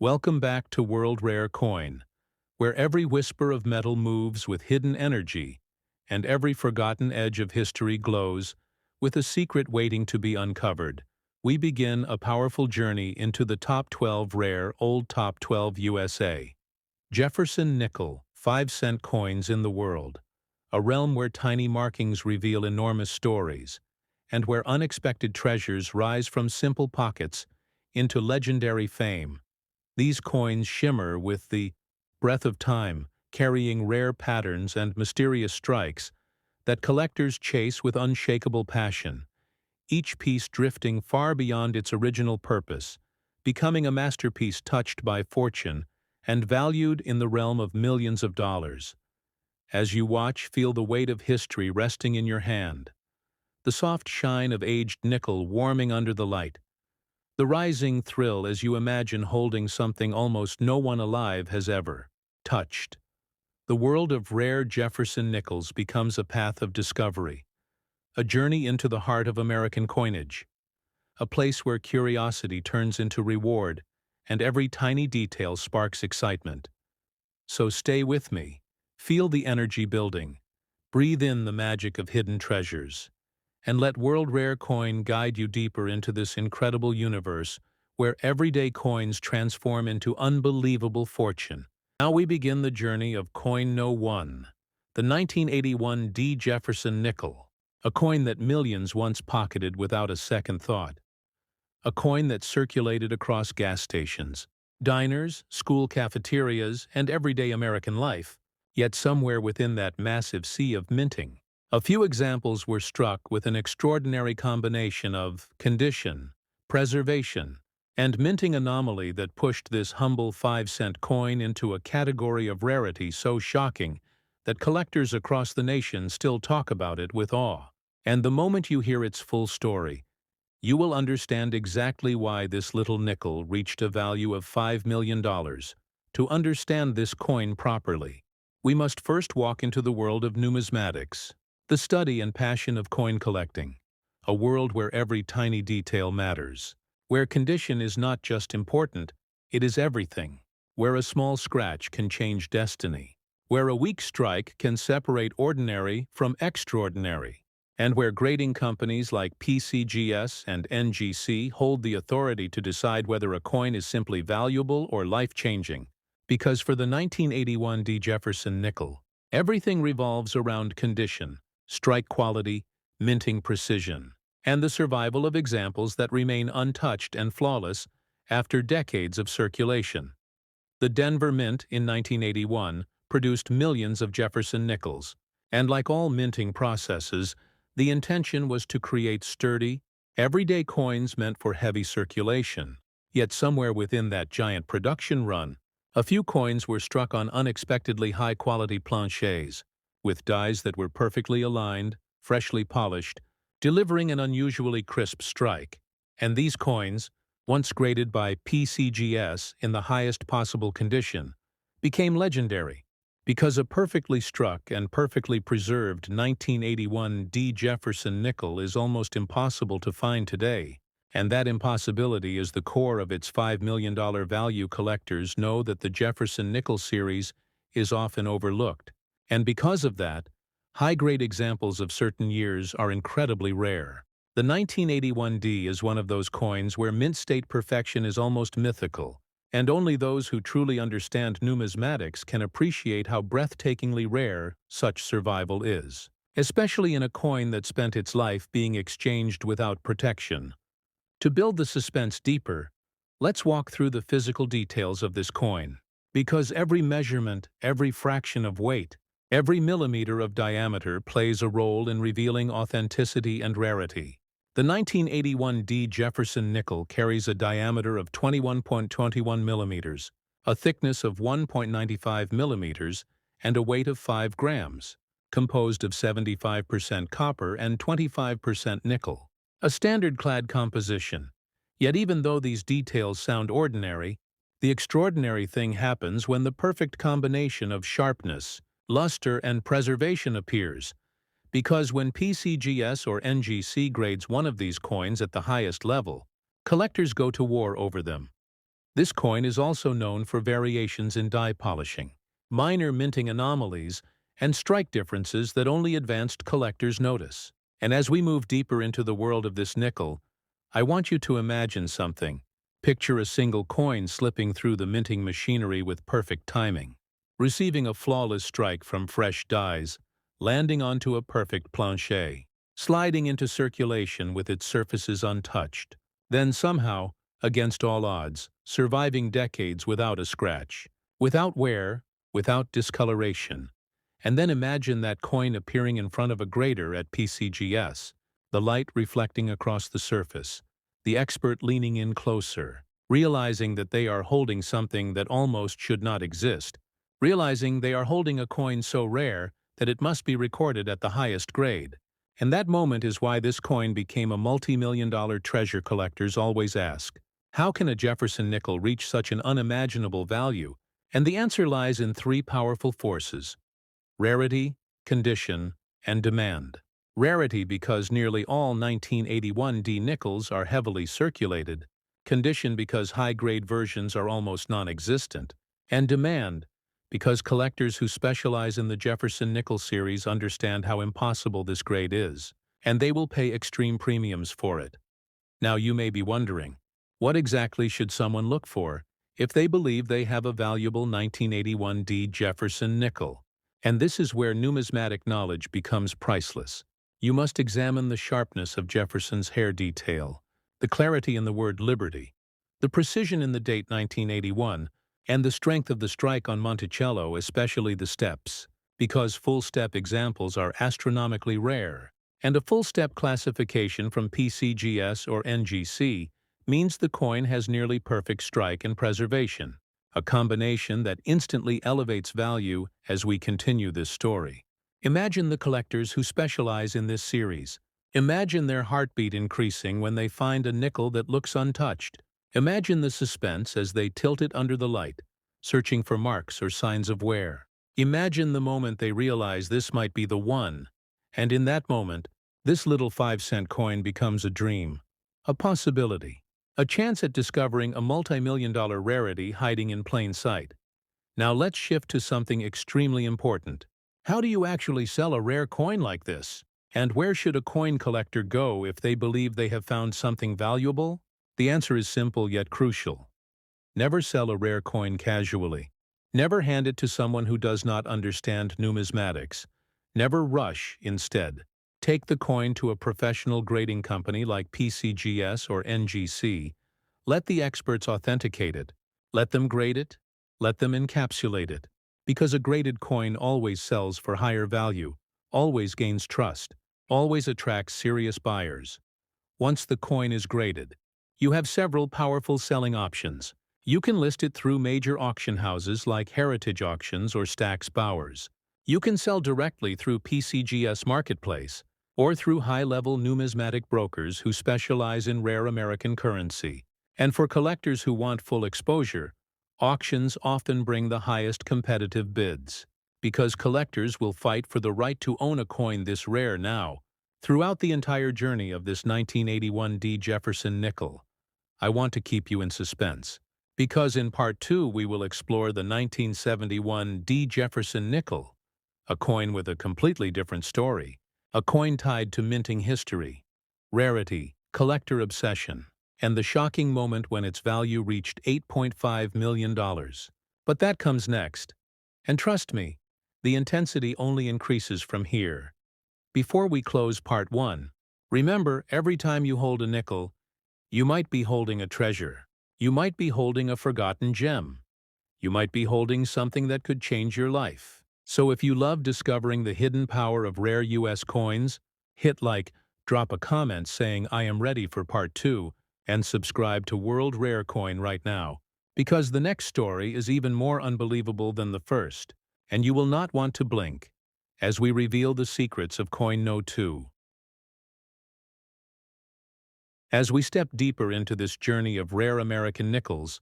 Welcome back to World Rare Coin, where every whisper of metal moves with hidden energy, and every forgotten edge of history glows with a secret waiting to be uncovered. We begin a powerful journey into the top 12 rare old top 12 USA Jefferson nickel 5-cent coins in the world, a realm where tiny markings reveal enormous stories, and where unexpected treasures rise from simple pockets into legendary fame. These coins shimmer with the breath of time, carrying rare patterns and mysterious strikes that collectors chase with unshakable passion, each piece drifting far beyond its original purpose, becoming a masterpiece touched by fortune and valued in the realm of millions of dollars. As you watch, feel the weight of history resting in your hand, the soft shine of aged nickel warming under the light, the rising thrill as you imagine holding something almost no one alive has ever touched. The world of rare Jefferson nickels becomes a path of discovery, a journey into the heart of American coinage, a place where curiosity turns into reward and every tiny detail sparks excitement. So stay with me, feel the energy building, breathe in the magic of hidden treasures, and let World Rare Coin guide you deeper into this incredible universe where everyday coins transform into unbelievable fortune. Now we begin the journey of Coin No. 1, the 1981 D. Jefferson nickel, a coin that millions once pocketed without a second thought. A coin that circulated across gas stations, diners, school cafeterias, and everyday American life, yet somewhere within that massive sea of minting, a few examples were struck with an extraordinary combination of condition, preservation, and minting anomaly that pushed this humble 5-cent coin into a category of rarity so shocking that collectors across the nation still talk about it with awe. And the moment you hear its full story, you will understand exactly why this little nickel reached a value of $5 million. To understand this coin properly, we must first walk into the world of numismatics, the study and passion of coin collecting, a world where every tiny detail matters, where condition is not just important, it is everything, where a small scratch can change destiny, where a weak strike can separate ordinary from extraordinary, and where grading companies like PCGS and NGC hold the authority to decide whether a coin is simply valuable or life-changing. Because for the 1981 D. Jefferson nickel, everything revolves around condition, strike quality, minting precision, and the survival of examples that remain untouched and flawless after decades of circulation. The Denver Mint in 1981 produced millions of Jefferson nickels, and like all minting processes, the intention was to create sturdy, everyday coins meant for heavy circulation. Yet somewhere within that giant production run, a few coins were struck on unexpectedly high-quality planchets, with dies that were perfectly aligned, freshly polished, delivering an unusually crisp strike. And these coins, once graded by PCGS in the highest possible condition, became legendary, because a perfectly struck and perfectly preserved 1981 D. Jefferson nickel is almost impossible to find today. And that impossibility is the core of its $5 million value. Collectors know that the Jefferson nickel series is often overlooked, and because of that, high-grade examples of certain years are incredibly rare. The 1981 D is one of those coins where mint state perfection is almost mythical, and only those who truly understand numismatics can appreciate how breathtakingly rare such survival is, especially in a coin that spent its life being exchanged without protection. To build the suspense deeper, let's walk through the physical details of this coin, because every measurement, every fraction of weight, every millimeter of diameter plays a role in revealing authenticity and rarity. The 1981 D. Jefferson nickel carries a diameter of 21.21 millimeters, a thickness of 1.95 millimeters, and a weight of 5 grams, composed of 75% copper and 25% nickel. A standard-clad composition. Yet even though these details sound ordinary, the extraordinary thing happens when the perfect combination of sharpness, luster, and preservation appears, because when PCGS or NGC grades one of these coins at the highest level, collectors go to war over them. This coin is also known for variations in die polishing, minor minting anomalies, and strike differences that only advanced collectors notice. And as we move deeper into the world of this nickel, I want you to imagine something. Picture a single coin slipping through the minting machinery with perfect timing, receiving a flawless strike from fresh dies, landing onto a perfect plancher, sliding into circulation with its surfaces untouched. Then somehow, against all odds, surviving decades without a scratch, without wear, without discoloration. And then imagine that coin appearing in front of a grater at PCGS, the light reflecting across the surface, the expert leaning in closer, realizing that they are holding something that almost should not exist, realizing they are holding a coin so rare that it must be recorded at the highest grade. And that moment is why this coin became a multi-million-dollar treasure collectors always ask. How can a Jefferson nickel reach such an unimaginable value? And the answer lies in three powerful forces: rarity, condition, and demand. Rarity because nearly all 1981D nickels are heavily circulated, condition because high-grade versions are almost non-existent, and demand because collectors who specialize in the Jefferson nickel series understand how impossible this grade is, and they will pay extreme premiums for it. Now you may be wondering, what exactly should someone look for if they believe they have a valuable 1981D Jefferson nickel? And this is where numismatic knowledge becomes priceless. You must examine the sharpness of Jefferson's hair detail, the clarity in the word liberty, the precision in the date 1981, and the strength of the strike on Monticello, especially the steps, because full-step examples are astronomically rare, and a full-step classification from PCGS or NGC means the coin has nearly perfect strike and preservation, a combination that instantly elevates value as we continue this story. Imagine the collectors who specialize in this series. Imagine their heartbeat increasing when they find a nickel that looks untouched. Imagine the suspense as they tilt it under the light, searching for marks or signs of wear. Imagine the moment they realize this might be the one, and in that moment, this little 5-cent coin becomes a dream, a possibility, a chance at discovering a multi-million-dollar rarity hiding in plain sight. Now let's shift to something extremely important. How do you actually sell a rare coin like this? And where should a coin collector go if they believe they have found something valuable? The answer is simple yet crucial. Never sell a rare coin casually. Never hand it to someone who does not understand numismatics. Never rush, instead. Take the coin to a professional grading company like PCGS or NGC. Let the experts authenticate it. Let them grade it. Let them encapsulate it. Because a graded coin always sells for higher value, always gains trust, always attracts serious buyers. Once the coin is graded, you have several powerful selling options. You can list it through major auction houses like Heritage Auctions or Stack's Bowers. You can sell directly through PCGS Marketplace or through high-level numismatic brokers who specialize in rare American currency. And for collectors who want full exposure, auctions often bring the highest competitive bids, because collectors will fight for the right to own a coin this rare now. Throughout the entire journey of this 1981D Jefferson nickel, I want to keep you in suspense, because in Part 2 we will explore the 1971D Jefferson nickel, a coin with a completely different story, a coin tied to minting history, rarity, collector obsession, and the shocking moment when its value reached $8.5 million. But that comes next. And trust me, the intensity only increases from here. Before we close Part 1, remember, every time you hold a nickel, you might be holding a treasure. You might be holding a forgotten gem. You might be holding something that could change your life. So if you love discovering the hidden power of rare U.S. coins, hit like, drop a comment saying I am ready for Part 2, and subscribe to World Rare Coin right now, because the next story is even more unbelievable than the first, and you will not want to blink as we reveal the secrets of Coin No. 2. As we step deeper into this journey of rare American nickels,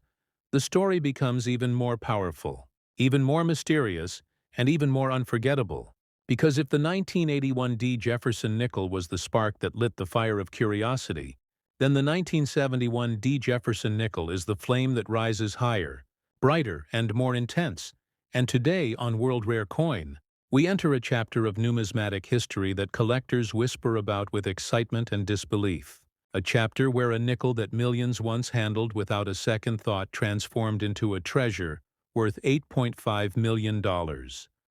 the story becomes even more powerful, even more mysterious, and even more unforgettable. Because if the 1981D Jefferson nickel was the spark that lit the fire of curiosity, Then the 1971 Jefferson nickel is the flame that rises higher, brighter, and more intense. And today on World Rare Coin, we enter a chapter of numismatic history that collectors whisper about with excitement and disbelief. A chapter where a nickel that millions once handled without a second thought transformed into a treasure worth $8.5 million.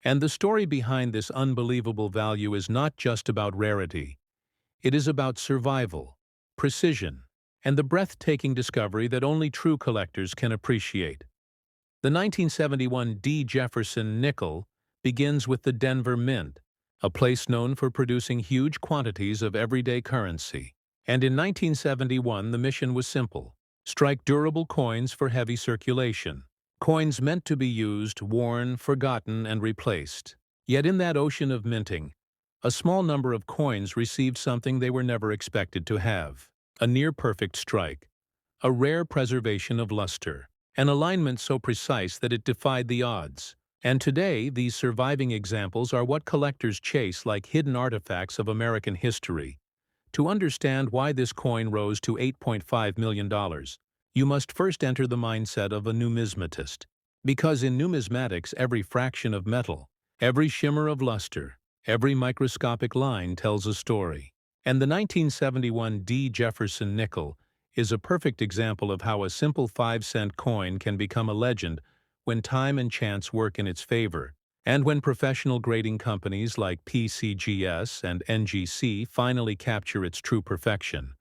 And the story behind this unbelievable value is not just about rarity. It is about survival, precision, and the breathtaking discovery that only true collectors can appreciate. The 1971 Jefferson nickel begins with the Denver Mint, a place known for producing huge quantities of everyday currency. And in 1971, the mission was simple: strike durable coins for heavy circulation. Coins meant to be used, worn, forgotten, and replaced. Yet in that ocean of minting, a small number of coins received something they were never expected to have: a near-perfect strike, a rare preservation of luster, an alignment so precise that it defied the odds. And today, these surviving examples are what collectors chase like hidden artifacts of American history. To understand why this coin rose to $8.5 million, you must first enter the mindset of a numismatist. Because in numismatics, every fraction of metal, every shimmer of luster, every microscopic line tells a story. And the 1971 Jefferson nickel is a perfect example of how a simple 5-cent coin can become a legend when time and chance work in its favor, and when professional grading companies like PCGS and NGC finally capture its true perfection.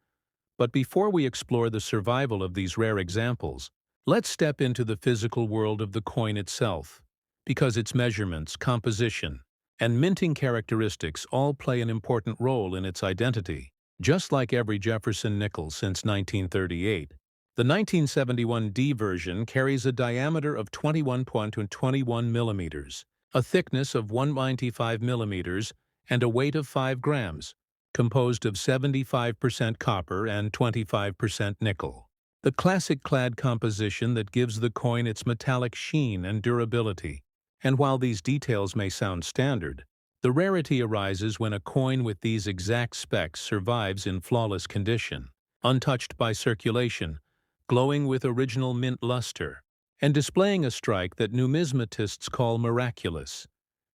But before we explore the survival of these rare examples, let's step into the physical world of the coin itself, because its measurements, composition, and minting characteristics all play an important role in its identity. Just like every Jefferson nickel since 1938, the 1971 version carries a diameter of 21.21 millimeters, a thickness of 195 millimeters, and a weight of 5 grams, composed of 75% copper and 25% nickel. The classic clad composition that gives the coin its metallic sheen and durability. And while these details may sound standard, the rarity arises when a coin with these exact specs survives in flawless condition, untouched by circulation, glowing with original mint luster, and displaying a strike that numismatists call miraculous.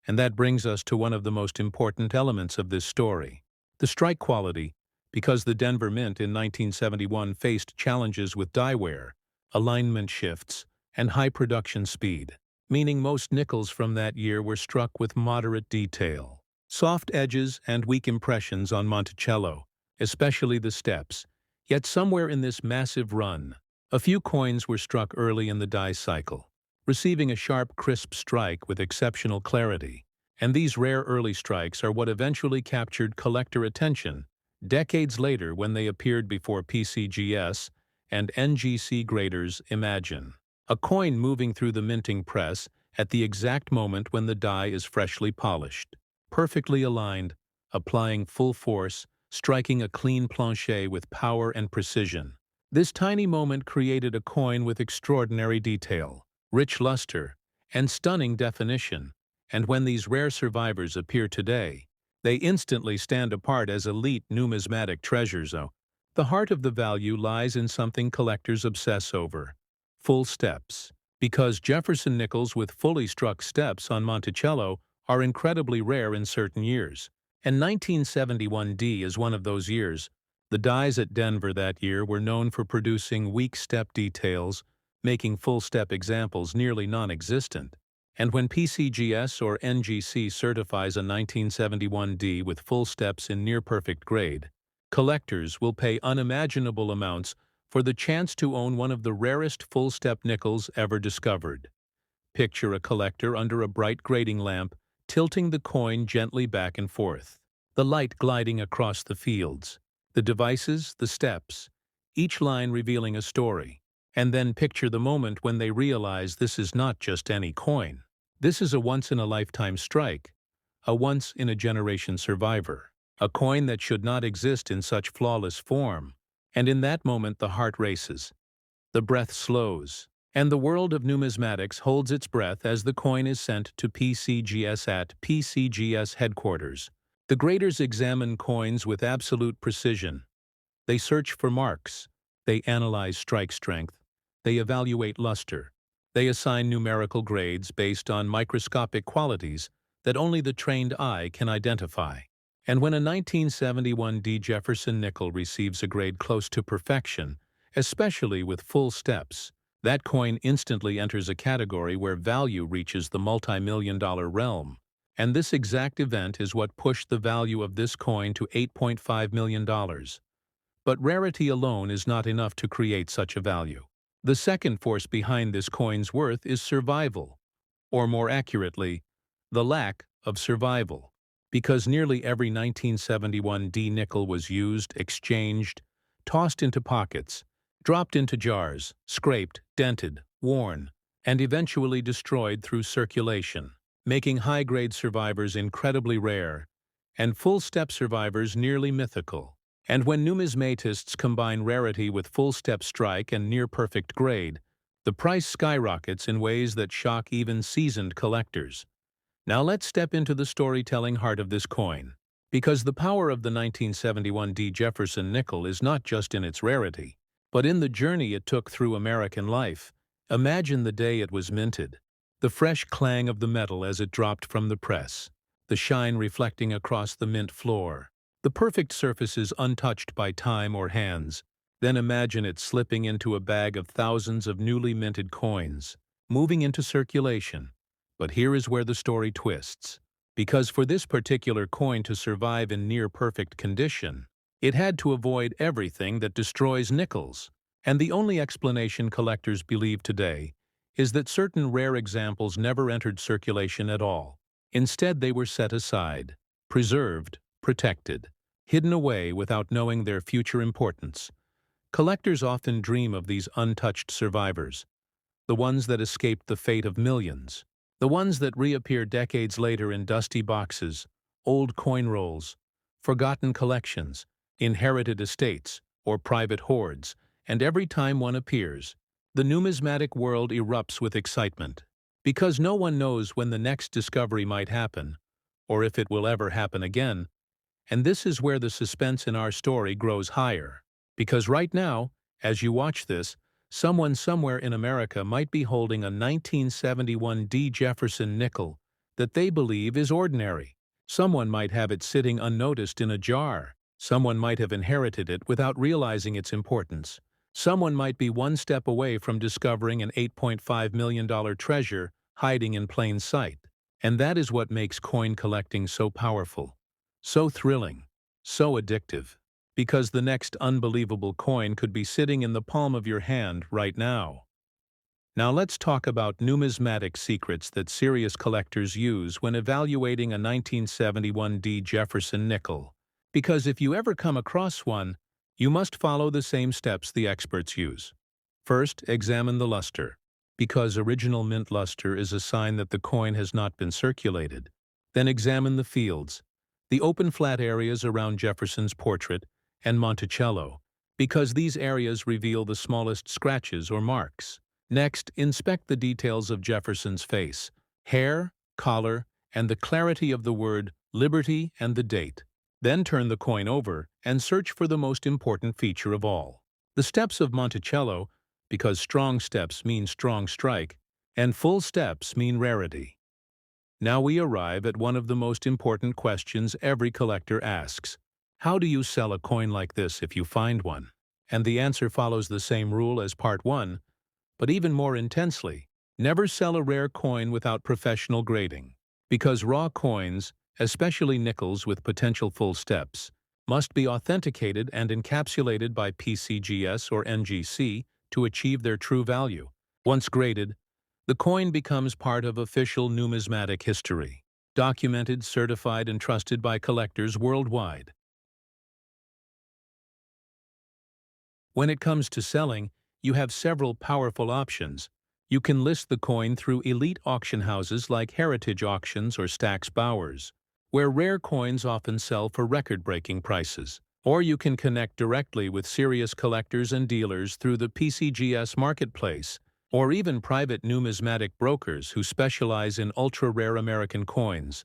And that brings us to one of the most important elements of this story: the strike quality, because the Denver Mint in 1971 faced challenges with die wear, alignment shifts, and high production speed, meaning most nickels from that year were struck with moderate detail, soft edges, and weak impressions on Monticello, especially the steps. Yet somewhere in this massive run, a few coins were struck early in the die cycle, receiving a sharp, crisp strike with exceptional clarity. And these rare early strikes are what eventually captured collector attention decades later when they appeared before PCGS and NGC graders. Imagine a coin moving through the minting press at the exact moment when the die is freshly polished, perfectly aligned, applying full force, striking a clean plancher with power and precision. This tiny moment created a coin with extraordinary detail, rich luster, and stunning definition. And when these rare survivors appear today, they instantly stand apart as elite numismatic treasures. The heart of the value lies in something collectors obsess over: full steps. Because Jefferson nickels with fully struck steps on Monticello are incredibly rare in certain years. And 1971 is one of those years. The dies at Denver that year were known for producing weak step details, making full step examples nearly non-existent. And when PCGS or NGC certifies a 1971 with full steps in near-perfect grade, collectors will pay unimaginable amounts for the chance to own one of the rarest full-step nickels ever discovered. Picture a collector under a bright grading lamp, tilting the coin gently back and forth, the light gliding across the fields, the devices, the steps, each line revealing a story. And then picture the moment when they realize this is not just any coin. This is a once-in-a-lifetime strike, a once-in-a-generation survivor, a coin that should not exist in such flawless form. And in that moment the heart races, the breath slows, and the world of numismatics holds its breath as the coin is sent to PCGS at PCGS headquarters. The graders examine coins with absolute precision, They search for marks. They analyze strike strength. They evaluate luster. They assign numerical grades based on microscopic qualities that only the trained eye can identify. And when a 1971 D. Jefferson nickel receives a grade close to perfection, especially with full steps, that coin instantly enters a category where value reaches the multi-million-dollar realm. And this exact event is what pushed the value of this coin to $8.5 million. But rarity alone is not enough to create such a value. The second force behind this coin's worth is survival, or more accurately, the lack of survival. Because nearly every 1971 D nickel was used, exchanged, tossed into pockets, dropped into jars, scraped, dented, worn, and eventually destroyed through circulation, making high-grade survivors incredibly rare and full-step survivors nearly mythical. And when numismatists combine rarity with full-step strike and near-perfect grade, the price skyrockets in ways that shock even seasoned collectors. Now let's step into the storytelling heart of this coin. Because the power of the 1971 D. Jefferson nickel is not just in its rarity, but in the journey it took through American life. Imagine the day it was minted. The fresh clang of the metal as it dropped from the press, the shine reflecting across the mint floor, the perfect surfaces untouched by time or hands. Then imagine it slipping into a bag of thousands of newly minted coins, moving into circulation. But here is where the story twists. Because for this particular coin to survive in near-perfect condition, it had to avoid everything that destroys nickels. And the only explanation collectors believe today is that certain rare examples never entered circulation at all. Instead, they were set aside, preserved, protected, hidden away without knowing their future importance. Collectors often dream of these untouched survivors, the ones that escaped the fate of millions, the ones that reappear decades later in dusty boxes, old coin rolls, forgotten collections, inherited estates, or private hoards, and every time one appears, the numismatic world erupts with excitement. Because no one knows when the next discovery might happen, or if it will ever happen again, and this is where the suspense in our story grows higher. Because right now, as you watch this, someone somewhere in America might be holding a 1971 D. Jefferson nickel that they believe is ordinary. Someone might have it sitting unnoticed in a jar. Someone might have inherited it without realizing its importance. Someone might be one step away from discovering an $8.5 million treasure hiding in plain sight. And that is what makes coin collecting so powerful, so thrilling, so addictive. Because the next unbelievable coin could be sitting in the palm of your hand right now. Now let's talk about numismatic secrets that serious collectors use when evaluating a 1971 D. Jefferson nickel. Because if you ever come across one, you must follow the same steps the experts use. First, examine the luster, because original mint luster is a sign that the coin has not been circulated. Then examine the fields, the open flat areas around Jefferson's portrait and Monticello, because these areas reveal the smallest scratches or marks. Next, inspect the details of Jefferson's face, hair, collar, and the clarity of the word liberty and the date. Then turn the coin over and search for the most important feature of all, the steps of Monticello, because strong steps mean strong strike, and full steps mean rarity. Now we arrive at one of the most important questions every collector asks. How do you sell a coin like this if you find one? And the answer follows the same rule as part 1, but even more intensely. Never sell a rare coin without professional grading. Because raw coins, especially nickels with potential full steps, must be authenticated and encapsulated by PCGS or NGC to achieve their true value. Once graded, the coin becomes part of official numismatic history, documented, certified, and trusted by collectors worldwide. When it comes to selling, you have several powerful options. You can list the coin through elite auction houses like Heritage Auctions or Stack's Bowers, where rare coins often sell for record-breaking prices. Or you can connect directly with serious collectors and dealers through the PCGS marketplace, or even private numismatic brokers who specialize in ultra-rare American coins.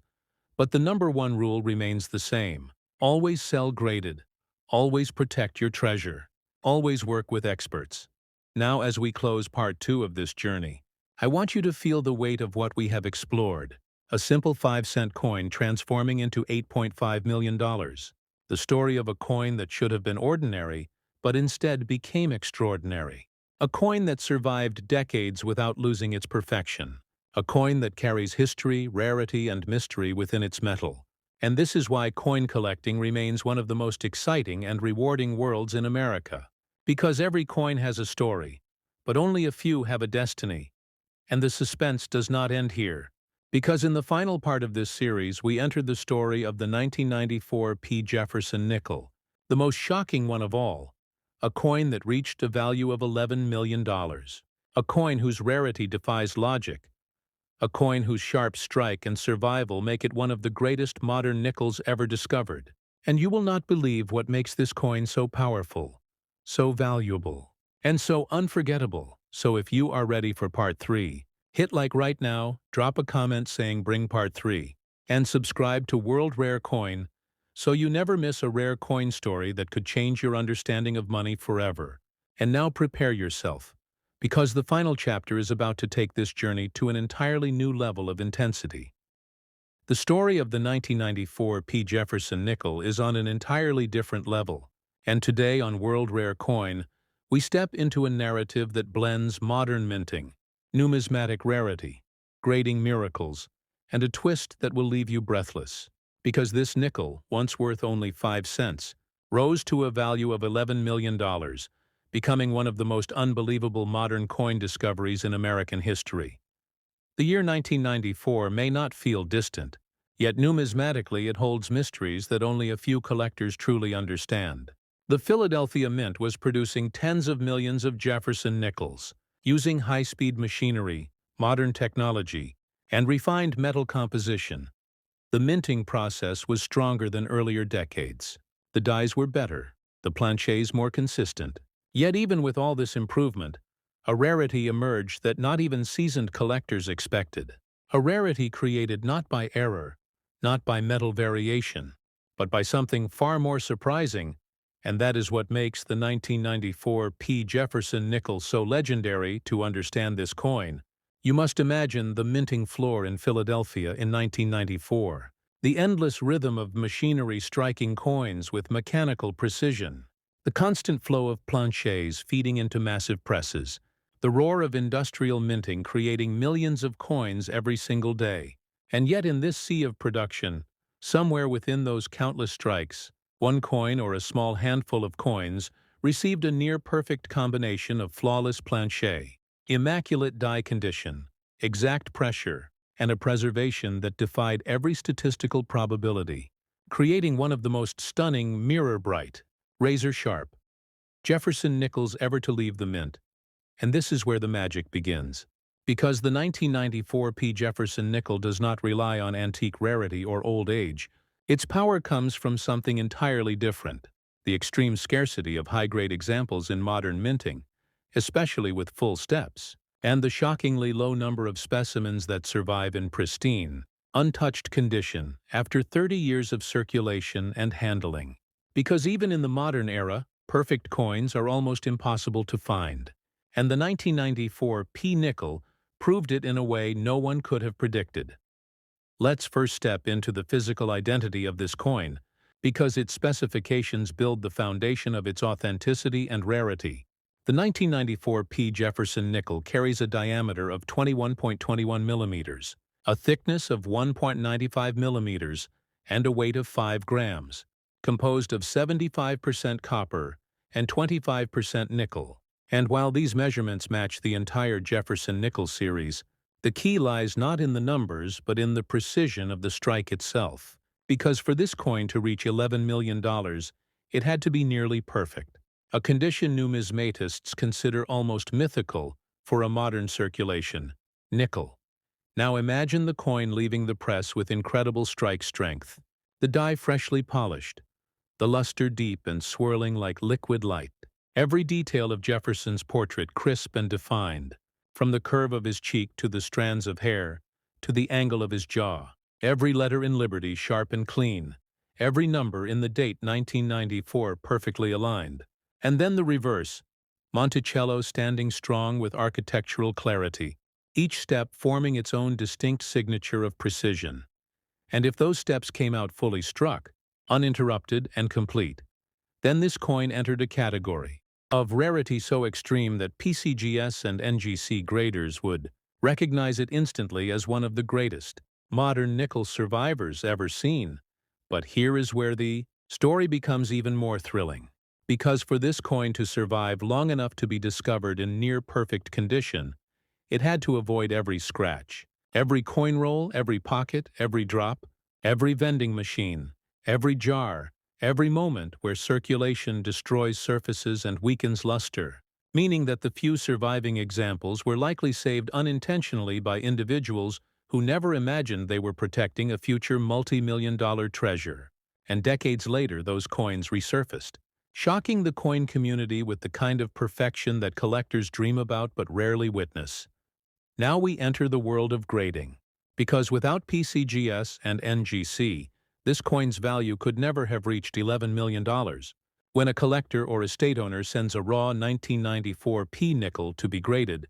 But the #1 rule remains the same. Always sell graded. Always protect your treasure. Always work with experts. Now, as we close part 2 of this journey, I want you to feel the weight of what we have explored. A simple 5-cent coin transforming into $8.5 million. The story of a coin that should have been ordinary, but instead became extraordinary. A coin that survived decades without losing its perfection. A coin that carries history, rarity, and mystery within its metal. And this is why coin collecting remains one of the most exciting and rewarding worlds in America. Because every coin has a story, but only a few have a destiny. And the suspense does not end here. Because in the final part of this series, we enter the story of the 1994 P. Jefferson nickel, the most shocking one of all. A coin that reached a value of $11 million. A coin whose rarity defies logic. A coin whose sharp strike and survival make it one of the greatest modern nickels ever discovered. And you will not believe what makes this coin so powerful, so valuable, and so unforgettable. So if you are ready for part 3, hit like right now, drop a comment saying bring part 3, and subscribe to World Rare Coin so you never miss a rare coin story that could change your understanding of money forever. And now prepare yourself, because the final chapter is about to take this journey to an entirely new level of intensity. The story of the 1994 P. Jefferson nickel is on an entirely different level, and today on World Rare Coin, we step into a narrative that blends modern minting, numismatic rarity, grading miracles, and a twist that will leave you breathless. Because this nickel, once worth only 5 cents, rose to a value of $11 million, becoming one of the most unbelievable modern coin discoveries in American history. The year 1994 may not feel distant, yet numismatically it holds mysteries that only a few collectors truly understand. The Philadelphia Mint was producing tens of millions of Jefferson nickels, using high-speed machinery, modern technology, and refined metal composition. The minting process was stronger than earlier decades. The dies were better, the planchets more consistent. Yet even with all this improvement, a rarity emerged that not even seasoned collectors expected. A rarity created not by error, not by metal variation, but by something far more surprising, and that is what makes the 1994 P. Jefferson nickel so legendary. To understand this coin, you must imagine the minting floor in Philadelphia in 1994. The endless rhythm of machinery striking coins with mechanical precision. The constant flow of planchets feeding into massive presses. The roar of industrial minting creating millions of coins every single day. And yet in this sea of production, somewhere within those countless strikes, one coin or a small handful of coins received a near-perfect combination of flawless planchet, immaculate die condition, exact pressure, and a preservation that defied every statistical probability, creating one of the most stunning mirror-bright, razor-sharp Jefferson nickels ever to leave the mint. And this is where the magic begins. Because the 1994 P. Jefferson nickel does not rely on antique rarity or old age, its power comes from something entirely different: the extreme scarcity of high-grade examples in modern minting, especially with full steps, and the shockingly low number of specimens that survive in pristine, untouched condition after 30 years of circulation and handling. Because even in the modern era, perfect coins are almost impossible to find, and the 1994 P. nickel proved it in a way no one could have predicted. Let's first step into the physical identity of this coin, because its specifications build the foundation of its authenticity and rarity. The 1994 P. Jefferson nickel carries a diameter of 21.21 millimeters, a thickness of 1.95 millimeters, and a weight of 5 grams, composed of 75% copper and 25% nickel. And while these measurements match the entire Jefferson nickel series, the key lies not in the numbers but in the precision of the strike itself. Because for this coin to reach $11 million, it had to be nearly perfect, a condition numismatists consider almost mythical for a modern circulation. Nickel. Now imagine the coin leaving the press with incredible strike strength, the die freshly polished, the luster deep and swirling like liquid light. Every detail of Jefferson's portrait crisp and defined, from the curve of his cheek to the strands of hair, to the angle of his jaw. Every letter in Liberty sharp and clean, every number in the date 1994 perfectly aligned. And then the reverse, Monticello standing strong with architectural clarity, each step forming its own distinct signature of precision. And if those steps came out fully struck, uninterrupted and complete, then this coin entered a category of rarity so extreme that PCGS and NGC graders would recognize it instantly as one of the greatest modern nickel survivors ever seen. But here is where the story becomes even more thrilling. Because for this coin to survive long enough to be discovered in near-perfect condition, it had to avoid every scratch, every coin roll, every pocket, every drop, every vending machine, every jar, every moment where circulation destroys surfaces and weakens luster, meaning that the few surviving examples were likely saved unintentionally by individuals who never imagined they were protecting a future multi-million-dollar treasure. And decades later, those coins resurfaced, shocking the coin community with the kind of perfection that collectors dream about but rarely witness. Now we enter the world of grading, because without PCGS and NGC, this coin's value could never have reached $11 million. When a collector or estate owner sends a raw 1994 P nickel to be graded,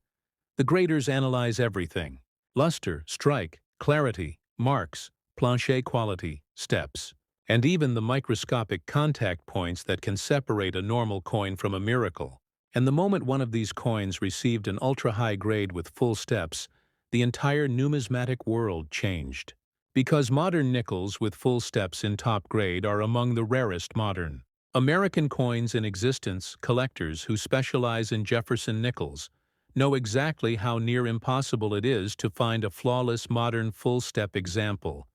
the graders analyze everything: luster, strike, clarity, marks, plancher quality, steps, and even the microscopic contact points that can separate a normal coin from a miracle. And the moment one of these coins received an ultra-high grade with full steps, the entire numismatic world changed. Because modern nickels with full steps in top grade are among the rarest modern American coins in existence, collectors who specialize in Jefferson nickels know exactly how near impossible it is to find a flawless modern full-step example.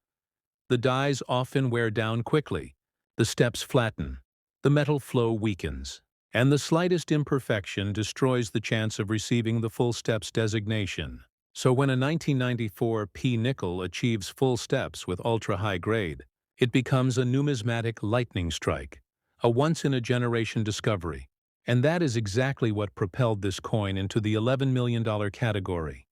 The dies often wear down quickly, the steps flatten, the metal flow weakens, and the slightest imperfection destroys the chance of receiving the full steps designation. So when a 1994 P nickel achieves full steps with ultra-high grade, it becomes a numismatic lightning strike, a once-in-a-generation discovery. And that is exactly what propelled this coin into the $11 million category.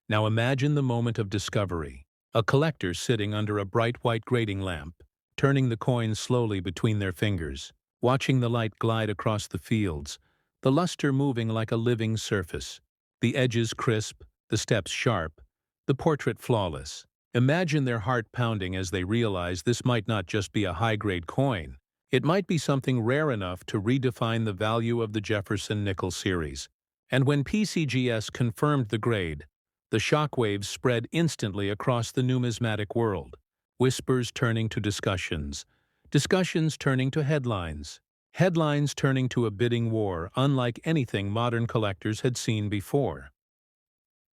Now imagine the moment of discovery. A collector sitting under a bright white grading lamp, turning the coin slowly between their fingers, watching the light glide across the fields, the luster moving like a living surface, the edges crisp, the steps sharp, the portrait flawless. Imagine their heart pounding as they realize this might not just be a high-grade coin. It might be something rare enough to redefine the value of the Jefferson nickel series. And when PCGS confirmed the grade, the shockwaves spread instantly across the numismatic world, whispers turning to discussions, discussions turning to headlines, headlines turning to a bidding war unlike anything modern collectors had seen before.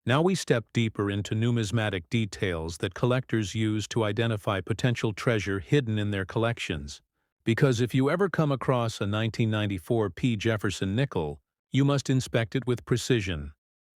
Now we step deeper into numismatic details that collectors use to identify potential treasure hidden in their collections. Because if you ever come across a 1994 P. Jefferson nickel, you must inspect it with precision.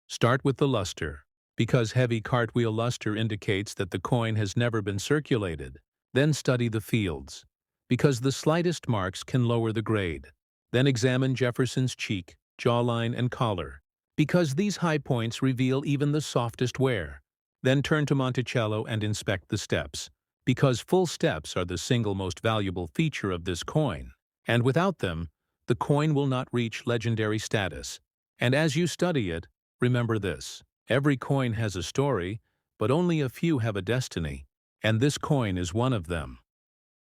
Start with the luster, because heavy cartwheel luster indicates that the coin has never been circulated. Then study the fields, because the slightest marks can lower the grade. Then examine Jefferson's cheek, jawline, and collar, because these high points reveal even the softest wear. Then turn to Monticello and inspect the steps, because full steps are the single most valuable feature of this coin, and without them, the coin will not reach legendary status. And as you study it, remember this: every coin has a story, but only a few have a destiny, and this coin is one of them.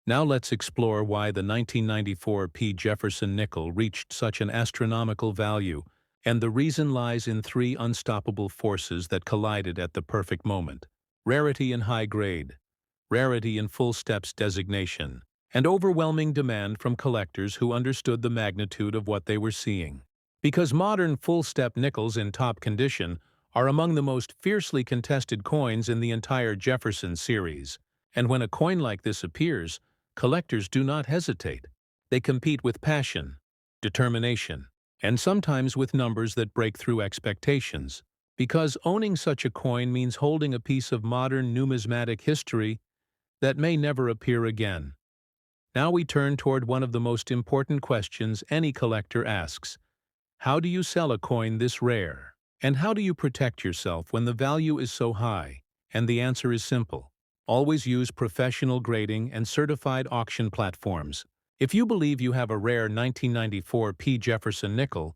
Now let's explore why the 1994 P. Jefferson nickel reached such an astronomical value, and the reason lies in three unstoppable forces that collided at the perfect moment: rarity in high grade, rarity in full steps designation, and overwhelming demand from collectors who understood the magnitude of what they were seeing. Because modern full-step nickels in top condition are among the most fiercely contested coins in the entire Jefferson series, and when a coin like this appears, collectors do not hesitate. They compete with passion, determination, and sometimes with numbers that break through expectations. Because owning such a coin means holding a piece of modern numismatic history that may never appear again. Now we turn toward one of the most important questions any collector asks. How do you sell a coin this rare? And how do you protect yourself when the value is so high? And the answer is simple: Always use professional grading and certified auction platforms. If you believe you have a rare 1994 P. Jefferson nickel,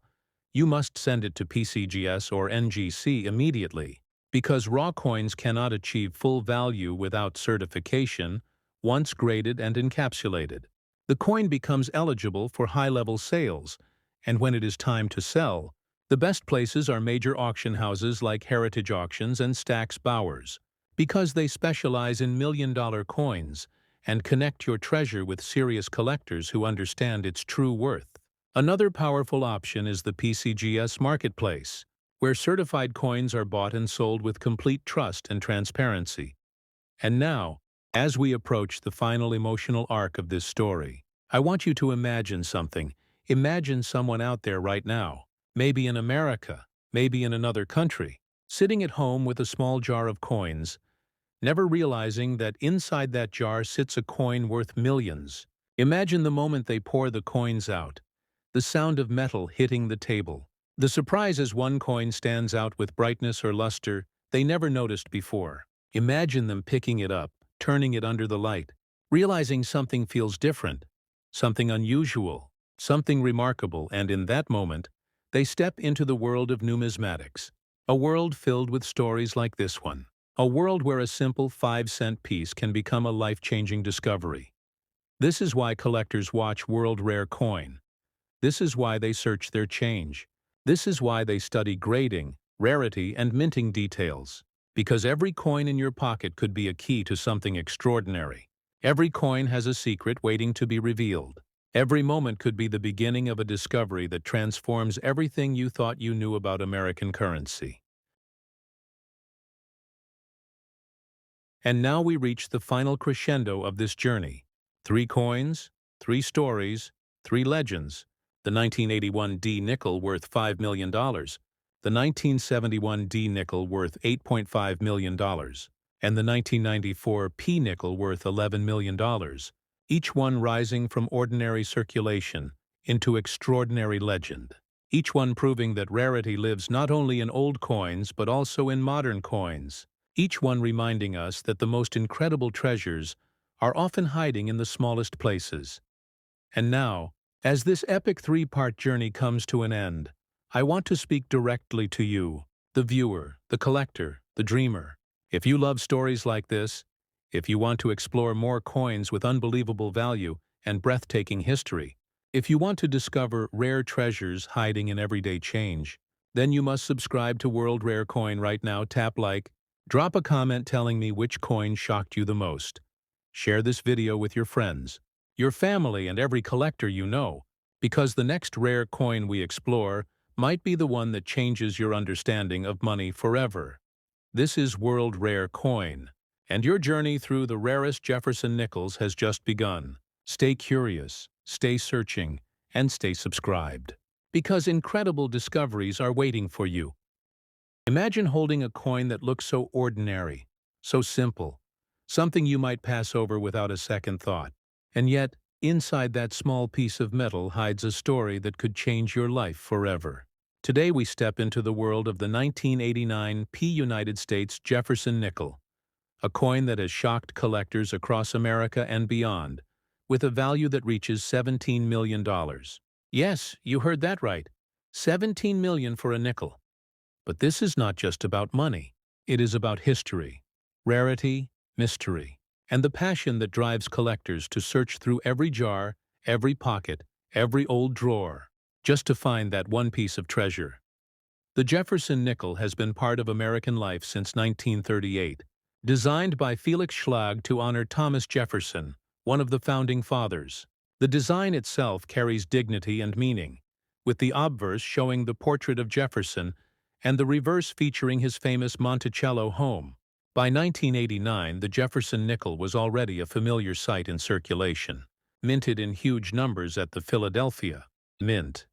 you must send it to PCGS or NGC immediately, because raw coins cannot achieve full value without certification once graded and encapsulated. The coin becomes eligible for high-level sales, and when it is time to sell, the best places are major auction houses like Heritage Auctions and Stack's Bowers, because they specialize in million-dollar coins and connect your treasure with serious collectors who understand its true worth. Another powerful option is the PCGS Marketplace, where certified coins are bought and sold with complete trust and transparency. And now, as we approach the final emotional arc of this story, I want you to imagine something. Imagine someone out there right now, maybe in America, maybe in another country, sitting at home with a small jar of coins, never realizing that inside that jar sits a coin worth millions. Imagine the moment they pour the coins out, the sound of metal hitting the table, the surprise as one coin stands out with brightness or luster they never noticed before. Imagine them picking it up, turning it under the light, realizing something feels different, something unusual, something remarkable, and in that moment, they step into the world of numismatics, a world filled with stories like this one. A world where a simple 5-cent piece can become a life-changing discovery. This is why collectors watch World Rare Coin. This is why they search their change. This is why they study grading, rarity, and minting details. Because every coin in your pocket could be a key to something extraordinary. Every coin has a secret waiting to be revealed. Every moment could be the beginning of a discovery that transforms everything you thought you knew about American currency. And now we reach the final crescendo of this journey. 3 coins, 3 stories, 3 legends. The 1981 D nickel worth $5 million. The 1971 D nickel worth $8.5 million. And the 1994 P nickel worth $11 million. Each one rising from ordinary circulation into extraordinary legend. Each one proving that rarity lives not only in old coins but also in modern coins. Each one reminding us that the most incredible treasures are often hiding in the smallest places. And now, as this epic 3-part journey comes to an end, I want to speak directly to you, the viewer, the collector, the dreamer. If you love stories like this, if you want to explore more coins with unbelievable value and breathtaking history, if you want to discover rare treasures hiding in everyday change, then you must subscribe to World Rare Coin right now. Tap like. Drop a comment telling me which coin shocked you the most. Share this video with your friends, your family, and every collector you know, because the next rare coin we explore might be the one that changes your understanding of money forever. This is World Rare Coin, and your journey through the rarest Jefferson nickels has just begun. Stay curious, stay searching, and stay subscribed, because incredible discoveries are waiting for you. Imagine holding a coin that looks so ordinary, so simple, something you might pass over without a second thought. And yet, inside that small piece of metal hides a story that could change your life forever. Today we step into the world of the 1989 P. United States Jefferson nickel, a coin that has shocked collectors across America and beyond, with a value that reaches $17 million. Yes, you heard that right. $17 million for a nickel. But this is not just about money. It is about history, rarity, mystery, and the passion that drives collectors to search through every jar, every pocket, every old drawer, just to find that one piece of treasure. The Jefferson nickel has been part of American life since 1938, designed by Felix Schlag to honor Thomas Jefferson, one of the founding fathers. The design itself carries dignity and meaning, with the obverse showing the portrait of Jefferson and the reverse featuring his famous Monticello home. By 1989, the Jefferson nickel was already a familiar sight in circulation, minted in huge numbers at the Philadelphia Mint.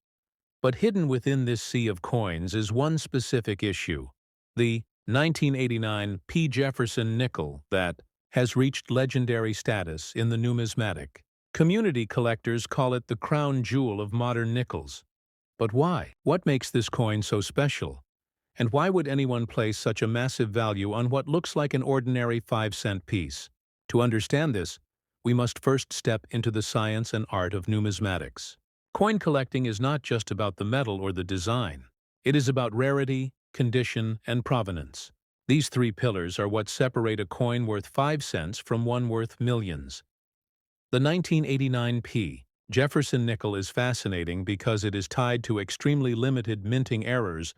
But hidden within this sea of coins is one specific issue, the 1989 P. Jefferson nickel that has reached legendary status in the numismatic community. Collectors call it the crown jewel of modern nickels. But why? What makes this coin so special? And why would anyone place such a massive value on what looks like an ordinary 5-cent piece? To understand this, we must first step into the science and art of numismatics. Coin collecting is not just about the metal or the design. It is about rarity, condition, and provenance. These three pillars are what separate a coin worth 5 cents from one worth millions. The 1989 P. Jefferson nickel is fascinating because it is tied to extremely limited minting errors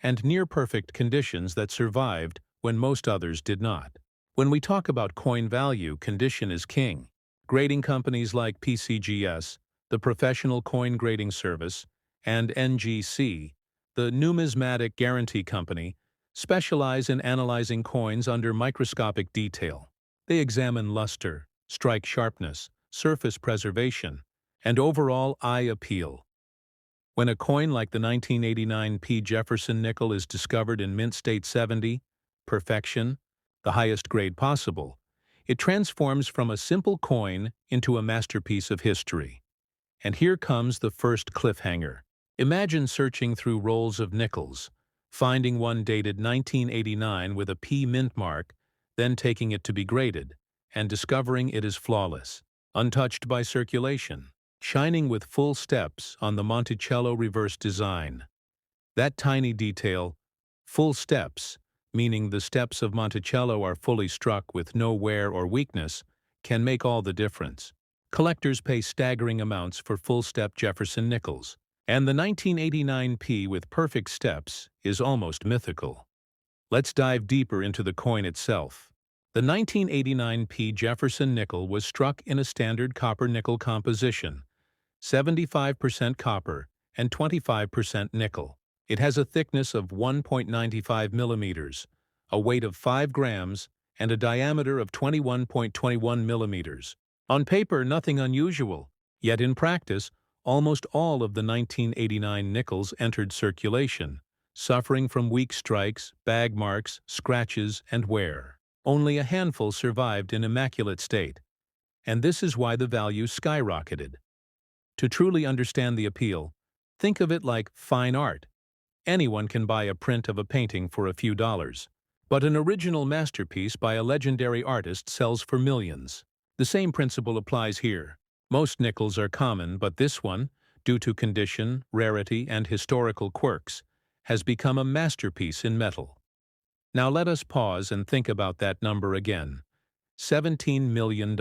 and near-perfect conditions that survived when most others did not. When we talk about coin value, condition is king. Grading companies like PCGS, the Professional Coin Grading Service, and NGC, the Numismatic Guarantee Company, specialize in analyzing coins under microscopic detail. They examine luster, strike sharpness, surface preservation, and overall eye appeal. When a coin like the 1989 P. Jefferson nickel is discovered in mint state 70, perfection, the highest grade possible, it transforms from a simple coin into a masterpiece of history. And here comes the first cliffhanger. Imagine searching through rolls of nickels, finding one dated 1989 with a P mint mark, then taking it to be graded, and discovering it is flawless, untouched by circulation, shining with full steps on the Monticello reverse design. That tiny detail, full steps, meaning the steps of Monticello are fully struck with no wear or weakness, can make all the difference. Collectors pay staggering amounts for full-step Jefferson nickels, and the 1989 P with perfect steps is almost mythical. Let's dive deeper into the coin itself. The 1989 P Jefferson nickel was struck in a standard copper-nickel composition, 75% copper and 25% nickel. It has a thickness of 1.95 millimeters, a weight of 5 grams, and a diameter of 21.21 millimeters. On paper, nothing unusual, yet in practice, almost all of the 1989 nickels entered circulation, suffering from weak strikes, bag marks, scratches, and wear. Only a handful survived in immaculate state, and this is why the value skyrocketed. To truly understand the appeal, think of it like fine art. Anyone can buy a print of a painting for a few dollars, but an original masterpiece by a legendary artist sells for millions. The same principle applies here. Most nickels are common, but this one, due to condition, rarity, and historical quirks, has become a masterpiece in metal. Now let us pause and think about that number again. $17 million.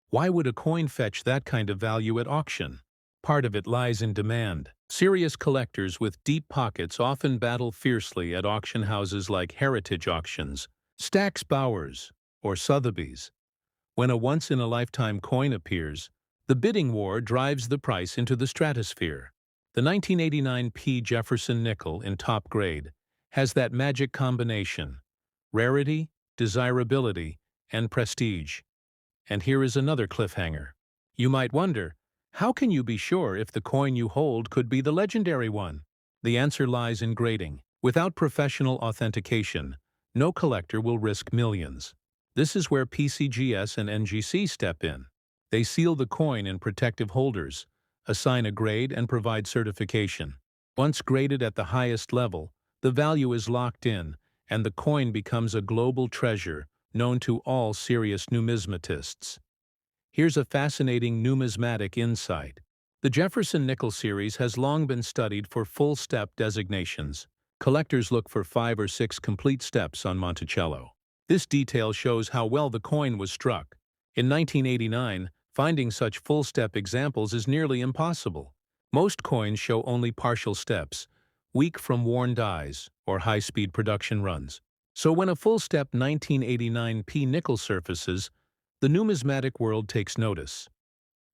Why would a coin fetch that kind of value at auction? Part of it lies in demand. Serious collectors with deep pockets often battle fiercely at auction houses like Heritage Auctions, Stack's Bowers, or Sotheby's. When a once-in-a-lifetime coin appears, the bidding war drives the price into the stratosphere. The 1989 P. Jefferson nickel in top grade has that magic combination: rarity, desirability, and prestige. And here is another cliffhanger. You might wonder, how can you be sure if the coin you hold could be the legendary one? The answer lies in grading. Without professional authentication, no collector will risk millions. This is where PCGS and NGC step in. They seal the coin in protective holders, assign a grade, and provide certification. Once graded at the highest level, the value is locked in, and the coin becomes a global treasure known to all serious numismatists. Here's a fascinating numismatic insight. The Jefferson nickel series has long been studied for full-step designations. Collectors look for 5 or 6 complete steps on Monticello. This detail shows how well the coin was struck. In 1989, finding such full-step examples is nearly impossible. Most coins show only partial steps, weak from worn dies or high-speed production runs. So when a full-step 1989 P nickel surfaces, the numismatic world takes notice.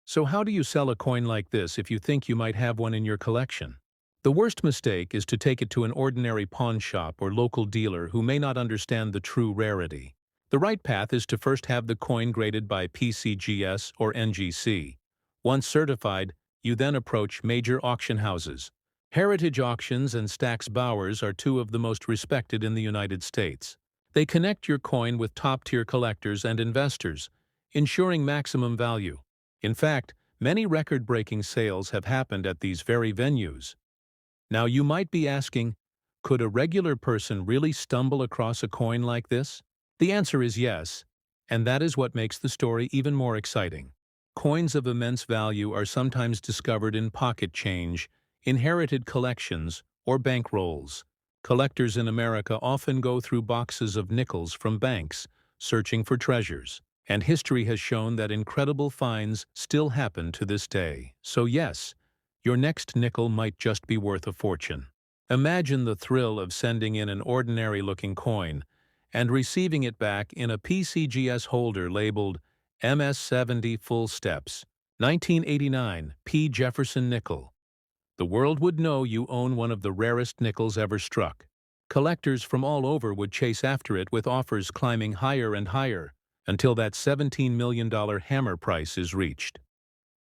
So how do you sell a coin like this if you think you might have one in your collection? The worst mistake is to take it to an ordinary pawn shop or local dealer who may not understand the true rarity. The right path is to first have the coin graded by PCGS or NGC. Once certified, you then approach major auction houses. Heritage Auctions and Stack's Bowers are two of the most respected in the United States. They connect your coin with top-tier collectors and investors, ensuring maximum value. In fact, many record-breaking sales have happened at these very venues. Now you might be asking, could a regular person really stumble across a coin like this? The answer is yes, And that is what makes the story even more exciting. Coins of immense value are sometimes discovered in pocket change, inherited collections, or bankrolls. Collectors in America often go through boxes of nickels from banks, searching for treasures. And history has shown that incredible finds still happen to this day. So yes, your next nickel might just be worth a fortune. Imagine the thrill of sending in an ordinary-looking coin and receiving it back in a PCGS holder labeled MS-70 Full Steps, 1989 P. Jefferson nickel. The world would know you own one of the rarest nickels ever struck. Collectors from all over would chase after it with offers climbing higher and higher until that $17 million hammer price is reached.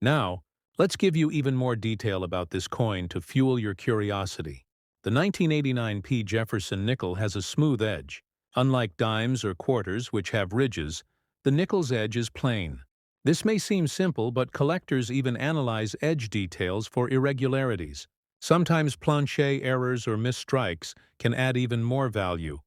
Now, let's give you even more detail about this coin to fuel your curiosity. The 1989 P. Jefferson nickel has a smooth edge. Unlike dimes or quarters, which have ridges, the nickel's edge is plain. This may seem simple, but collectors even analyze edge details for irregularities. Sometimes planche errors or missed strikes can add even more value.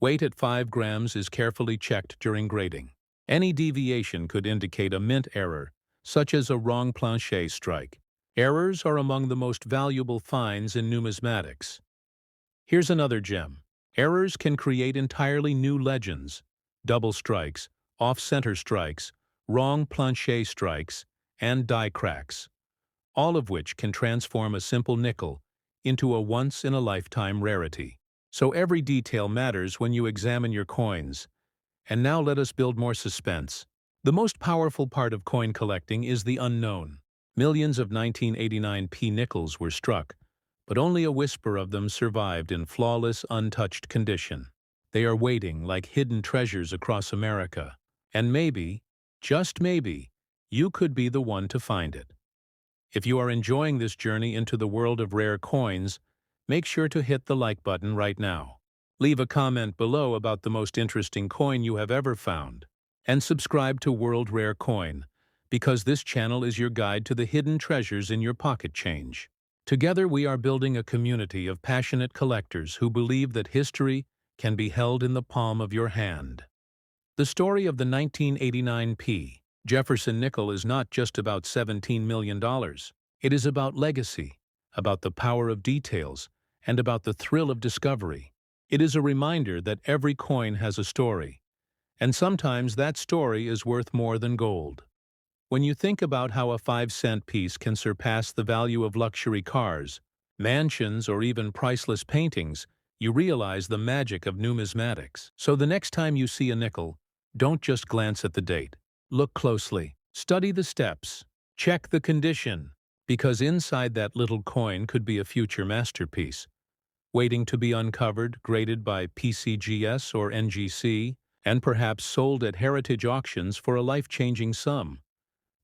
Weight at 5 grams is carefully checked during grading. Any deviation could indicate a mint error, such as a wrong planche strike. Errors are among the most valuable finds in numismatics. Here's another gem. Errors can create entirely new legends. Double strikes, off-center strikes, wrong planche strikes, and die cracks, all of which can transform a simple nickel into a once-in-a-lifetime rarity. So every detail matters when you examine your coins. And now let us build more suspense. The most powerful part of coin collecting is the unknown. Millions of 1989 P nickels were struck, but only a whisper of them survived in flawless, untouched condition. They are waiting like hidden treasures across America. And maybe, just maybe, you could be the one to find it. If you are enjoying this journey into the world of rare coins, make sure to hit the like button right now. Leave a comment below about the most interesting coin you have ever found. And subscribe to World Rare Coin, because this channel is your guide to the hidden treasures in your pocket change. Together we are building a community of passionate collectors who believe that history can be held in the palm of your hand. The story of the 1989 P. Jefferson nickel is not just about $17 million. It is about legacy, about the power of details, and about the thrill of discovery. It is a reminder that every coin has a story, and sometimes that story is worth more than gold. When you think about how a 5-cent piece can surpass the value of luxury cars, mansions, or even priceless paintings, you realize the magic of numismatics. So the next time you see a nickel, don't just glance at the date. Look closely. Study the steps. Check the condition, because inside that little coin could be a future masterpiece, waiting to be uncovered, graded by PCGS or NGC, and perhaps sold at heritage auctions for a life-changing sum.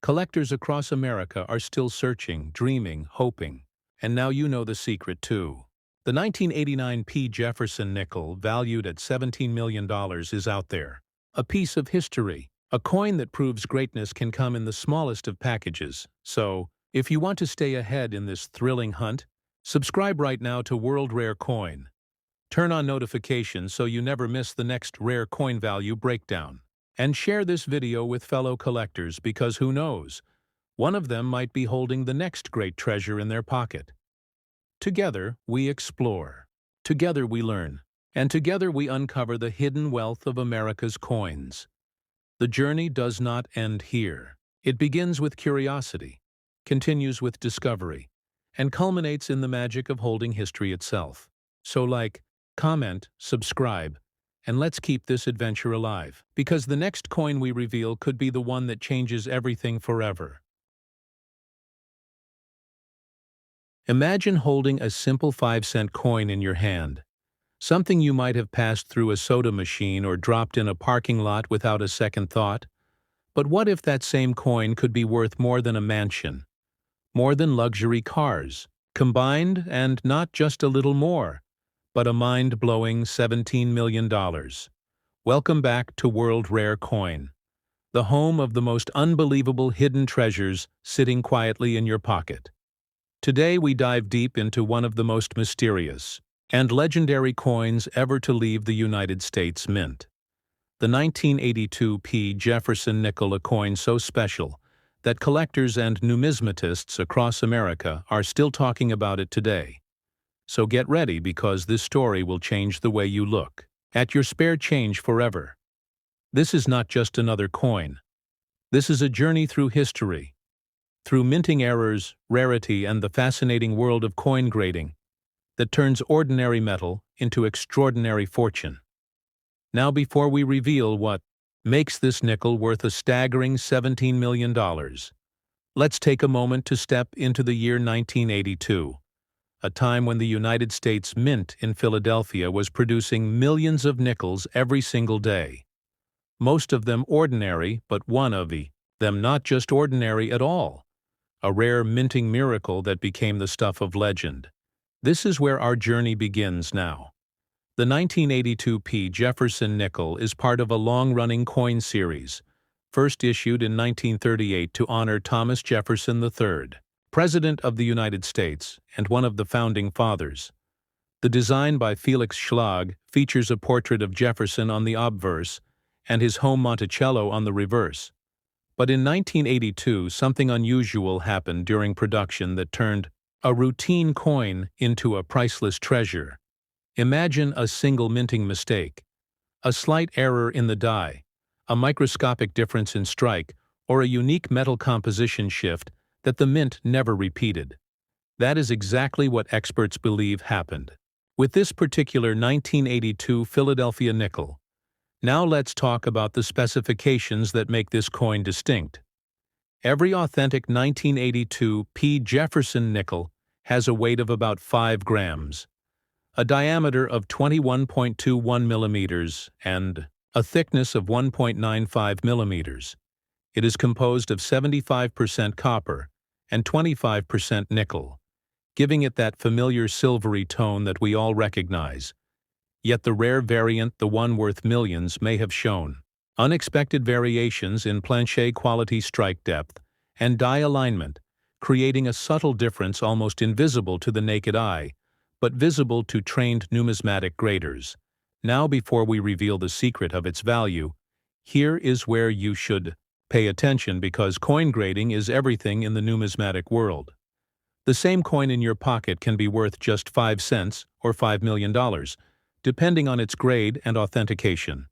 Collectors across America are still searching, dreaming, hoping. And now you know the secret too. The 1989 P. Jefferson nickel, valued at $17 million, is out there. A piece of history. A coin that proves greatness can come in the smallest of packages. So, if you want to stay ahead in this thrilling hunt, subscribe right now to World Rare Coin. Turn on notifications so you never miss the next rare coin value breakdown. And share this video with fellow collectors, because who knows, one of them might be holding the next great treasure in their pocket. Together, we explore. Together, we learn. And together, we uncover the hidden wealth of America's coins. The journey does not end here. It begins with curiosity, continues with discovery, and culminates in the magic of holding history itself. So like, comment, subscribe, and let's keep this adventure alive, because the next coin we reveal could be the one that changes everything forever. Imagine holding a simple 5-cent coin in your hand, something you might have passed through a soda machine or dropped in a parking lot without a second thought. But what if that same coin could be worth more than a mansion, more than luxury cars, combined, and not just a little more, but a mind-blowing $17 million. Welcome back to World Rare Coin, the home of the most unbelievable hidden treasures sitting quietly in your pocket. Today we dive deep into one of the most mysterious and legendary coins ever to leave the United States Mint. The 1982 P. Jefferson nickel, a coin so special that collectors and numismatists across America are still talking about it today. So get ready, because this story will change the way you look at your spare change forever. This is not just another coin. This is a journey through history, through minting errors, rarity, and the fascinating world of coin grading that turns ordinary metal into extraordinary fortune. Now, before we reveal what makes this nickel worth a staggering $17 million, let's take a moment to step into the year 1982, a time when the United States Mint in Philadelphia was producing millions of nickels every single day. Most of them ordinary, but one of them not just ordinary at all, a rare minting miracle that became the stuff of legend. This is where our journey begins now. The 1982 P. Jefferson nickel is part of a long-running coin series, first issued in 1938 to honor Thomas Jefferson III, President of the United States and one of the founding fathers. The design by Felix Schlag features a portrait of Jefferson on the obverse and his home Monticello on the reverse. But in 1982, something unusual happened during production that turned a routine coin into a priceless treasure. Imagine a single minting mistake, a slight error in the die, a microscopic difference in strike, or a unique metal composition shift that the mint never repeated. That is exactly what experts believe happened with this particular 1982 Philadelphia nickel. Now let's talk about the specifications that make this coin distinct. Every authentic 1982 P. Jefferson nickel has a weight of about 5 grams, a diameter of 21.21 millimeters, and a thickness of 1.95 millimeters. It is composed of 75% copper and 25% nickel, giving it that familiar silvery tone that we all recognize. Yet the rare variant, the one worth millions, may have shown unexpected variations in planche quality strike depth and die alignment, creating a subtle difference almost invisible to the naked eye, but visible to trained numismatic graders. Now, before we reveal the secret of its value, here is where you should pay attention, because coin grading is everything in the numismatic world. The same coin in your pocket can be worth just 5 cents or $5 million, depending on its grade and authentication.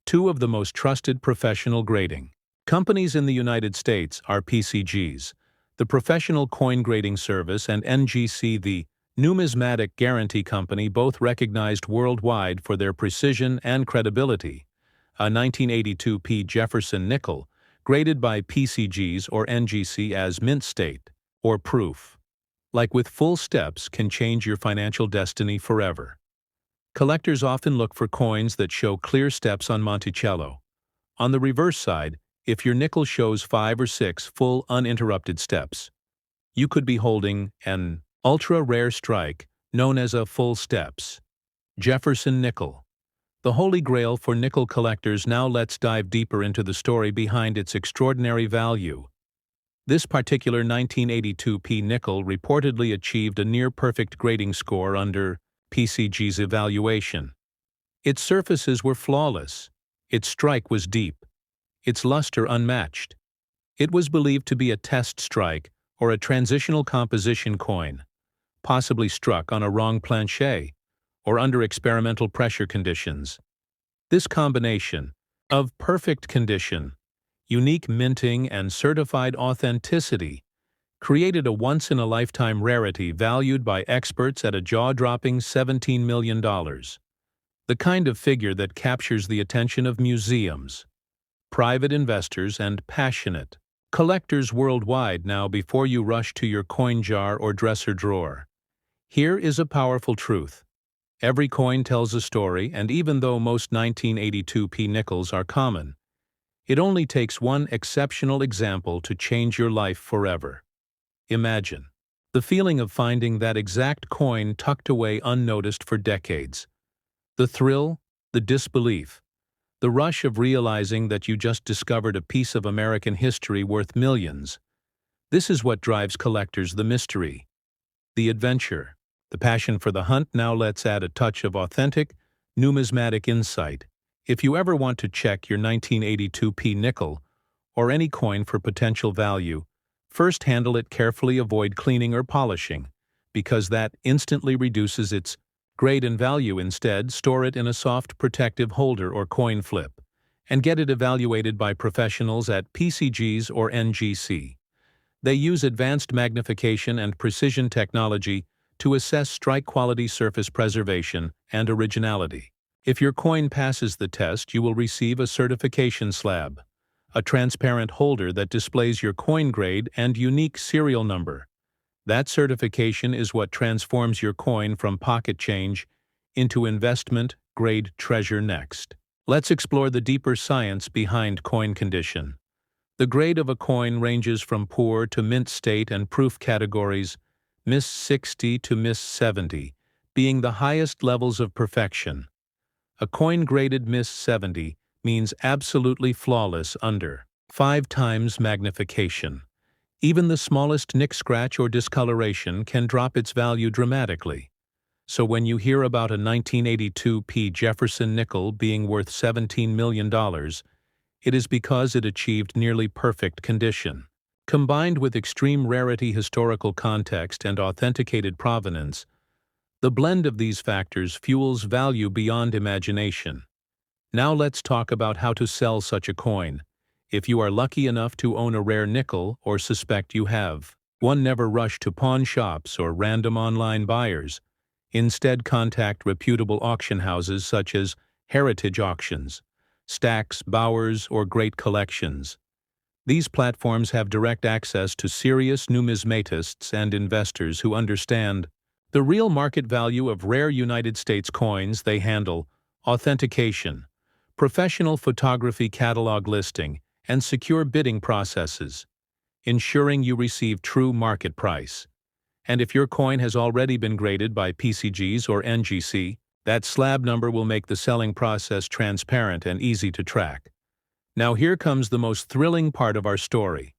Two of the most trusted professional grading companies in the United States are PCGs, the Professional Coin Grading Service, and NGC, the Numismatic Guarantee Company, both recognized worldwide for their precision and credibility. A 1982 P. Jefferson nickel, graded by PCGs or NGC as mint state or proof, like with full steps, can change your financial destiny forever. Collectors often look for coins that show clear steps on Monticello. On the reverse side, if your nickel shows 5 or 6 full uninterrupted steps, you could be holding an ultra-rare strike known as a full steps Jefferson nickel. The holy grail for nickel collectors. Now let's dive deeper into the story behind its extraordinary value. This particular 1982 P nickel reportedly achieved a near-perfect grading score under PCG's evaluation. Its surfaces were flawless, its strike was deep, its luster unmatched. It was believed to be a test strike or a transitional composition coin, possibly struck on a wrong planche or under experimental pressure conditions. This combination of perfect condition, unique minting, and certified authenticity created a once-in-a-lifetime rarity valued by experts at a jaw-dropping $17 million. The kind of figure that captures the attention of museums, private investors, and passionate collectors worldwide. Now, before you rush to your coin jar or dresser drawer, here is a powerful truth. Every coin tells a story, and even though most 1982 P nickels are common, it only takes one exceptional example to change your life forever. Imagine the feeling of finding that exact coin tucked away unnoticed for decades. The thrill, the disbelief, the rush of realizing that you just discovered a piece of American history worth millions. This is what drives collectors: the mystery, the adventure, the passion for the hunt. Now let's add a touch of authentic, numismatic insight. If you ever want to check your 1982p nickel or any coin for potential value, first handle it carefully, avoid cleaning or polishing, because that instantly reduces its grade and value. Instead, store it in a soft protective holder or coin flip, and get it evaluated by professionals at PCGs or NGC. They use advanced magnification and precision technology to assess strike quality, surface preservation, and originality. If your coin passes the test, you will receive a certification slab, a transparent holder that displays your coin grade and unique serial number. That certification is what transforms your coin from pocket change into investment-grade treasure. Next, let's explore the deeper science behind coin condition. The grade of a coin ranges from poor to mint state, and proof categories Miss 60 to Miss 70 being the highest levels of perfection. A coin graded Miss 70 means absolutely flawless under 5 times magnification. Even the smallest nick, scratch, or discoloration can drop its value dramatically. So when you hear about a 1982p Jefferson nickel being worth $17 million, it is because it achieved nearly perfect condition. Combined with extreme rarity, historical context, and authenticated provenance, the blend of these factors fuels value beyond imagination. Now let's talk about how to sell such a coin. If you are lucky enough to own a rare nickel or suspect you have one, never rush to pawn shops or random online buyers. Instead, contact reputable auction houses such as Heritage Auctions, Stacks, Bowers, or Great Collections. These platforms have direct access to serious numismatists and investors who understand the real market value of rare United States coins. They handle authentication, professional photography, catalog listing, and secure bidding processes, ensuring you receive true market price. And if your coin has already been graded by PCGs or NGC, that slab number will make the selling process transparent and easy to track. Now here comes the most thrilling part of our story.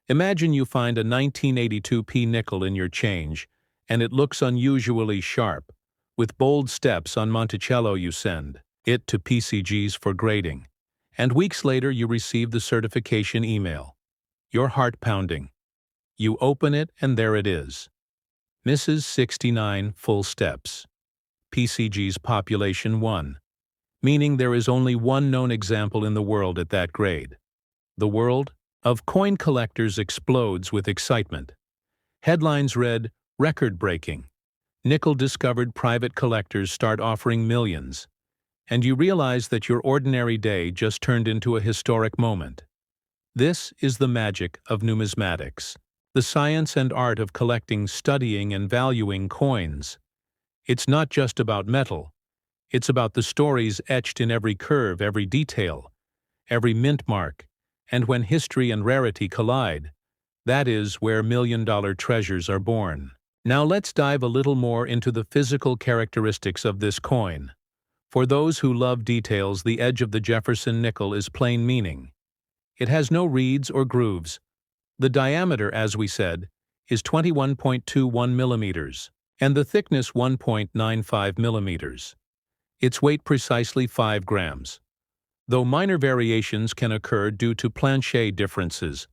Imagine you find a 1982p nickel in your change, and it looks unusually sharp. With bold steps on Monticello, you send it to PCGs for grading. And weeks later, you receive the certification email. Your heart pounding. You open it, and there it is. Mrs. 69 full steps. PCG's population 1. Meaning there is only one known example in the world at that grade. The world of coin collectors explodes with excitement. Headlines read, "Record-breaking. Nickel discovered." Private collectors start offering millions. And you realize that your ordinary day just turned into a historic moment. This is the magic of numismatics, the science and art of collecting, studying, and valuing coins. It's not just about metal. It's about the stories etched in every curve, every detail, every mint mark, and when history and rarity collide, that is where million-dollar treasures are born. Now let's dive a little more into the physical characteristics of this coin. For those who love details, the edge of the Jefferson nickel is plain meaning. It has no reeds or grooves. The diameter, as we said, is 21.21 millimeters, and the thickness 1.95 millimeters. Its weight precisely 5 grams. Though minor variations can occur due to planche differences,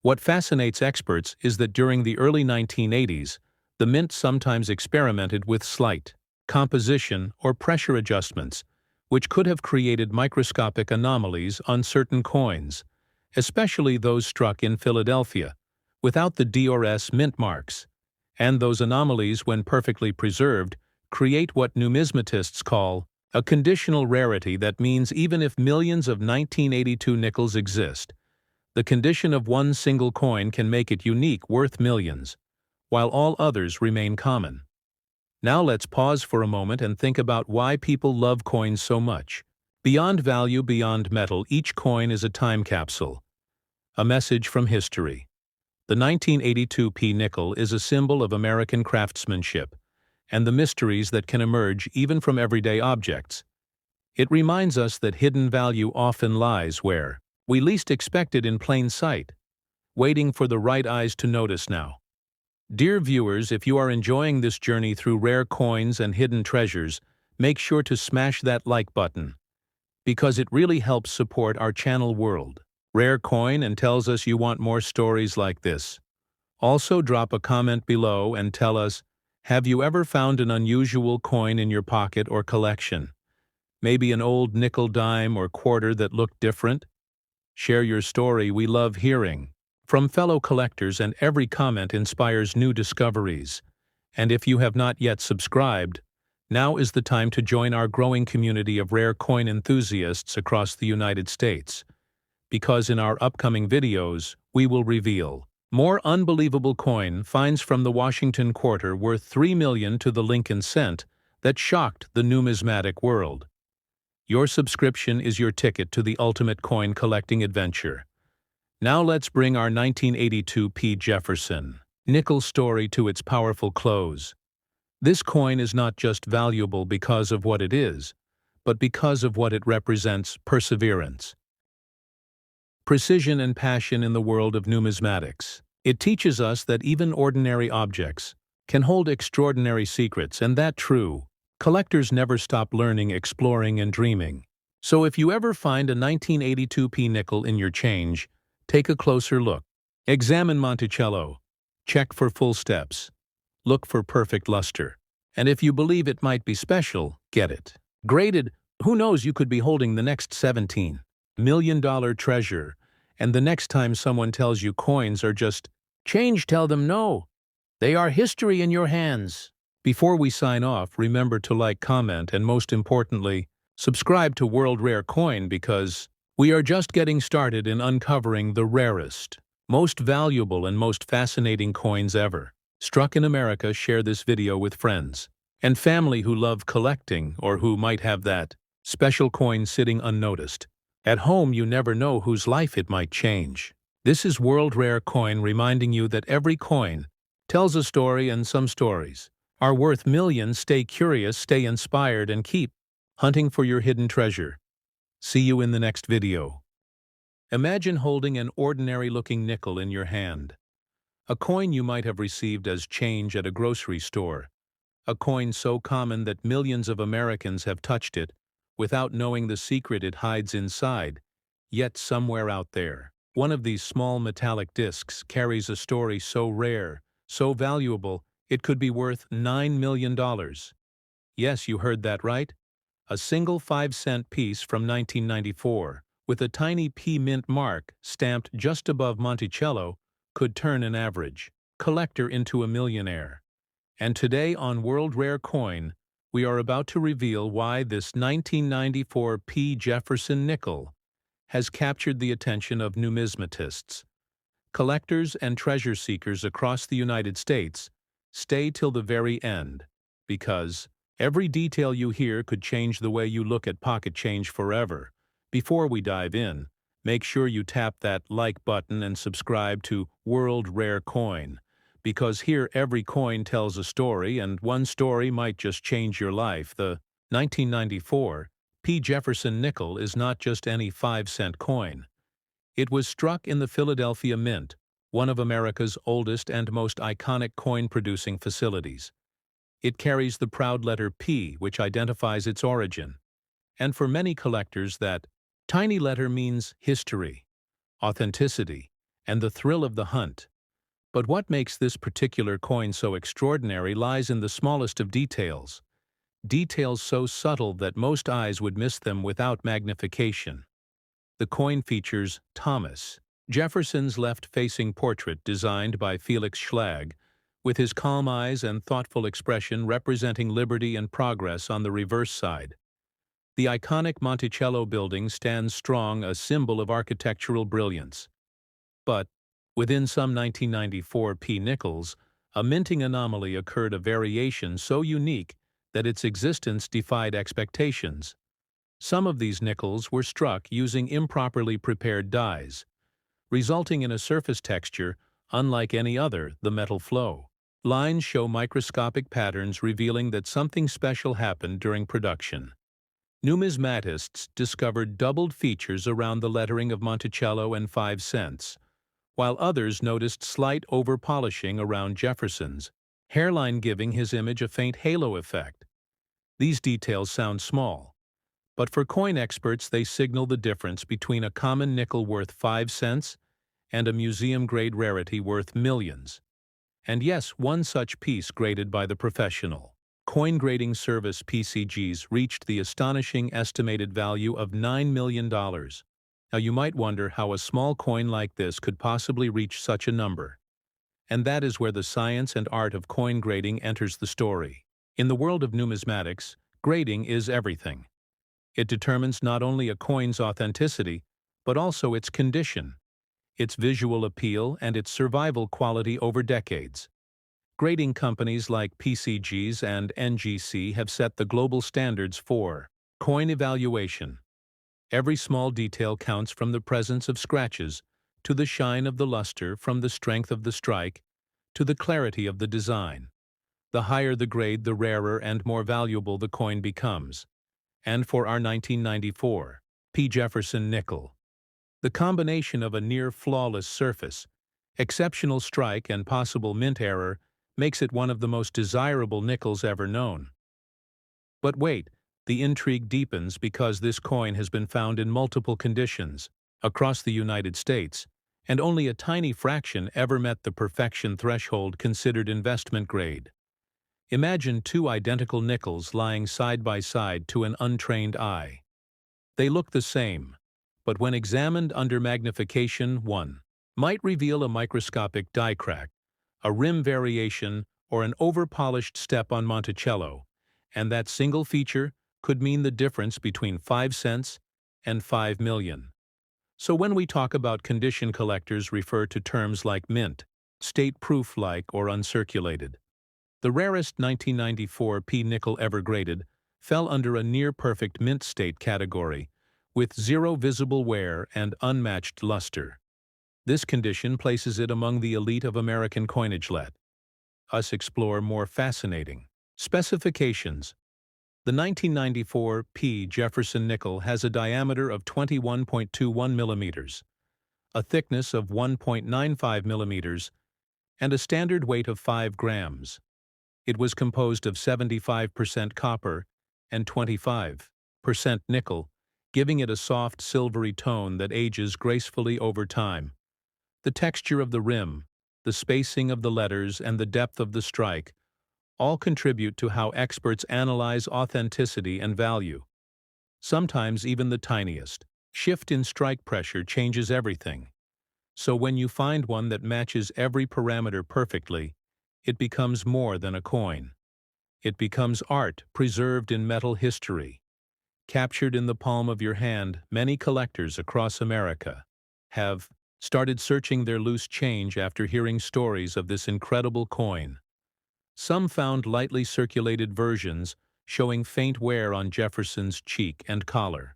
what fascinates experts is that during the early 1980s, the mint sometimes experimented with slight composition or pressure adjustments, which could have created microscopic anomalies on certain coins, especially those struck in Philadelphia, without the DRS mint marks. And those anomalies, when perfectly preserved, create what numismatists call a conditional rarity. That means even if millions of 1982 nickels exist, the condition of one single coin can make it unique, worth millions, while all others remain common. Now let's pause for a moment and think about why people love coins so much. Beyond value, beyond metal, each coin is a time capsule, a message from history. The 1982p nickel is a symbol of American craftsmanship and the mysteries that can emerge even from everyday objects. It reminds us that hidden value often lies where we least expect it, in plain sight, waiting for the right eyes to notice. Now, dear viewers, if you are enjoying this journey through rare coins and hidden treasures, make sure to smash that like button. because it really helps support our channel World Rare Coin and tells us you want more stories like this. Also, drop a comment below and tell us, have you ever found an unusual coin in your pocket or collection? Maybe an old nickel, dime, or quarter that looked different? Share your story, we love hearing from fellow collectors, and every comment inspires new discoveries. And if you have not yet subscribed, now is the time to join our growing community of rare coin enthusiasts across the United States, because in our upcoming videos, we will reveal more unbelievable coin finds from the Washington Quarter worth $3 million to the Lincoln cent that shocked the numismatic world. Your subscription is your ticket to the ultimate coin collecting adventure. Now let's bring our 1982 P. Jefferson nickel story to its powerful close. This coin is not just valuable because of what it is, but because of what it represents: perseverance, precision, and passion in the world of numismatics. It teaches us that even ordinary objects can hold extraordinary secrets, and that true. Collectors never stop learning, exploring, and dreaming. So if you ever find a 1982 P nickel in your change, take a closer look. Examine Monticello. Check for full steps. Look for perfect luster. And if you believe it might be special, get it graded. Who knows, you could be holding the next $17 million treasure, and the next time someone tells you coins are just change, tell them no. They are history in your hands. Before we sign off, remember to like, comment, and most importantly, subscribe to World Rare Coin, because we are just getting started in uncovering the rarest, most valuable, and most fascinating coins ever struck in America. Share this video with friends and family who love collecting, or who might have that special coin sitting unnoticed at home. You never know whose life it might change. This is World Rare Coin reminding you that every coin tells a story, and some stories are worth millions. Stay curious, stay inspired, and keep hunting for your hidden treasure. See you in the next video. Imagine holding an ordinary-looking nickel in your hand. A coin you might have received as change at a grocery store. A coin so common that millions of Americans have touched it without knowing the secret it hides inside. Yet somewhere out there, one of these small metallic discs carries a story so rare, so valuable, it could be worth $9 million. Yes, you heard that right. A single 5-cent piece from 1994, with a tiny P mint mark stamped just above Monticello, could turn an average collector into a millionaire. And today on World Rare Coin, we are about to reveal why this 1994 P. Jefferson nickel has captured the attention of numismatists. Collectors and treasure seekers across the United States, stay till the very end, because every detail you hear could change the way you look at pocket change forever. Before we dive in, make sure you tap that like button and subscribe to World Rare Coin, because here every coin tells a story, and one story might just change your life. The 1994 P. Jefferson nickel is not just any 5-cent coin. It was struck in the Philadelphia Mint, one of America's oldest and most iconic coin-producing facilities. It carries the proud letter P, which identifies its origin. And for many collectors, that tiny letter means history, authenticity, and the thrill of the hunt. But what makes this particular coin so extraordinary lies in the smallest of details. Details so subtle that most eyes would miss them without magnification. The coin features Thomas Jefferson's left-facing portrait designed by Felix Schlag, with his calm eyes and thoughtful expression representing liberty and progress on the reverse side. The iconic Monticello building stands strong, a symbol of architectural brilliance. But within some 1994 P nickels, a minting anomaly occurred, a variation so unique that its existence defied expectations. Some of these nickels were struck using improperly prepared dies, resulting in a surface texture unlike any other. The metal flow lines show microscopic patterns, revealing that something special happened during production. Numismatists discovered doubled features around the lettering of Monticello and 5 cents, while others noticed slight over-polishing around Jefferson's hairline, giving his image a faint halo effect. These details sound small, But for coin experts, they signal the difference between a common nickel worth 5 cents and a museum-grade rarity worth millions. And yes, one such piece graded by the professional coin grading service PCGs reached the astonishing estimated value of $9 million. Now you might wonder how a small coin like this could possibly reach such a number. And that is where the science and art of coin grading enters the story. In the world of numismatics, grading is everything. It determines not only a coin's authenticity, but also its condition, its visual appeal, and its survival quality over decades. Grading companies like PCGs and NGC have set the global standards for coin evaluation. Every small detail counts, from the presence of scratches to the shine of the luster, from the strength of the strike to the clarity of the design. The higher the grade, the rarer and more valuable the coin becomes. And for our 1994 P. Jefferson nickel, the combination of a near-flawless surface, exceptional strike, and possible mint error makes it one of the most desirable nickels ever known. But wait, the intrigue deepens, because this coin has been found in multiple conditions across the United States, and only a tiny fraction ever met the perfection threshold considered investment grade. Imagine two identical nickels lying side by side to an untrained eye. They look the same, but when examined under magnification, one might reveal a microscopic die crack, a rim variation, or an over-polished step on Monticello, and that single feature could mean the difference between 5 cents and 5 million. So when we talk about condition, collectors refer to terms like mint, state proof-like, or uncirculated. The rarest 1994 P nickel ever graded fell under a near-perfect mint state category, with zero visible wear and unmatched luster. This condition places it among the elite of American coinage. Let us explore more fascinating specifications. The 1994 P. Jefferson nickel has a diameter of 21.21 millimeters, a thickness of 1.95 millimeters, and a standard weight of 5 grams. It was composed of 75% copper and 25% nickel, giving it a soft silvery tone that ages gracefully over time. The texture of the rim, the spacing of the letters, and the depth of the strike all contribute to how experts analyze authenticity and value. Sometimes even the tiniest shift in strike pressure changes everything. So when you find one that matches every parameter perfectly, it becomes more than a coin. It becomes art preserved in metal history. Captured in the palm of your hand, many collectors across America have started searching their loose change after hearing stories of this incredible coin. Some found lightly circulated versions showing faint wear on Jefferson's cheek and collar.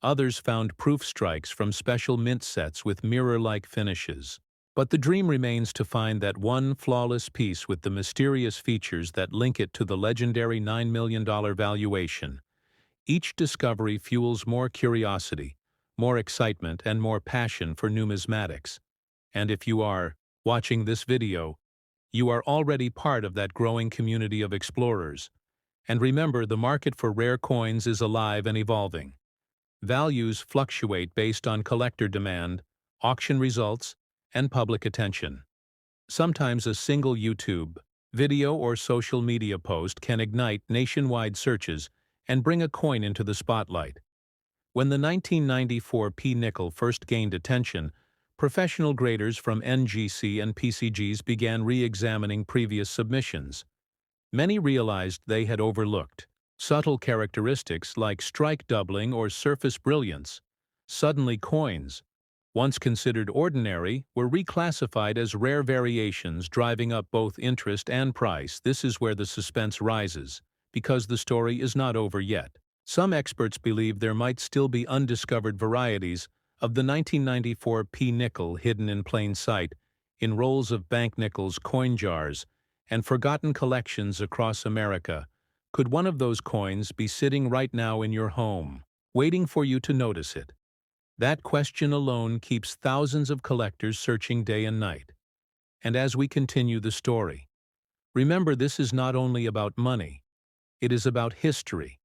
Others found proof strikes from special mint sets with mirror-like finishes. But the dream remains to find that one flawless piece with the mysterious features that link it to the legendary $9 million valuation. Each discovery fuels more curiosity, more excitement, and more passion for numismatics. And if you are watching this video, you are already part of that growing community of explorers. And remember, the market for rare coins is alive and evolving. Values fluctuate based on collector demand, auction results, and public attention. Sometimes a single YouTube video or social media post can ignite nationwide searches and bring a coin into the spotlight. When the 1994 P nickel first gained attention, professional graders from NGC and PCGs began re-examining previous submissions. Many realized they had overlooked subtle characteristics like strike doubling or surface brilliance. Suddenly, coins, once considered ordinary, were reclassified as rare variations, driving up both interest and price. This is where the suspense rises, because the story is not over yet. Some experts believe there might still be undiscovered varieties of the 1994 P nickel hidden in plain sight, in rolls of bank nickels, coin jars, and forgotten collections across America. Could one of those coins be sitting right now in your home, waiting for you to notice it? That question alone keeps thousands of collectors searching day and night. And as we continue the story, remember, this is not only about money, it is about history,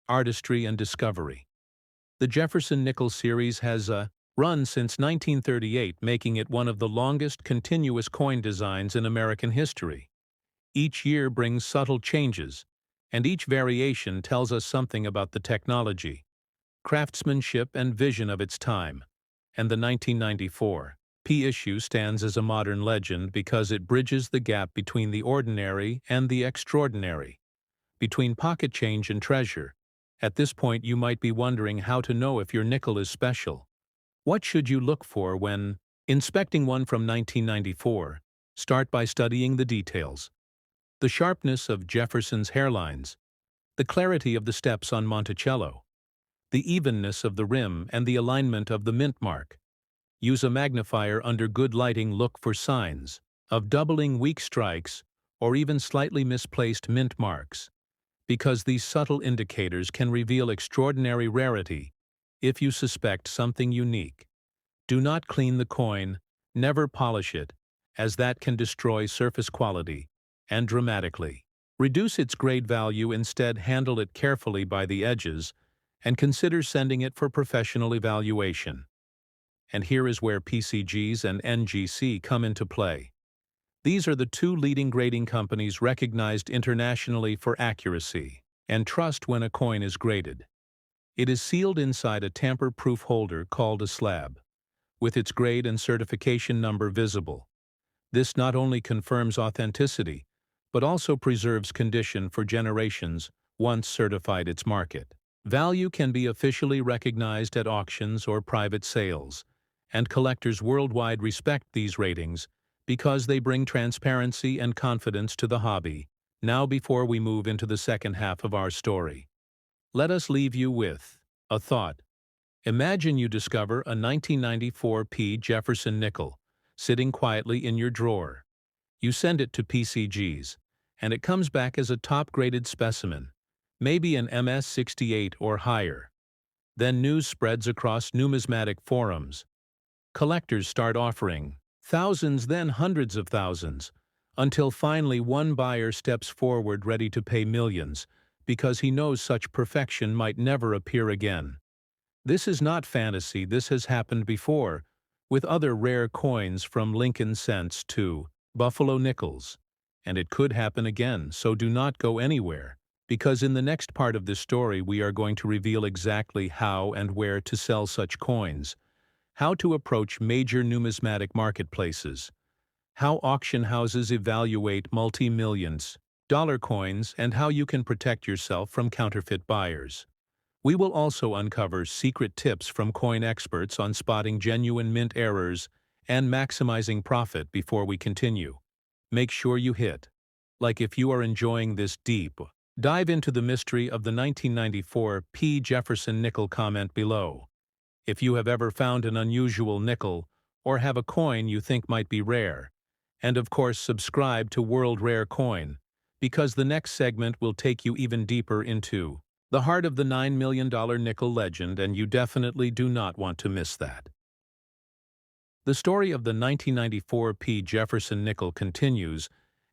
artistry, and discovery. The Jefferson nickel series has run since 1938, making it one of the longest continuous coin designs in American history. Each year brings subtle changes, and each variation tells us something about the technology, craftsmanship, and vision of its time. And the 1994 P issue stands as a modern legend because it bridges the gap between the ordinary and the extraordinary, between pocket change and treasure. At this point, you might be wondering how to know if your nickel is special. What should you look for when inspecting one from 1994? Start by studying the details. The sharpness of Jefferson's hairlines, the clarity of the steps on Monticello, the evenness of the rim and the alignment of the mint mark. Use a magnifier under good lighting. Look for signs of doubling, weak strikes, or even slightly misplaced mint marks, because these subtle indicators can reveal extraordinary rarity. If you suspect something unique, do not clean the coin, never polish it, as that can destroy surface quality and dramatically reduce its grade value. Instead, handle it carefully by the edges and consider sending it for professional evaluation. And here is where PCGs and NGC come into play. These are the two leading grading companies recognized internationally for accuracy and trust when a coin is graded. It is sealed inside a tamper-proof holder called a slab, with its grade and certification number visible. This not only confirms authenticity, but also preserves condition for generations once certified. Its market value can be officially recognized at auctions or private sales, and collectors worldwide respect these ratings because they bring transparency and confidence to the hobby. Now, before we move into the second half of our story, let us leave you with a thought. Imagine you discover a 1994 P. Jefferson nickel sitting quietly in your drawer. You send it to PCGs, and it comes back as a top-graded specimen, maybe an MS-68 or higher. Then news spreads across numismatic forums. Collectors start offering thousands, then hundreds of thousands, until finally one buyer steps forward ready to pay millions because he knows such perfection might never appear again. This is not fantasy. This has happened before, with other rare coins from Lincoln cents to Buffalo nickels. And it could happen again, so do not go anywhere, because in the next part of this story we are going to reveal exactly how and where to sell such coins, how to approach major numismatic marketplaces, how auction houses evaluate multi-millions dollar coins, and how you can protect yourself from counterfeit buyers. We will also uncover secret tips from coin experts on spotting genuine mint errors and maximizing profit. Before we continue, make sure you hit like if you are enjoying this deep dive into the mystery of the 1994 P. Jefferson nickel. Comment below if you have ever found an unusual nickel or have a coin you think might be rare. And of course, subscribe to World Rare Coin, because the next segment will take you even deeper into the heart of the $9 million nickel legend, and you definitely do not want to miss that. The story of the 1994 P. Jefferson nickel continues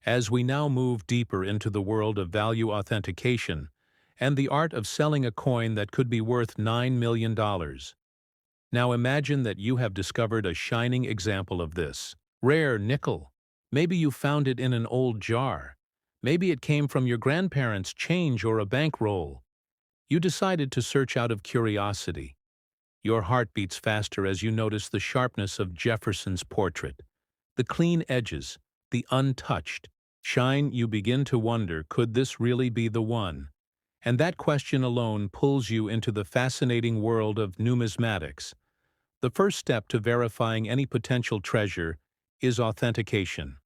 as we now move deeper into the world of value authentication and the art of selling a coin that could be worth $9 million. Now imagine that you have discovered a shining example of this rare nickel. Maybe you found it in an old jar. Maybe it came from your grandparents' change or a bankroll. You decided to search out of curiosity. Your heart beats faster as you notice the sharpness of Jefferson's portrait, the clean edges, the untouched shine. You begin to wonder, could this really be the one? And that question alone pulls you into the fascinating world of numismatics. The first step to verifying any potential treasure is authentication.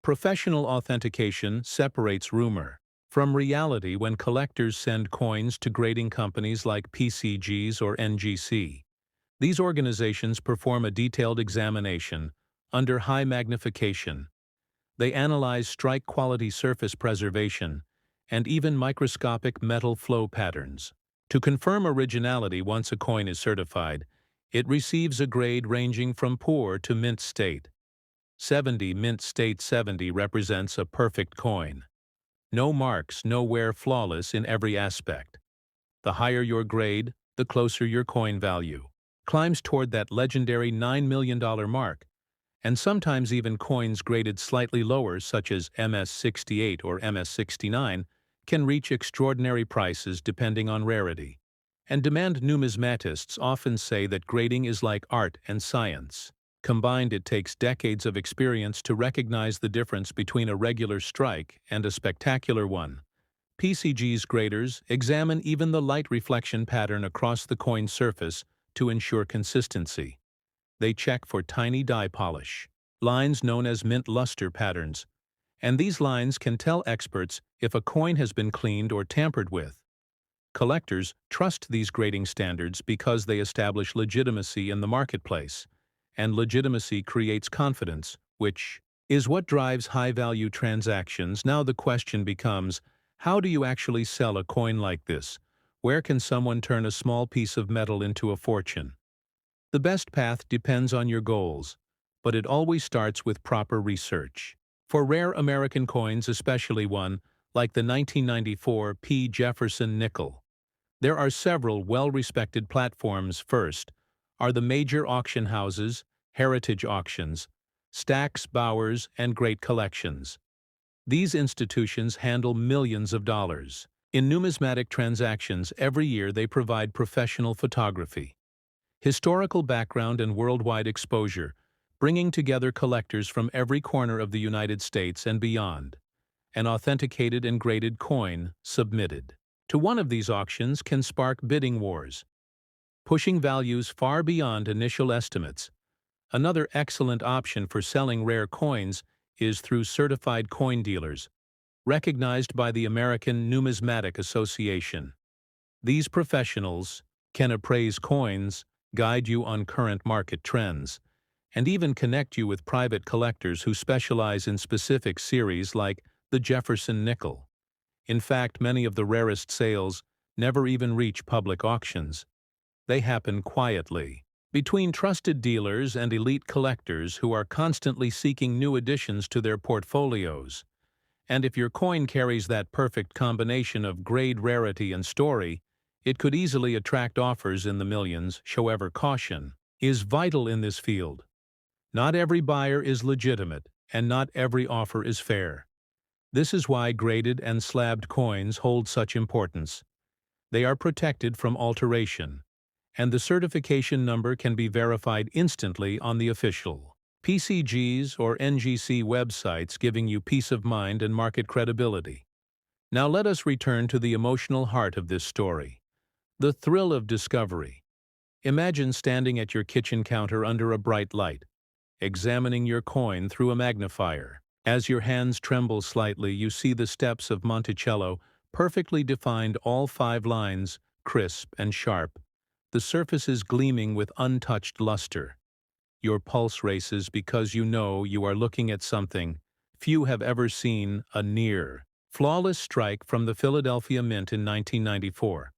Professional authentication separates rumor from reality. When collectors send coins to grading companies like PCGs or NGC, these organizations perform a detailed examination under high magnification. They analyze strike quality, surface preservation, and even microscopic metal flow patterns. To confirm originality, once a coin is certified, it receives a grade ranging from poor to mint state. 70 mint state 70 represents a perfect coin. No marks, no wear, flawless in every aspect. The higher your grade, the closer your coin value climbs toward that legendary $9 million mark, and sometimes even coins graded slightly lower, such as MS-68 or MS-69, can reach extraordinary prices depending on rarity. And demand numismatists often say that grading is like art and science. Combined, it takes decades of experience to recognize the difference between a regular strike and a spectacular one. PCG's graders examine even the light reflection pattern across the coin surface to ensure consistency. They check for tiny die polish lines known as mint luster patterns, and these lines can tell experts if a coin has been cleaned or tampered with. Collectors trust these grading standards because they establish legitimacy in the marketplace, and legitimacy creates confidence, which is what drives high-value transactions. Now the question becomes, how do you actually sell a coin like this? Where can someone turn a small piece of metal into a fortune? The best path depends on your goals, but it always starts with proper research. For rare American coins, especially one like the 1994 P. Jefferson nickel, there are several well-respected platforms. First are the major auction houses, heritage auctions, Stack's, Bowers, and Great Collections. These institutions handle millions of dollars in numismatic transactions every year. They provide professional photography, historical background, and worldwide exposure, bringing together collectors from every corner of the United States and beyond. An authenticated and graded coin submitted to one of these auctions can spark bidding wars, pushing values far beyond initial estimates. Another excellent option for selling rare coins is through certified coin dealers, recognized by the American Numismatic Association. These professionals can appraise coins, guide you on current market trends, and even connect you with private collectors who specialize in specific series like the Jefferson nickel. In fact, many of the rarest sales never even reach public auctions. They happen quietly, between trusted dealers and elite collectors who are constantly seeking new additions to their portfolios. And if your coin carries that perfect combination of grade, rarity, and story, it could easily attract offers in the millions. However, caution is vital in this field. Not every buyer is legitimate, and not every offer is fair. This is why graded and slabbed coins hold such importance. They are protected from alteration, and the certification number can be verified instantly on the official PCG's or NGC websites, giving you peace of mind and market credibility. Now let us return to the emotional heart of this story, the thrill of discovery. Imagine standing at your kitchen counter under a bright light, examining your coin through a magnifier. As your hands tremble slightly, you see the steps of Monticello, perfectly defined, all 5 lines, crisp and sharp. The surface is gleaming with untouched luster. Your pulse races because you know you are looking at something few have ever seen, a near flawless strike from the Philadelphia Mint in 1994.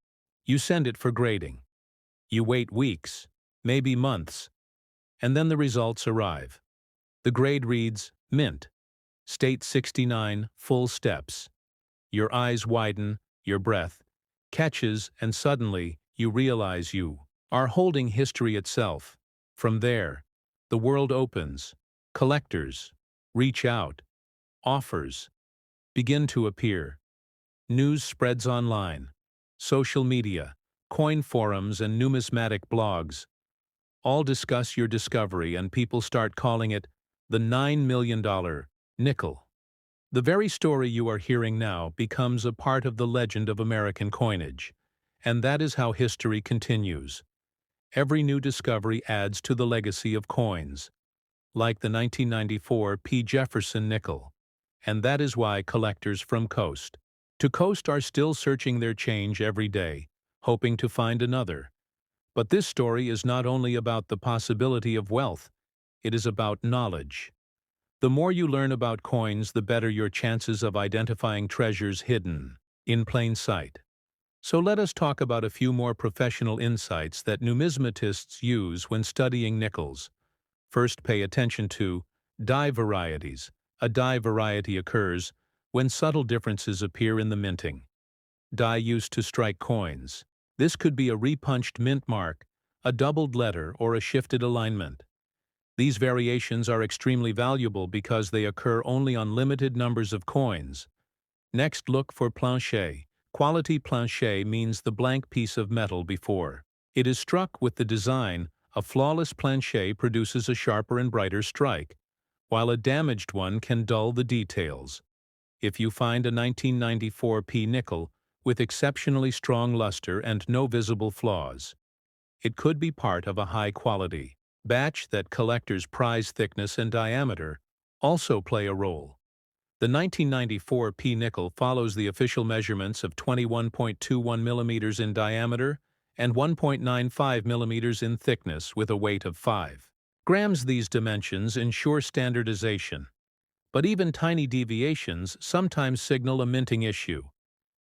You send it for grading. You wait weeks, maybe months, and then the results arrive. The grade reads, Mint, State 69, full steps. Your eyes widen, your breath catches, and suddenly you realize you are holding history itself. From there, the world opens. Collectors reach out. Offers begin to appear. News spreads online. Social media, coin forums, and numismatic blogs all discuss your discovery, and people start calling it the $9 million nickel. The very story you are hearing now becomes a part of the legend of American coinage, and that is how history continues. Every new discovery adds to the legacy of coins, like the 1994 P. Jefferson nickel, and that is why collectors from coast to coast are still searching their change every day, hoping to find another. But this story is not only about the possibility of wealth, it is about knowledge. The more you learn about coins, the better your chances of identifying treasures hidden in plain sight. So let us talk about a few more professional insights that numismatists use when studying nickels. First, pay attention to die varieties. A die variety occurs when subtle differences appear in the minting. Die used to strike coins This could be a repunched mint mark, a doubled letter, or a shifted alignment. These variations are extremely valuable because they occur only on limited numbers of coins. Next, look for plancher. Quality plancher means the blank piece of metal before it is struck with the design. A flawless plancher produces a sharper and brighter strike, while a damaged one can dull the details. If you find a 1994 P nickel with exceptionally strong luster and no visible flaws, it could be part of a high-quality batch that collectors prize. Thickness and diameter also play a role. The 1994 P nickel follows the official measurements of 21.21 millimeters in diameter and 1.95 millimeters in thickness with a weight of 5 grams. These dimensions ensure standardization, but even tiny deviations sometimes signal a minting issue.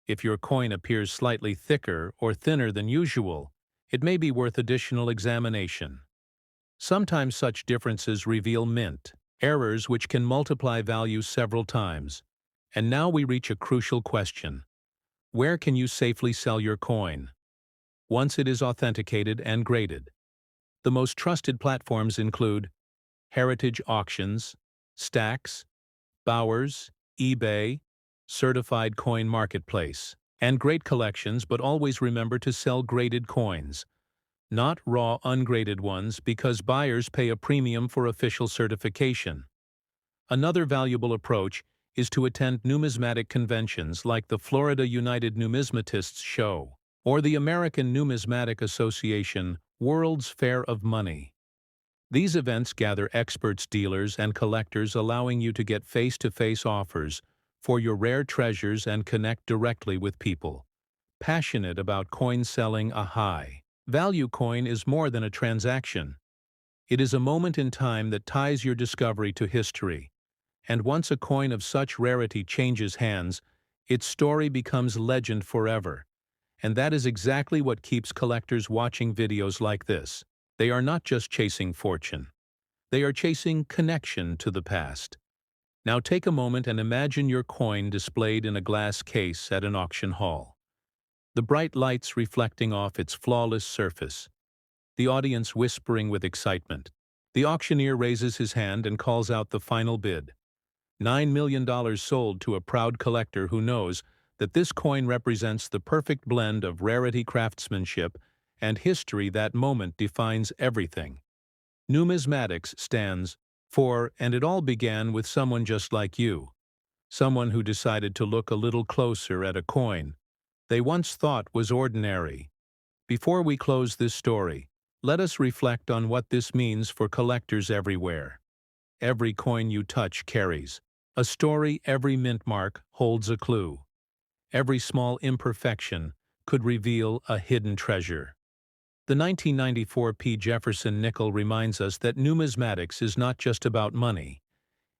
If your coin appears slightly thicker or thinner than usual, it may be worth additional examination. Sometimes such differences reveal mint errors which can multiply values several times. And now we reach a crucial question. Where can you safely sell your coin once it is authenticated and graded? The most trusted platforms include Heritage Auctions, Stacks, Bowers, eBay, Certified Coin Marketplace, and great collections. But always remember to sell graded coins, not raw ungraded ones, because buyers pay a premium for official certification. Another valuable approach is to attend numismatic conventions like the Florida United Numismatists Show or the American Numismatic Association World's Fair of Money. These events gather experts, dealers, and collectors, allowing you to get face-to-face offers for your rare treasures and connect directly with people passionate about coin selling. A high-value coin is more than a transaction. It is a moment in time that ties your discovery to history. And once a coin of such rarity changes hands, its story becomes legend forever. And that is exactly what keeps collectors watching videos like this. They are not just chasing fortune. They are chasing connection to the past. Now take a moment and imagine your coin displayed in a glass case at an auction hall. The bright lights reflecting off its flawless surface. The audience whispering with excitement. The auctioneer raises his hand and calls out the final bid. $9 million sold to a proud collector who knows that this coin represents the perfect blend of rarity, craftsmanship, and history. That moment defines everything numismatics stands for, and it all began with someone just like you. Someone who decided to look a little closer at a coin they once thought was ordinary. Before we close this story, let us reflect on what this means for collectors everywhere. Every coin you touch carries a story. Every mint mark holds a clue. Every small imperfection could reveal a hidden treasure. The 1994 P. Jefferson nickel reminds us that numismatics is not just about money.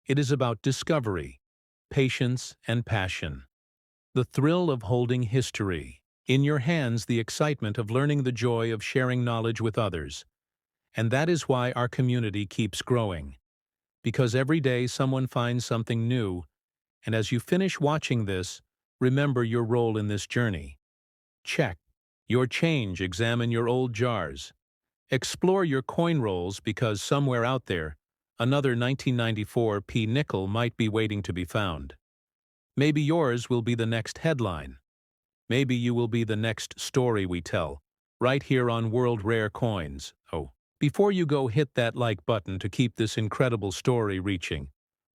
It is about discovery, patience, and passion. The thrill of holding history in your hands, the excitement of learning, the joy of sharing knowledge with others. And that is why our community keeps growing. Because every day someone finds something new, and as you finish watching this, remember your role in this journey. Check your change, examine your old jars. Explore your coin rolls, because somewhere out there, another 1994 P nickel might be waiting to be found. Maybe yours will be the next headline. Maybe you will be the next story we tell, right here on World Rare Coins. Oh, before you go, hit that like button to keep this incredible story reaching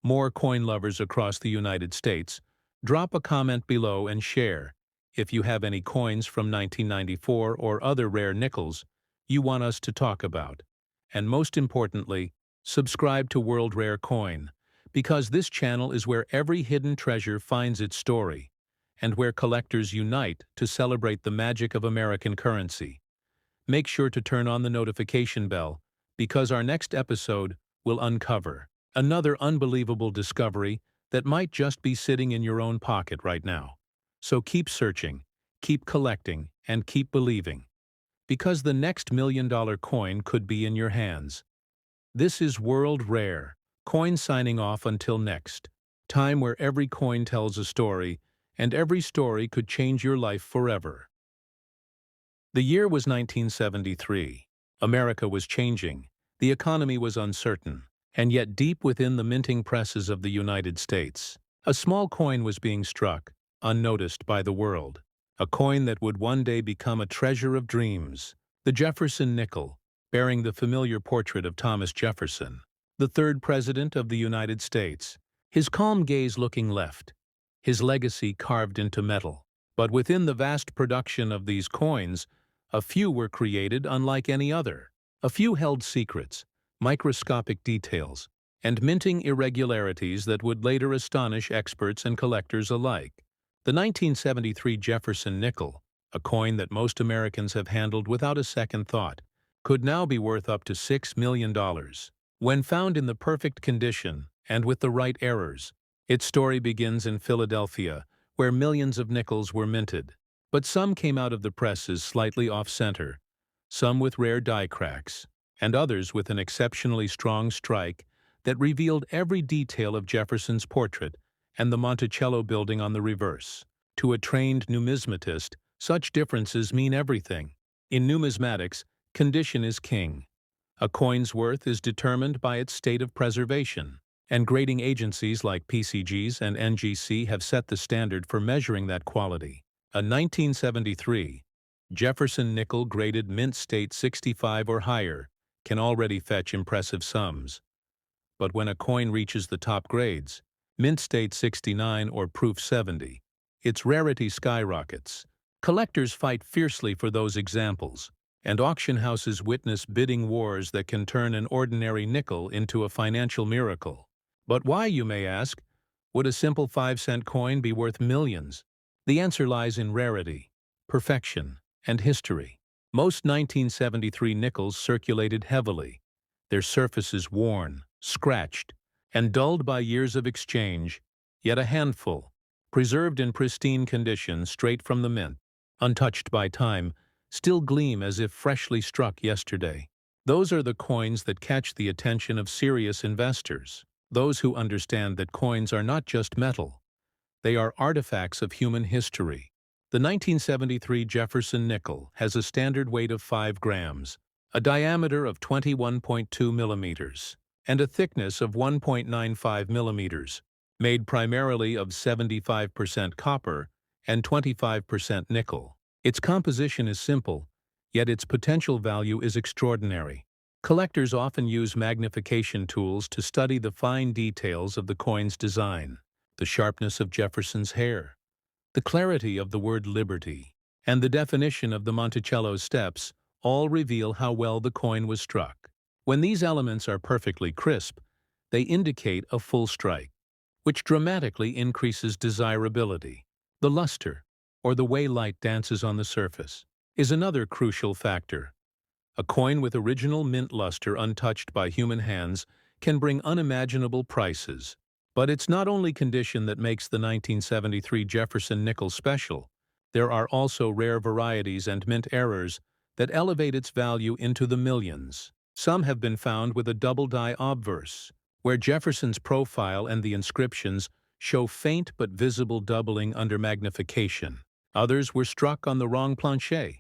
more coin lovers across the United States. Drop a comment below and share if you have any coins from 1994 or other rare nickels you want us to talk about. And most importantly, subscribe to World Rare Coin, because this channel is where every hidden treasure finds its story, and where collectors unite to celebrate the magic of American currency. Make sure to turn on the notification bell, because our next episode will uncover another unbelievable discovery that might just be sitting in your own pocket right now. So keep searching, keep collecting, and keep believing, because the next $1 million coin could be in your hands. This is World Rare Coin signing off until next time, where every coin tells a story, and every story could change your life forever. The year was 1973. America was changing, the economy was uncertain, and yet deep within the minting presses of the United States, a small coin was being struck, unnoticed by the world. A coin that would one day become a treasure of dreams, the Jefferson nickel, bearing the familiar portrait of Thomas Jefferson, the third President of the United States, his calm gaze looking left, his legacy carved into metal. But within the vast production of these coins, a few were created unlike any other. A few held secrets, microscopic details, and minting irregularities that would later astonish experts and collectors alike. The 1973 Jefferson nickel, a coin that most Americans have handled without a second thought, could now be worth up to $6 million. When found in the perfect condition and with the right errors, its story begins in Philadelphia, where millions of nickels were minted. But some came out of the presses slightly off-center, some with rare die cracks, and others with an exceptionally strong strike that revealed every detail of Jefferson's portrait and the Monticello building on the reverse. To a trained numismatist, such differences mean everything. In numismatics, condition is king. A coin's worth is determined by its state of preservation, and grading agencies like PCGs and NGC have set the standard for measuring that quality. A 1973 Jefferson nickel graded mint state 65 or higher can already fetch impressive sums. But when a coin reaches the top grades, mint state 69 or proof 70, its rarity skyrockets. Collectors fight fiercely for those examples, and auction houses witness bidding wars that can turn an ordinary nickel into a financial miracle. But why, you may ask? Would a simple 5-cent coin be worth millions? The answer lies in rarity, perfection, and history. Most 1973 nickels circulated heavily, their surfaces worn, scratched, and dulled by years of exchange, yet a handful, preserved in pristine condition straight from the mint, untouched by time, still gleam as if freshly struck yesterday. Those are the coins that catch the attention of serious investors, those who understand that coins are not just metal. They are artifacts of human history. The 1973 Jefferson nickel has a standard weight of 5 grams, a diameter of 21.2 millimeters, and a thickness of 1.95 millimeters, made primarily of 75% copper and 25% nickel. Its composition is simple, yet its potential value is extraordinary. Collectors often use magnification tools to study the fine details of the coin's design. The sharpness of Jefferson's hair, the clarity of the word liberty, and the definition of the Monticello steps all reveal how well the coin was struck. When these elements are perfectly crisp, they indicate a full strike, which dramatically increases desirability. The luster, or the way light dances on the surface, is another crucial factor. A coin with original mint luster untouched by human hands can bring unimaginable prices. But it's not only condition that makes the 1973 Jefferson nickel special. There are also rare varieties and mint errors that elevate its value into the millions. Some have been found with a double die obverse, where Jefferson's profile and the inscriptions show faint but visible doubling under magnification. Others were struck on the wrong planchet,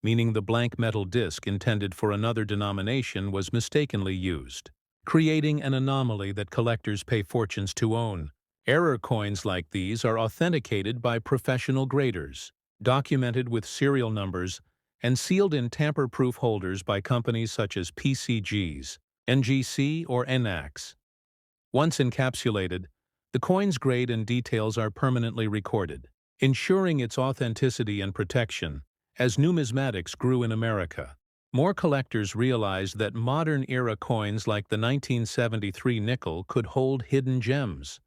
meaning the blank metal disc intended for another denomination was mistakenly used, creating an anomaly that collectors pay fortunes to own. Error coins like these are authenticated by professional graders, documented with serial numbers, and sealed in tamper-proof holders by companies such as PCGs, NGC, or NACS. Once encapsulated, the coin's grade and details are permanently recorded, ensuring its authenticity and protection. As numismatics grew in America, more collectors realized that modern-era coins like the 1973 nickel could hold hidden gems.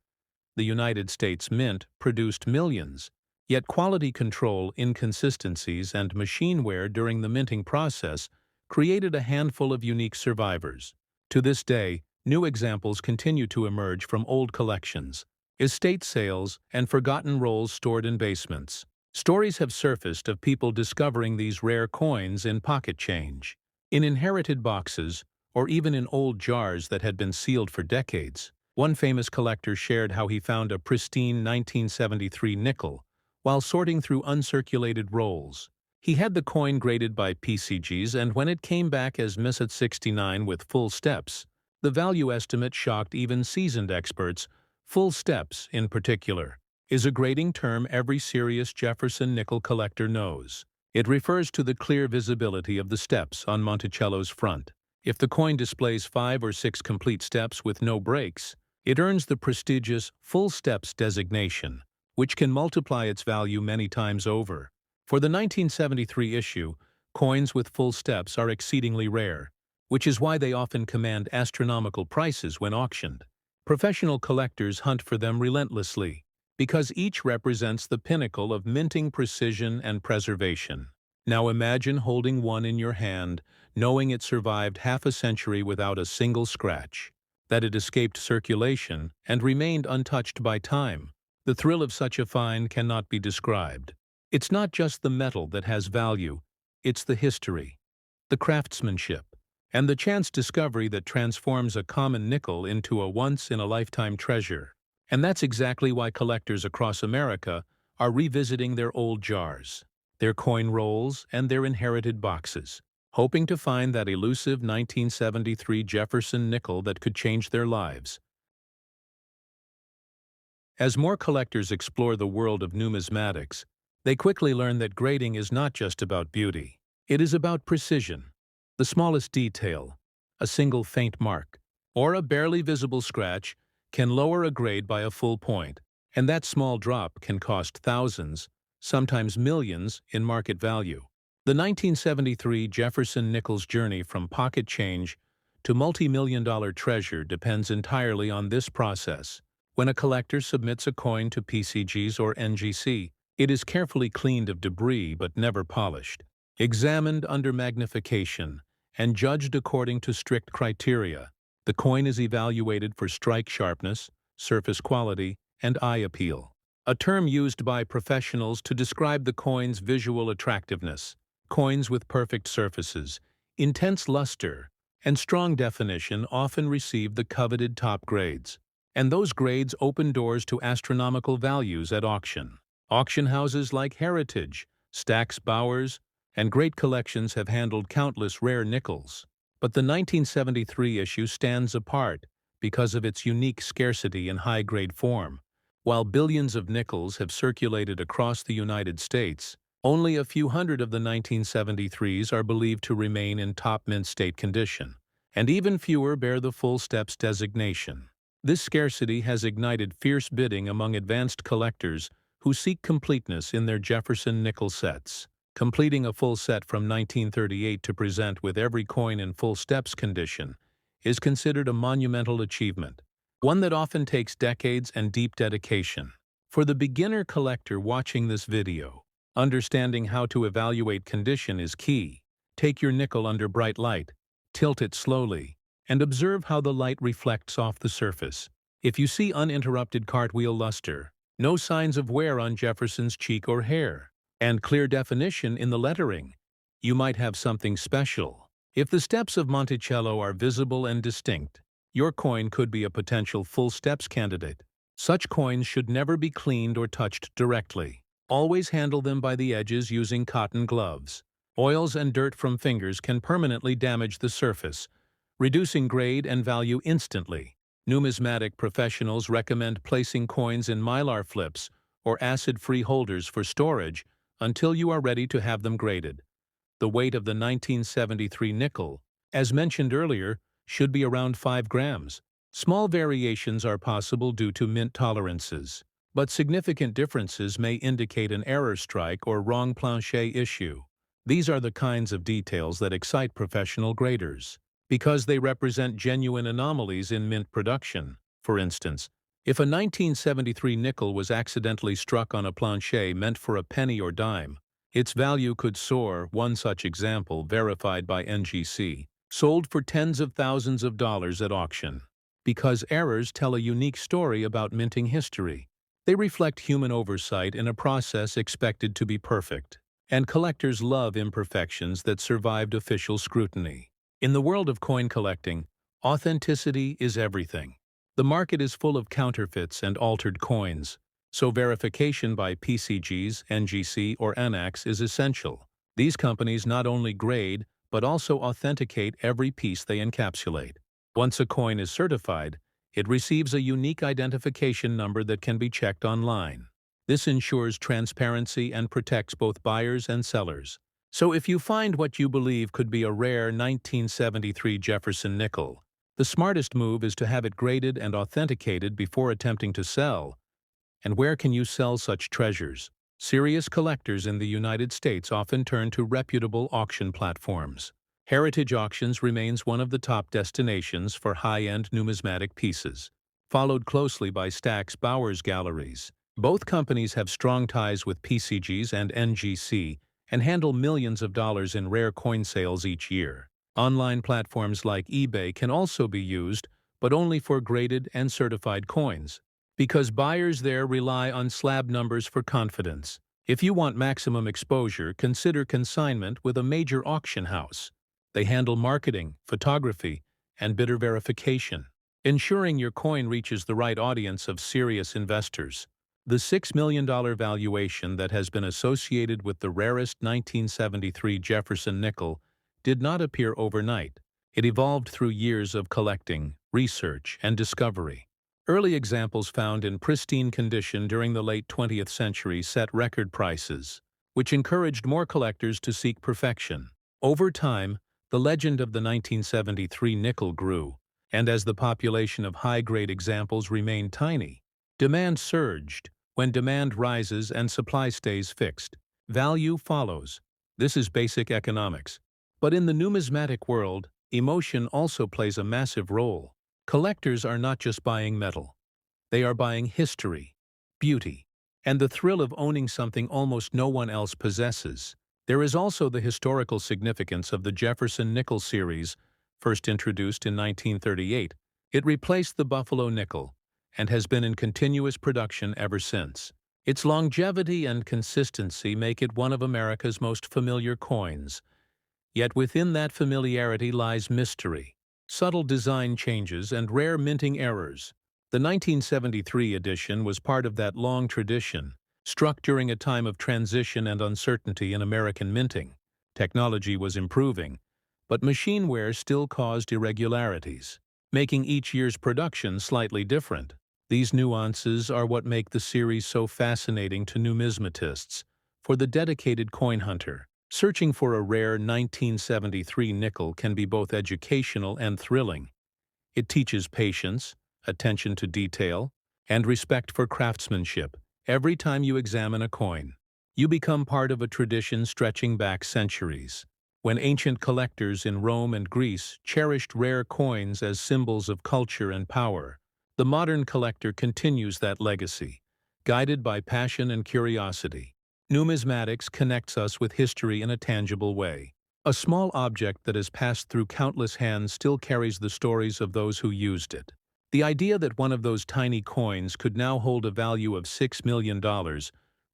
The United States Mint produced millions, yet quality control, inconsistencies, and machine wear during the minting process created a handful of unique survivors. To this day, new examples continue to emerge from old collections, estate sales, and forgotten rolls stored in basements. Stories have surfaced of people discovering these rare coins in pocket change, in inherited boxes, or even in old jars that had been sealed for decades. One famous collector shared how he found a pristine 1973 nickel while sorting through uncirculated rolls. He had the coin graded by PCGs, and when it came back as miss at 69 with full steps, the value estimate shocked even seasoned experts. Full steps, in particular, is a grading term every serious Jefferson nickel collector knows. It refers to the clear visibility of the steps on Monticello's front. If the coin displays 5 or 6 complete steps with no breaks, it earns the prestigious full steps designation, which can multiply its value many times over. For the 1973 issue, coins with full steps are exceedingly rare, which is why they often command astronomical prices when auctioned. Professional collectors hunt for them relentlessly, because each represents the pinnacle of minting precision and preservation. Now imagine holding one in your hand, knowing it survived half a century without a single scratch, that it escaped circulation and remained untouched by time. The thrill of such a find cannot be described. It's not just the metal that has value, it's the history, the craftsmanship, and the chance discovery that transforms a common nickel into a once-in-a-lifetime treasure. And that's exactly why collectors across America are revisiting their old jars, their coin rolls, and their inherited boxes, hoping to find that elusive 1973 Jefferson nickel that could change their lives. As more collectors explore the world of numismatics, they quickly learn that grading is not just about beauty. It is about precision. The smallest detail, a single faint mark, or a barely visible scratch, can lower a grade by a full point, and that small drop can cost thousands, sometimes millions, in market value. The 1973 Jefferson nickel's journey from pocket change to multi-million-dollar treasure depends entirely on this process. When a collector submits a coin to PCGs or NGC, it is carefully cleaned of debris but never polished, examined under magnification, and judged according to strict criteria. The coin is evaluated for strike sharpness, surface quality, and eye appeal, a term used by professionals to describe the coin's visual attractiveness. Coins with perfect surfaces, intense luster, and strong definition often receive the coveted top grades, and those grades open doors to astronomical values at auction. Auction houses like Heritage, Stack's Bowers, and Great Collections have handled countless rare nickels. But the 1973 issue stands apart because of its unique scarcity and high-grade form. While billions of nickels have circulated across the United States, only a few hundred of the 1973s are believed to remain in top mint state condition, and even fewer bear the full steps designation. This scarcity has ignited fierce bidding among advanced collectors who seek completeness in their Jefferson nickel sets. Completing a full set from 1938 to present with every coin in full steps condition is considered a monumental achievement, one that often takes decades and deep dedication. For the beginner collector watching this video, understanding how to evaluate condition is key. Take your nickel under bright light, tilt it slowly, and observe how the light reflects off the surface. If you see uninterrupted cartwheel luster, no signs of wear on Jefferson's cheek or hair, and clear definition in the lettering, you might have something special. If the steps of Monticello are visible and distinct, your coin could be a potential full steps candidate. Such coins should never be cleaned or touched directly. Always handle them by the edges using cotton gloves. Oils and dirt from fingers can permanently damage the surface, reducing grade and value instantly. Numismatic professionals recommend placing coins in mylar flips or acid-free holders for storage until you are ready to have them graded. The weight of the 1973 nickel, as mentioned earlier, should be around 5 grams. Small variations are possible due to mint tolerances, but significant differences may indicate an error strike or wrong planchet issue. These are the kinds of details that excite professional graders, because they represent genuine anomalies in mint production. For instance, if a 1973 nickel was accidentally struck on a planchet meant for a penny or dime, its value could soar. One such example, verified by NGC, sold for tens of thousands of dollars at auction. Because errors tell a unique story about minting history. They reflect human oversight in a process expected to be perfect, and collectors love imperfections that survived official scrutiny. In the world of coin collecting, authenticity is everything. The market is full of counterfeits and altered coins, so verification by PCGs, NGC, or ANACs is essential. These companies not only grade, but also authenticate every piece they encapsulate. Once a coin is certified, it receives a unique identification number that can be checked online. This ensures transparency and protects both buyers and sellers. So if you find what you believe could be a rare 1973 Jefferson nickel, the smartest move is to have it graded and authenticated before attempting to sell. And where can you sell such treasures? Serious collectors in the United States often turn to reputable auction platforms. Heritage Auctions remains one of the top destinations for high-end numismatic pieces, followed closely by Stack's Bowers Galleries. Both companies have strong ties with PCGs and NGC and handle millions of dollars in rare coin sales each year. Online platforms like eBay can also be used, but only for graded and certified coins, because buyers there rely on slab numbers for confidence. If you want maximum exposure, consider consignment with a major auction house. They handle marketing, photography, and bidder verification, ensuring your coin reaches the right audience of serious investors. The $6 million valuation that has been associated with the rarest 1973 Jefferson nickel did not appear overnight. It evolved through years of collecting, research, and discovery. Early examples found in pristine condition during the late 20th century set record prices, which encouraged more collectors to seek perfection. Over time, the legend of the 1973 nickel grew, and as the population of high-grade examples remained tiny, demand surged. When demand rises and supply stays fixed, value follows. This is basic economics. But in the numismatic world, emotion also plays a massive role. Collectors are not just buying metal. They are buying history, beauty, and the thrill of owning something almost no one else possesses. There is also the historical significance of the Jefferson nickel series, first introduced in 1938. It replaced the Buffalo nickel and has been in continuous production ever since. Its longevity and consistency make it one of America's most familiar coins. Yet within that familiarity lies mystery, subtle design changes, and rare minting errors. The 1973 edition was part of that long tradition, struck during a time of transition and uncertainty in American minting. Technology was improving, but machineware still caused irregularities, making each year's production slightly different. These nuances are what make the series so fascinating to numismatists. For the dedicated coin hunter, searching for a rare 1973 nickel can be both educational and thrilling. It teaches patience, attention to detail, and respect for craftsmanship. Every time you examine a coin, you become part of a tradition stretching back centuries. When ancient collectors in Rome and Greece cherished rare coins as symbols of culture and power, the modern collector continues that legacy, guided by passion and curiosity. Numismatics connects us with history in a tangible way. A small object that has passed through countless hands still carries the stories of those who used it. The idea that one of those tiny coins could now hold a value of $6 million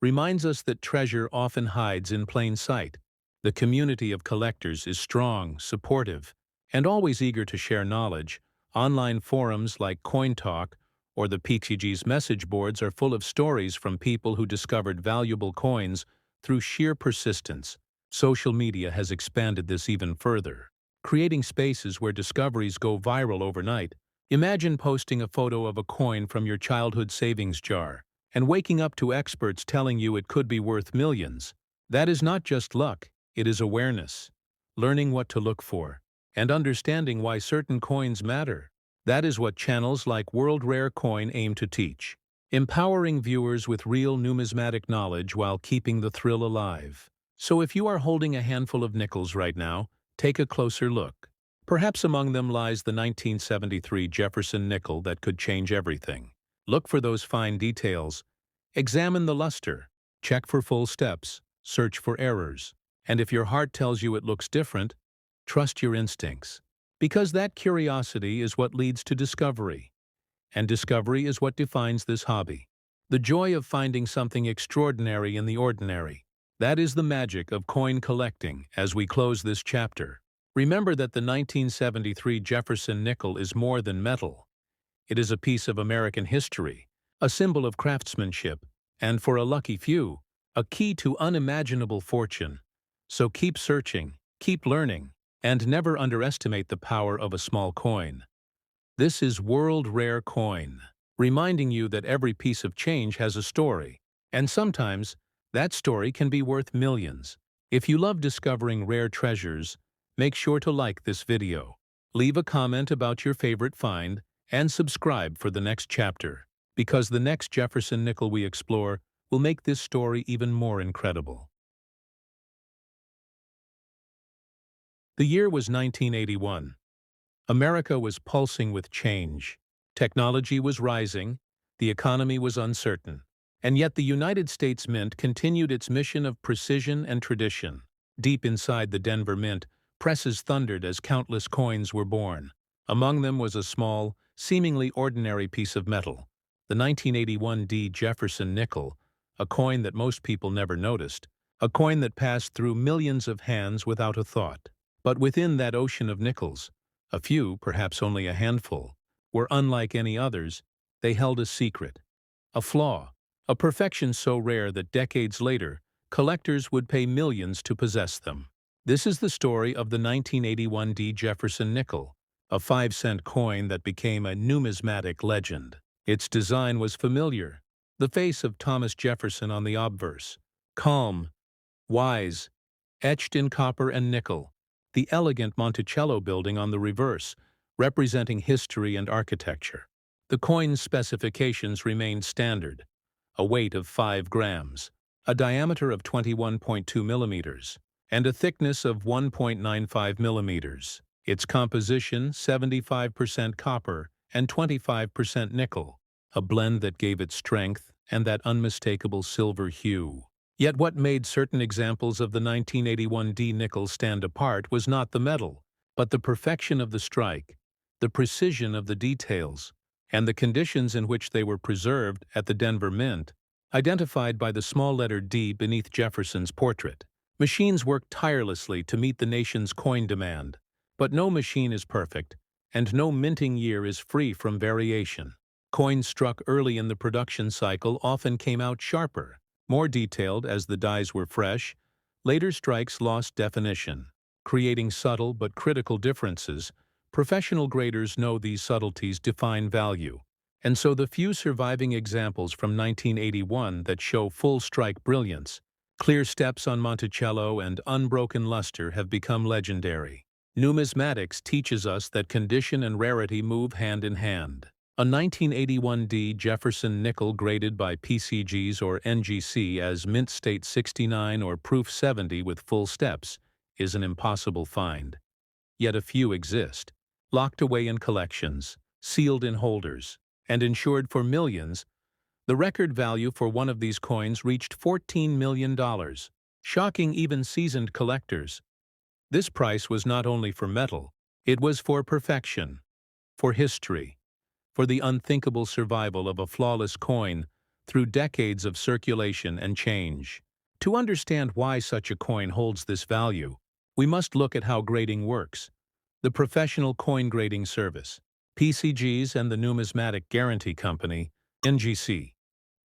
reminds us that treasure often hides in plain sight. The community of collectors is strong, supportive, and always eager to share knowledge. Online forums like Coin Talk or the PCG's message boards are full of stories from people who discovered valuable coins through sheer persistence. Social media has expanded this even further, creating spaces where discoveries go viral overnight. Imagine posting a photo of a coin from your childhood savings jar and waking up to experts telling you it could be worth millions. That is not just luck, it is awareness, learning what to look for, and understanding why certain coins matter. That is what channels like World Rare Coin aim to teach, empowering viewers with real numismatic knowledge while keeping the thrill alive. So if you are holding a handful of nickels right now, take a closer look. Perhaps among them lies the 1973 Jefferson nickel that could change everything. Look for those fine details. Examine the luster. Check for full steps. Search for errors. And if your heart tells you it looks different, trust your instincts. Because that curiosity is what leads to discovery. And discovery is what defines this hobby. The joy of finding something extraordinary in the ordinary. That is the magic of coin collecting as we close this chapter. Remember that the 1973 Jefferson nickel is more than metal. It is a piece of American history, a symbol of craftsmanship, and for a lucky few, a key to unimaginable fortune. So keep searching, keep learning, and never underestimate the power of a small coin. This is World Rare Coin, reminding you that every piece of change has a story, and sometimes that story can be worth millions. If you love discovering rare treasures, make sure to like this video, leave a comment about your favorite find, and subscribe for the next chapter, because the next Jefferson nickel we explore will make this story even more incredible. The year was 1981. America was pulsing with change. Technology was rising, the economy was uncertain, and yet the United States Mint continued its mission of precision and tradition. Deep inside the Denver Mint, presses thundered as countless coins were born. Among them was a small, seemingly ordinary piece of metal, the 1981 Jefferson nickel, a coin that most people never noticed, a coin that passed through millions of hands without a thought. But within that ocean of nickels, a few, perhaps only a handful, were unlike any others. They held a secret, a flaw, a perfection so rare that decades later, collectors would pay millions to possess them. This is the story of the 1981 Jefferson nickel, a 5-cent coin that became a numismatic legend. Its design was familiar, the face of Thomas Jefferson on the obverse, calm, wise, etched in copper and nickel, the elegant Monticello building on the reverse, representing history and architecture. The coin's specifications remained standard: a weight of 5 grams, a diameter of 21.2 millimeters, and a thickness of 1.95 millimeters. Its composition, 75% copper and 25% nickel, a blend that gave it strength and that unmistakable silver hue. Yet what made certain examples of the 1981 nickel stand apart was not the metal, but the perfection of the strike, the precision of the details, and the conditions in which they were preserved at the Denver Mint, identified by the small letter D beneath Jefferson's portrait. Machines worked tirelessly to meet the nation's coin demand, but no machine is perfect, and no minting year is free from variation. Coins struck early in the production cycle often came out sharper, more detailed as the dies were fresh. Later strikes lost definition, creating subtle but critical differences. Professional graders know these subtleties define value, and so the few surviving examples from 1981 that show full strike brilliance, clear steps on Monticello, and unbroken luster have become legendary. Numismatics teaches us that condition and rarity move hand in hand. A 1981 Jefferson nickel graded by PCGs or NGC as Mint State 69 or Proof 70 with full steps is an impossible find. Yet a few exist, locked away in collections, sealed in holders, and insured for millions. The record value for one of these coins reached $14 million, shocking even seasoned collectors. This price was not only for metal, it was for perfection, for history, for the unthinkable survival of a flawless coin through decades of circulation and change. To understand why such a coin holds this value, we must look at how grading works. The Professional Coin Grading Service, PCGs, and the Numismatic Guarantee Company, NGC,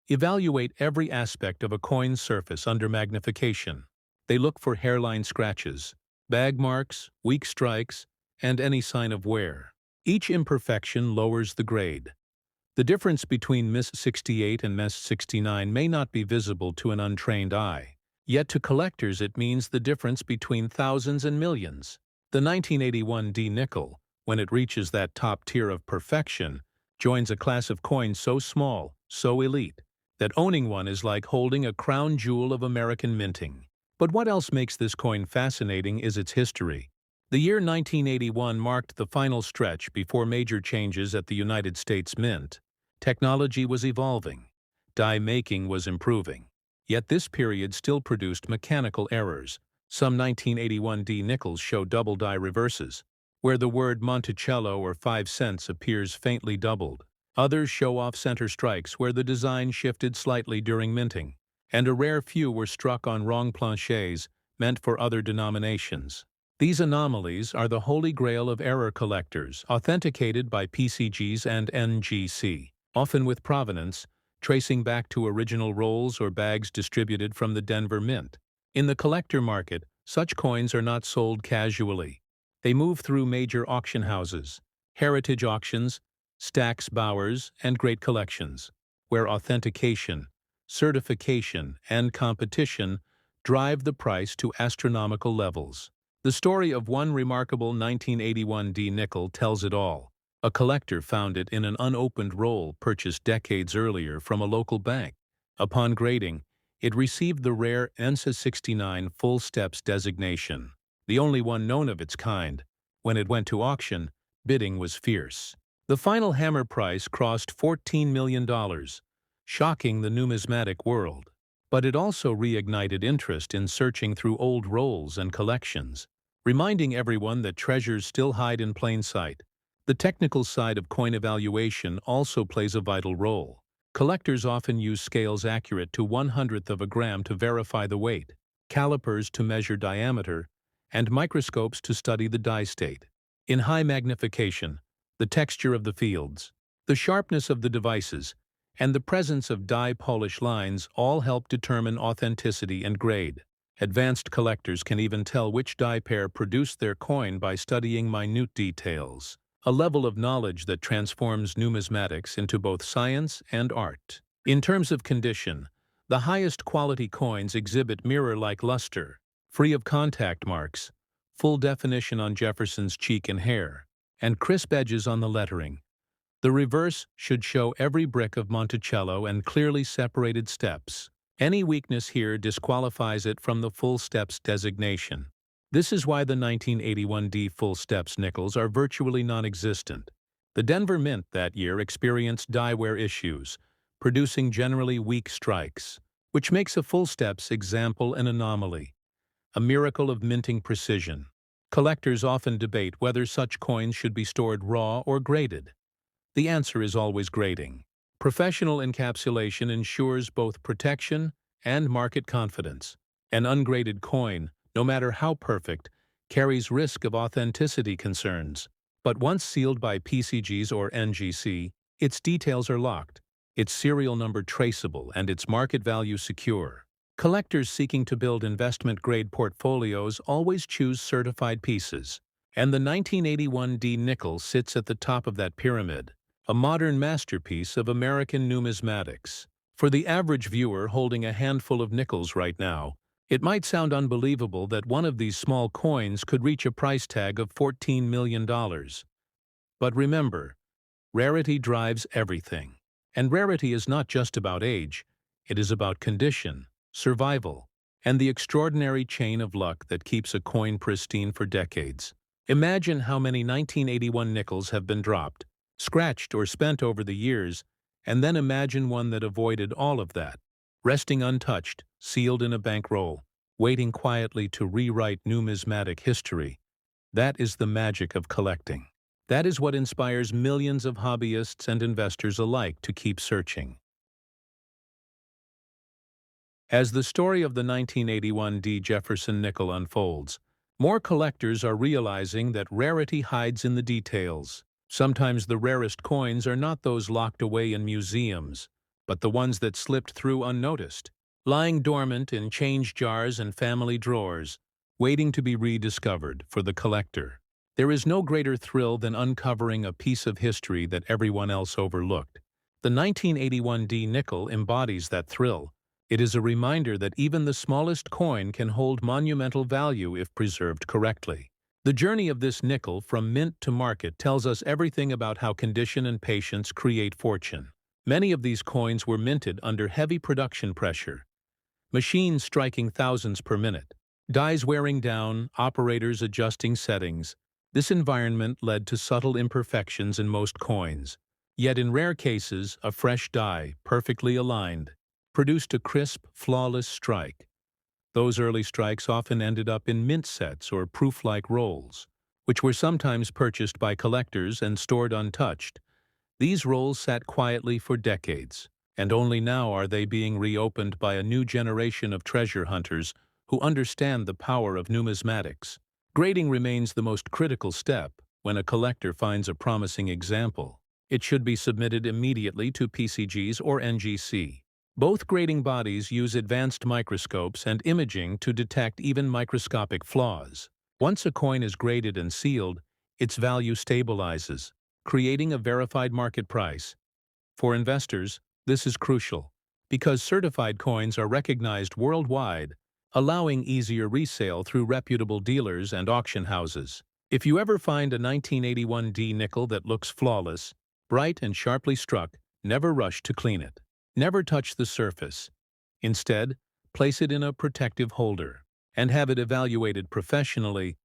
evaluate every aspect of a coin's surface under magnification. They look for hairline scratches, bag marks, weak strikes, and any sign of wear. Each imperfection lowers the grade. The difference between Miss 68 and Miss 69 may not be visible to an untrained eye, yet to collectors it means the difference between thousands and millions. The 1981 nickel, when it reaches that top tier of perfection, joins a class of coins so small, so elite, that owning one is like holding a crown jewel of American minting. But what else makes this coin fascinating is its history. The year 1981 marked the final stretch before major changes at the United States Mint. Technology was evolving. Die making was improving. Yet this period still produced mechanical errors. Some 1981 nickels show double die reverses, where the word Monticello or 5 cents appears faintly doubled. Others show off-center strikes where the design shifted slightly during minting, and a rare few were struck on wrong planchets meant for other denominations. These anomalies are the holy grail of error collectors, authenticated by PCGs and NGC, often with provenance, tracing back to original rolls or bags distributed from the Denver Mint. In the collector market, Such coins are not sold casually. They move through major auction houses, heritage auctions, Stack's Bowers, and great collections, where authentication, certification, and competition drive the price to astronomical levels. The story of one remarkable 1981 D nickel tells it all. A collector found it in an unopened roll purchased decades earlier from a local bank. Upon grading, it received the rare ENSA 69 full steps designation, the only one known of its kind. When it went to auction, bidding was fierce. The final hammer price crossed $14 million, shocking the numismatic world. But it also reignited interest in searching through old rolls and collections, reminding everyone that treasures still hide in plain sight. The technical side of coin evaluation also plays a vital role. Collectors often use scales accurate to 1/100th of a gram to verify the weight, calipers to measure diameter, and microscopes to study the die state. In high magnification, the texture of the fields, the sharpness of the devices, and the presence of die polish lines all help determine authenticity and grade. Advanced collectors can even tell which die pair produced their coin by studying minute details, a level of knowledge that transforms numismatics into both science and art. In terms of condition, the highest quality coins exhibit mirror-like luster, free of contact marks, full definition on Jefferson's cheek and hair, and crisp edges on the lettering. The reverse should show every brick of Monticello and clearly separated steps. Any weakness here disqualifies it from the full steps designation. This is why the 1981 D full steps nickels are virtually non-existent. The Denver Mint that year experienced die wear issues, producing generally weak strikes, which makes a full steps example an anomaly, a miracle of minting precision. Collectors often debate whether such coins should be stored raw or graded. The answer is always grading. Professional encapsulation ensures both protection and market confidence. An ungraded coin, no matter how perfect, carries risk of authenticity concerns. But once sealed by PCGs or NGC, its details are locked, its serial number traceable, and its market value secure. Collectors seeking to build investment-grade portfolios always choose certified pieces, and the 1981 D nickel sits at the top of that pyramid, a modern masterpiece of American numismatics. For the average viewer holding a handful of nickels right now, it might sound unbelievable that one of these small coins could reach a price tag of $14 million. But remember, rarity drives everything. And rarity is not just about age, it is about condition, survival, and the extraordinary chain of luck that keeps a coin pristine for decades. Imagine how many 1981 nickels have been dropped, scratched, or spent over the years, and then imagine one that avoided all of that, resting untouched, sealed in a bankroll, waiting quietly to rewrite numismatic history. That is the magic of collecting. That is what inspires millions of hobbyists and investors alike to keep searching. As the story of the 1981 D. Jefferson nickel unfolds, more collectors are realizing that rarity hides in the details. Sometimes the rarest coins are not those locked away in museums, but the ones that slipped through unnoticed, lying dormant in change jars and family drawers, waiting to be rediscovered for the collector. There is no greater thrill than uncovering a piece of history that everyone else overlooked. The 1981 D nickel embodies that thrill. It is a reminder that even the smallest coin can hold monumental value if preserved correctly. The journey of this nickel from mint to market tells us everything about how condition and patience create fortune. Many of these coins were minted under heavy production pressure, machines striking thousands per minute, dies wearing down, operators adjusting settings. This environment led to subtle imperfections in most coins. Yet in rare cases, a fresh die, perfectly aligned, produced a crisp, flawless strike. Those early strikes often ended up in mint sets or proof-like rolls, which were sometimes purchased by collectors and stored untouched. These rolls sat quietly for decades, and only now are they being reopened by a new generation of treasure hunters who understand the power of numismatics. Grading remains the most critical step. When a collector finds a promising example, it should be submitted immediately to PCGs or NGC. Both grading bodies use advanced microscopes and imaging to detect even microscopic flaws. Once a coin is graded and sealed, its value stabilizes, creating a verified market price. For investors, this is crucial, because certified coins are recognized worldwide, allowing easier resale through reputable dealers and auction houses. If you ever find a 1981D nickel that looks flawless, bright and sharply struck, never rush to clean it. Never touch the surface. Instead, place it in a protective holder and have it evaluated professionally.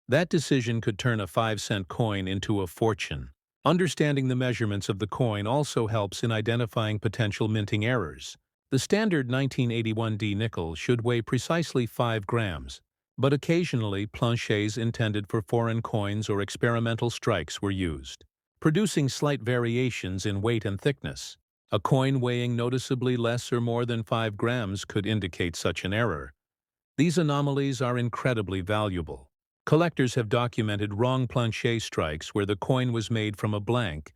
That decision could turn a 5-cent coin into a fortune. Understanding the measurements of the coin also helps in identifying potential minting errors. The standard 1981D nickel should weigh precisely 5 grams, but occasionally planchets intended for foreign coins or experimental strikes were used, producing slight variations in weight and thickness. A coin weighing noticeably less or more than 5 grams could indicate such an error. These anomalies are incredibly valuable. Collectors have documented wrong planchet strikes where the coin was made from a blank,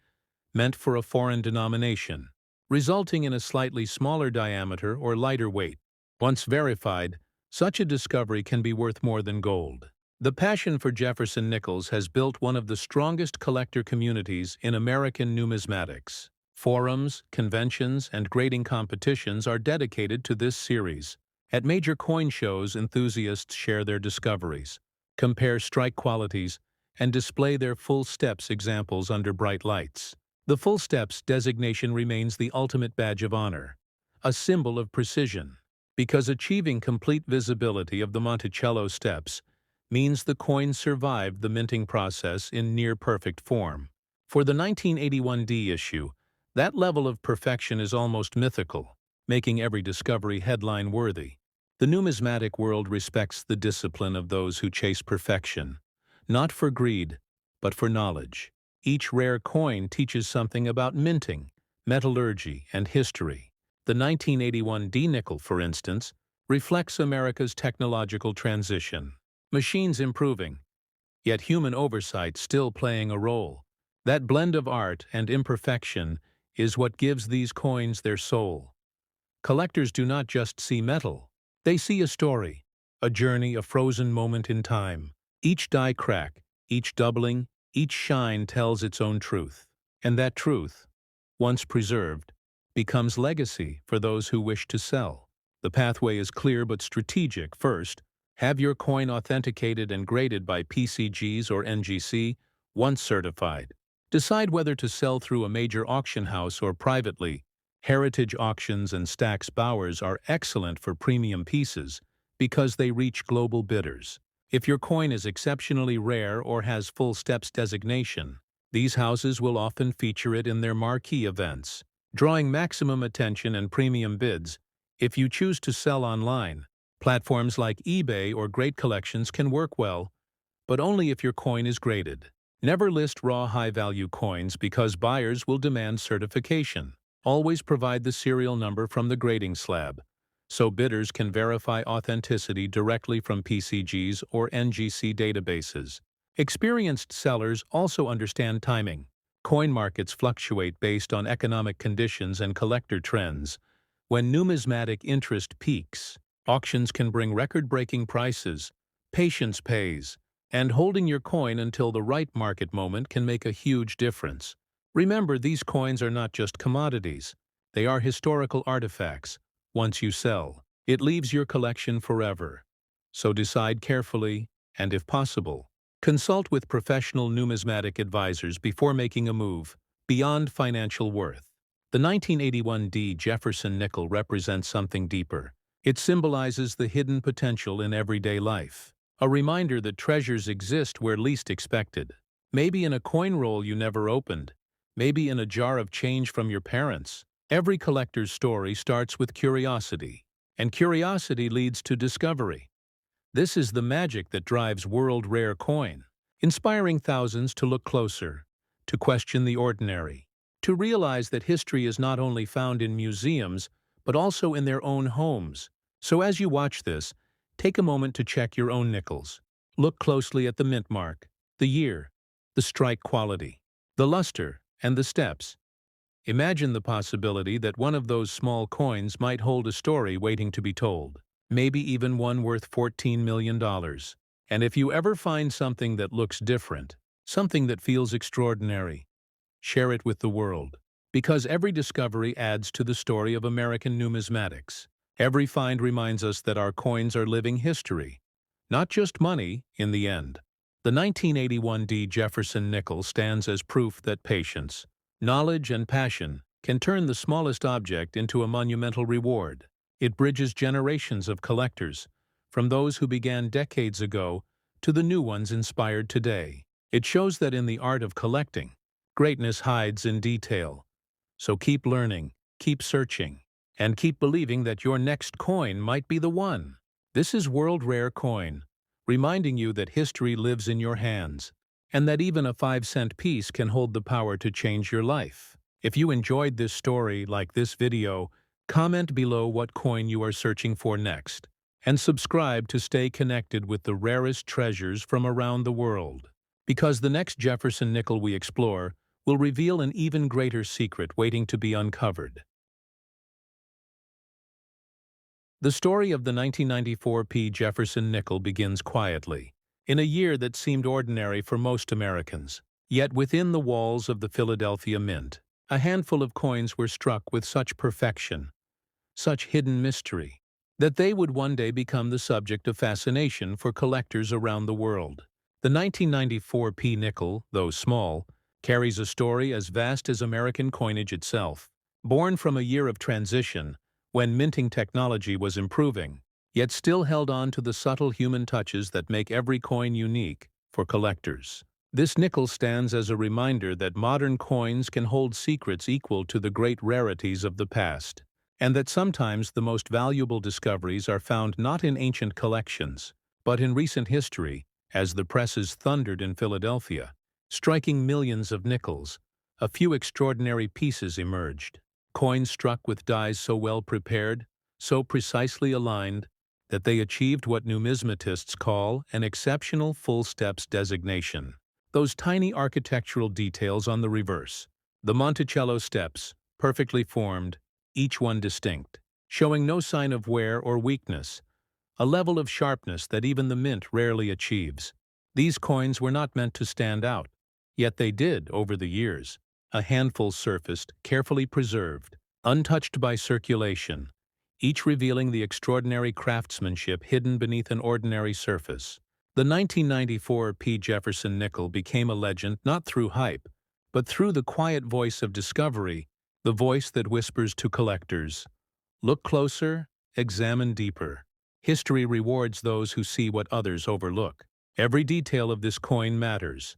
meant for a foreign denomination, resulting in a slightly smaller diameter or lighter weight. Once verified, such a discovery can be worth more than gold. The passion for Jefferson nickels has built one of the strongest collector communities in American numismatics. Forums, conventions, and grading competitions are dedicated to this series. At major coin shows, enthusiasts share their discoveries, compare strike qualities, and display their full steps examples under bright lights. The full steps designation remains the ultimate badge of honor, a symbol of precision, because achieving complete visibility of the Monticello steps means the coin survived the minting process in near-perfect form. For the 1981D issue, that level of perfection is almost mythical, making every discovery headline-worthy. The numismatic world respects the discipline of those who chase perfection, not for greed, but for knowledge. Each rare coin teaches something about minting, metallurgy, and history. The 1981D nickel, for instance, reflects America's technological transition. Machines improving, yet human oversight still playing a role. That blend of art and imperfection is what gives these coins their soul. Collectors do not just see metal. They see a story, a journey, a frozen moment in time. Each die crack, each doubling, each shine tells its own truth. And that truth, once preserved, becomes legacy for those who wish to sell. The pathway is clear but strategic. First, have your coin authenticated and graded by PCGs or NGC, once certified. Decide whether to sell through a major auction house or privately. Heritage auctions and Stack's Bowers are excellent for premium pieces because they reach global bidders. If your coin is exceptionally rare or has full steps designation, these houses will often feature it in their marquee events, drawing maximum attention and premium bids. If you choose to sell online, platforms like eBay or Great Collections can work well, but only if your coin is graded. Never list raw high-value coins because buyers will demand certification. Always provide the serial number from the grading slab, so bidders can verify authenticity directly from PCGs or NGC databases. Experienced sellers also understand timing. Coin markets fluctuate based on economic conditions and collector trends. When numismatic interest peaks, auctions can bring record-breaking prices. Patience pays, and holding your coin until the right market moment can make a huge difference. Remember, these coins are not just commodities. They are historical artifacts. Once you sell, it leaves your collection forever. So decide carefully, and if possible, consult with professional numismatic advisors before making a move beyond financial worth. The 1981D Jefferson nickel represents something deeper. It symbolizes the hidden potential in everyday life. A reminder that treasures exist where least expected. Maybe in a coin roll you never opened. Maybe in a jar of change from your parents. Every collector's story starts with curiosity, and curiosity leads to discovery. This is the magic that drives world rare coin, inspiring thousands to look closer, to question the ordinary, to realize that history is not only found in museums, but also in their own homes. So as you watch this, take a moment to check your own nickels. Look closely at the mint mark, the year, the strike quality, the luster, and the steps. Imagine the possibility that one of those small coins might hold a story waiting to be told, maybe even one worth $14 million. And if you ever find something that looks different, something that feels extraordinary, share it with the world. Because every discovery adds to the story of American numismatics. Every find reminds us that our coins are living history, not just money in the end. The 1981 Jefferson nickel stands as proof that patience, knowledge, and passion can turn the smallest object into a monumental reward. It bridges generations of collectors, from those who began decades ago to the new ones inspired today. It shows that in the art of collecting, greatness hides in detail. So keep learning, keep searching, and keep believing that your next coin might be the one. This is World Rare Coin, reminding you that history lives in your hands, and that even a 5-cent piece can hold the power to change your life. If you enjoyed this story, like this video, comment below what coin you are searching for next, and subscribe to stay connected with the rarest treasures from around the world. Because the next Jefferson nickel we explore will reveal an even greater secret waiting to be uncovered. The story of the 1994 Jefferson nickel begins quietly, in a year that seemed ordinary for most Americans. Yet within the walls of the Philadelphia Mint, a handful of coins were struck with such perfection, such hidden mystery, that they would one day become the subject of fascination for collectors around the world. The 1994 nickel, though small, carries a story as vast as American coinage itself. Born from a year of transition, when minting technology was improving, yet still held on to the subtle human touches that make every coin unique for collectors. This nickel stands as a reminder that modern coins can hold secrets equal to the great rarities of the past, and that sometimes the most valuable discoveries are found not in ancient collections, but in recent history. As the presses thundered in Philadelphia, striking millions of nickels, a few extraordinary pieces emerged. Coins struck with dies so well prepared, so precisely aligned, that they achieved what numismatists call an exceptional full steps designation. Those tiny architectural details on the reverse, the Monticello steps, perfectly formed, each one distinct, showing no sign of wear or weakness, a level of sharpness that even the mint rarely achieves. These coins were not meant to stand out, yet they did over the years. A handful surfaced, carefully preserved, untouched by circulation, each revealing the extraordinary craftsmanship hidden beneath an ordinary surface. The 1994 Jefferson nickel became a legend not through hype, but through the quiet voice of discovery, the voice that whispers to collectors, "Look closer, examine deeper." History rewards those who see what others overlook. Every detail of this coin matters.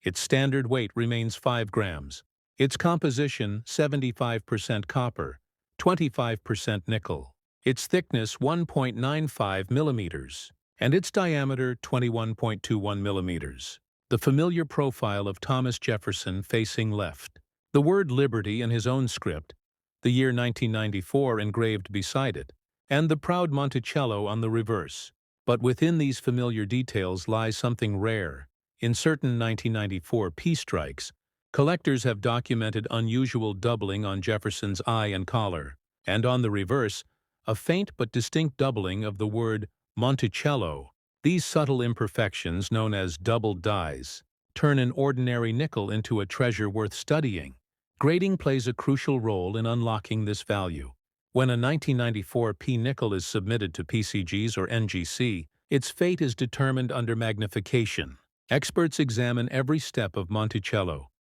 Its standard weight remains 5 grams. Its composition 75% copper, 25% nickel. Its thickness 1.95 millimeters, and its diameter 21.21 millimeters. The familiar profile of Thomas Jefferson facing left. The word liberty in his own script, the year 1994 engraved beside it, and the proud Monticello on the reverse. But within these familiar details lies something rare. In certain 1994 strikes, collectors have documented unusual doubling on Jefferson's eye and collar, and on the reverse, a faint but distinct doubling of the word Monticello. These subtle imperfections, known as double dies, turn an ordinary nickel into a treasure worth studying. Grading plays a crucial role in unlocking this value. When a 1994 nickel is submitted to PCGs or NGC, its fate is determined under magnification. Experts examine every step of Monticello,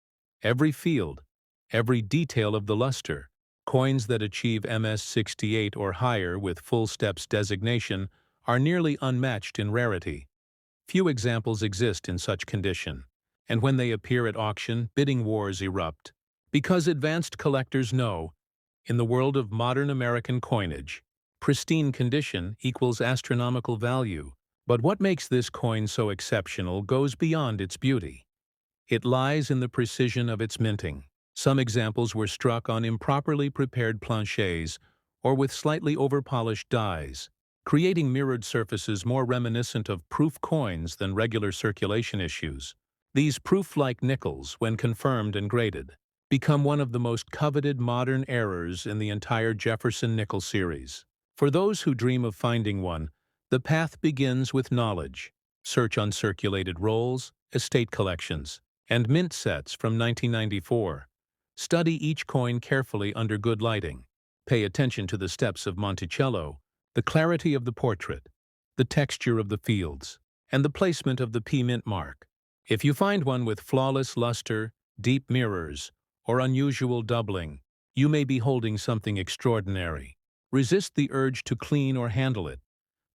every field, every detail of the luster. Coins that achieve MS-68 or higher with full steps designation are nearly unmatched in rarity. Few examples exist in such condition, and when they appear at auction, bidding wars erupt. Because advanced collectors know, in the world of modern American coinage, pristine condition equals astronomical value. But what makes this coin so exceptional goes beyond its beauty. It lies in the precision of its minting. Some examples were struck on improperly prepared planchets or with slightly overpolished dies, creating mirrored surfaces more reminiscent of proof coins than regular circulation issues. These proof-like nickels, when confirmed and graded, become one of the most coveted modern errors in the entire Jefferson nickel series. For those who dream of finding one, the path begins with knowledge. Search uncirculated rolls, estate collections, and mint sets from 1994. Study each coin carefully under good lighting. Pay attention to the steps of Monticello, the clarity of the portrait, the texture of the fields, and the placement of the P mint mark. If you find one with flawless luster, deep mirrors, or unusual doubling, you may be holding something extraordinary. Resist the urge to clean or handle it.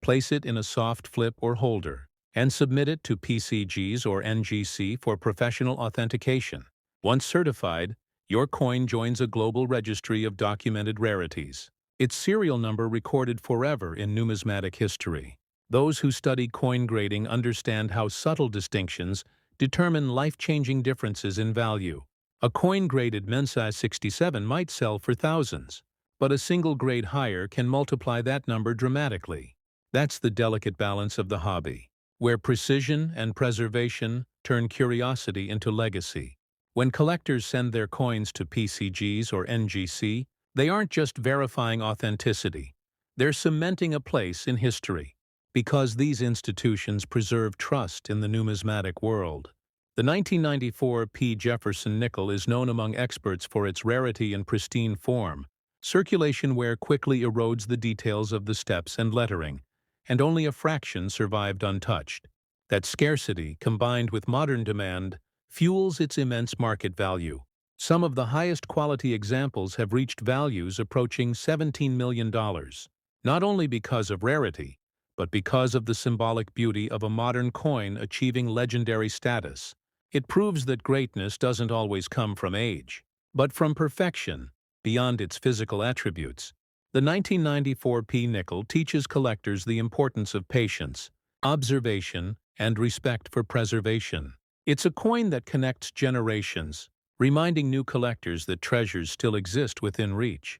Place it in a soft flip or holder, and submit it to PCGs or NGC for professional authentication. Once certified, your coin joins a global registry of documented rarities, its serial number recorded forever in numismatic history. Those who study coin grading understand how subtle distinctions determine life-changing differences in value. A coin graded Mensa 67 might sell for thousands, but a single grade higher can multiply that number dramatically. That's the delicate balance of the hobby, where precision and preservation turn curiosity into legacy. When collectors send their coins to PCGs or NGC, they aren't just verifying authenticity, they're cementing a place in history, because these institutions preserve trust in the numismatic world. The 1994 P. Jefferson nickel is known among experts for its rarity and pristine form. Circulation wear quickly erodes the details of the steps and lettering, and only a fraction survived untouched. That scarcity, combined with modern demand, fuels its immense market value. Some of the highest quality examples have reached values approaching $17 million, not only because of rarity, but because of the symbolic beauty of a modern coin achieving legendary status. It proves that greatness doesn't always come from age, but from perfection, beyond its physical attributes. The 1994 P nickel teaches collectors the importance of patience, observation, and respect for preservation. It's a coin that connects generations, reminding new collectors that treasures still exist within reach.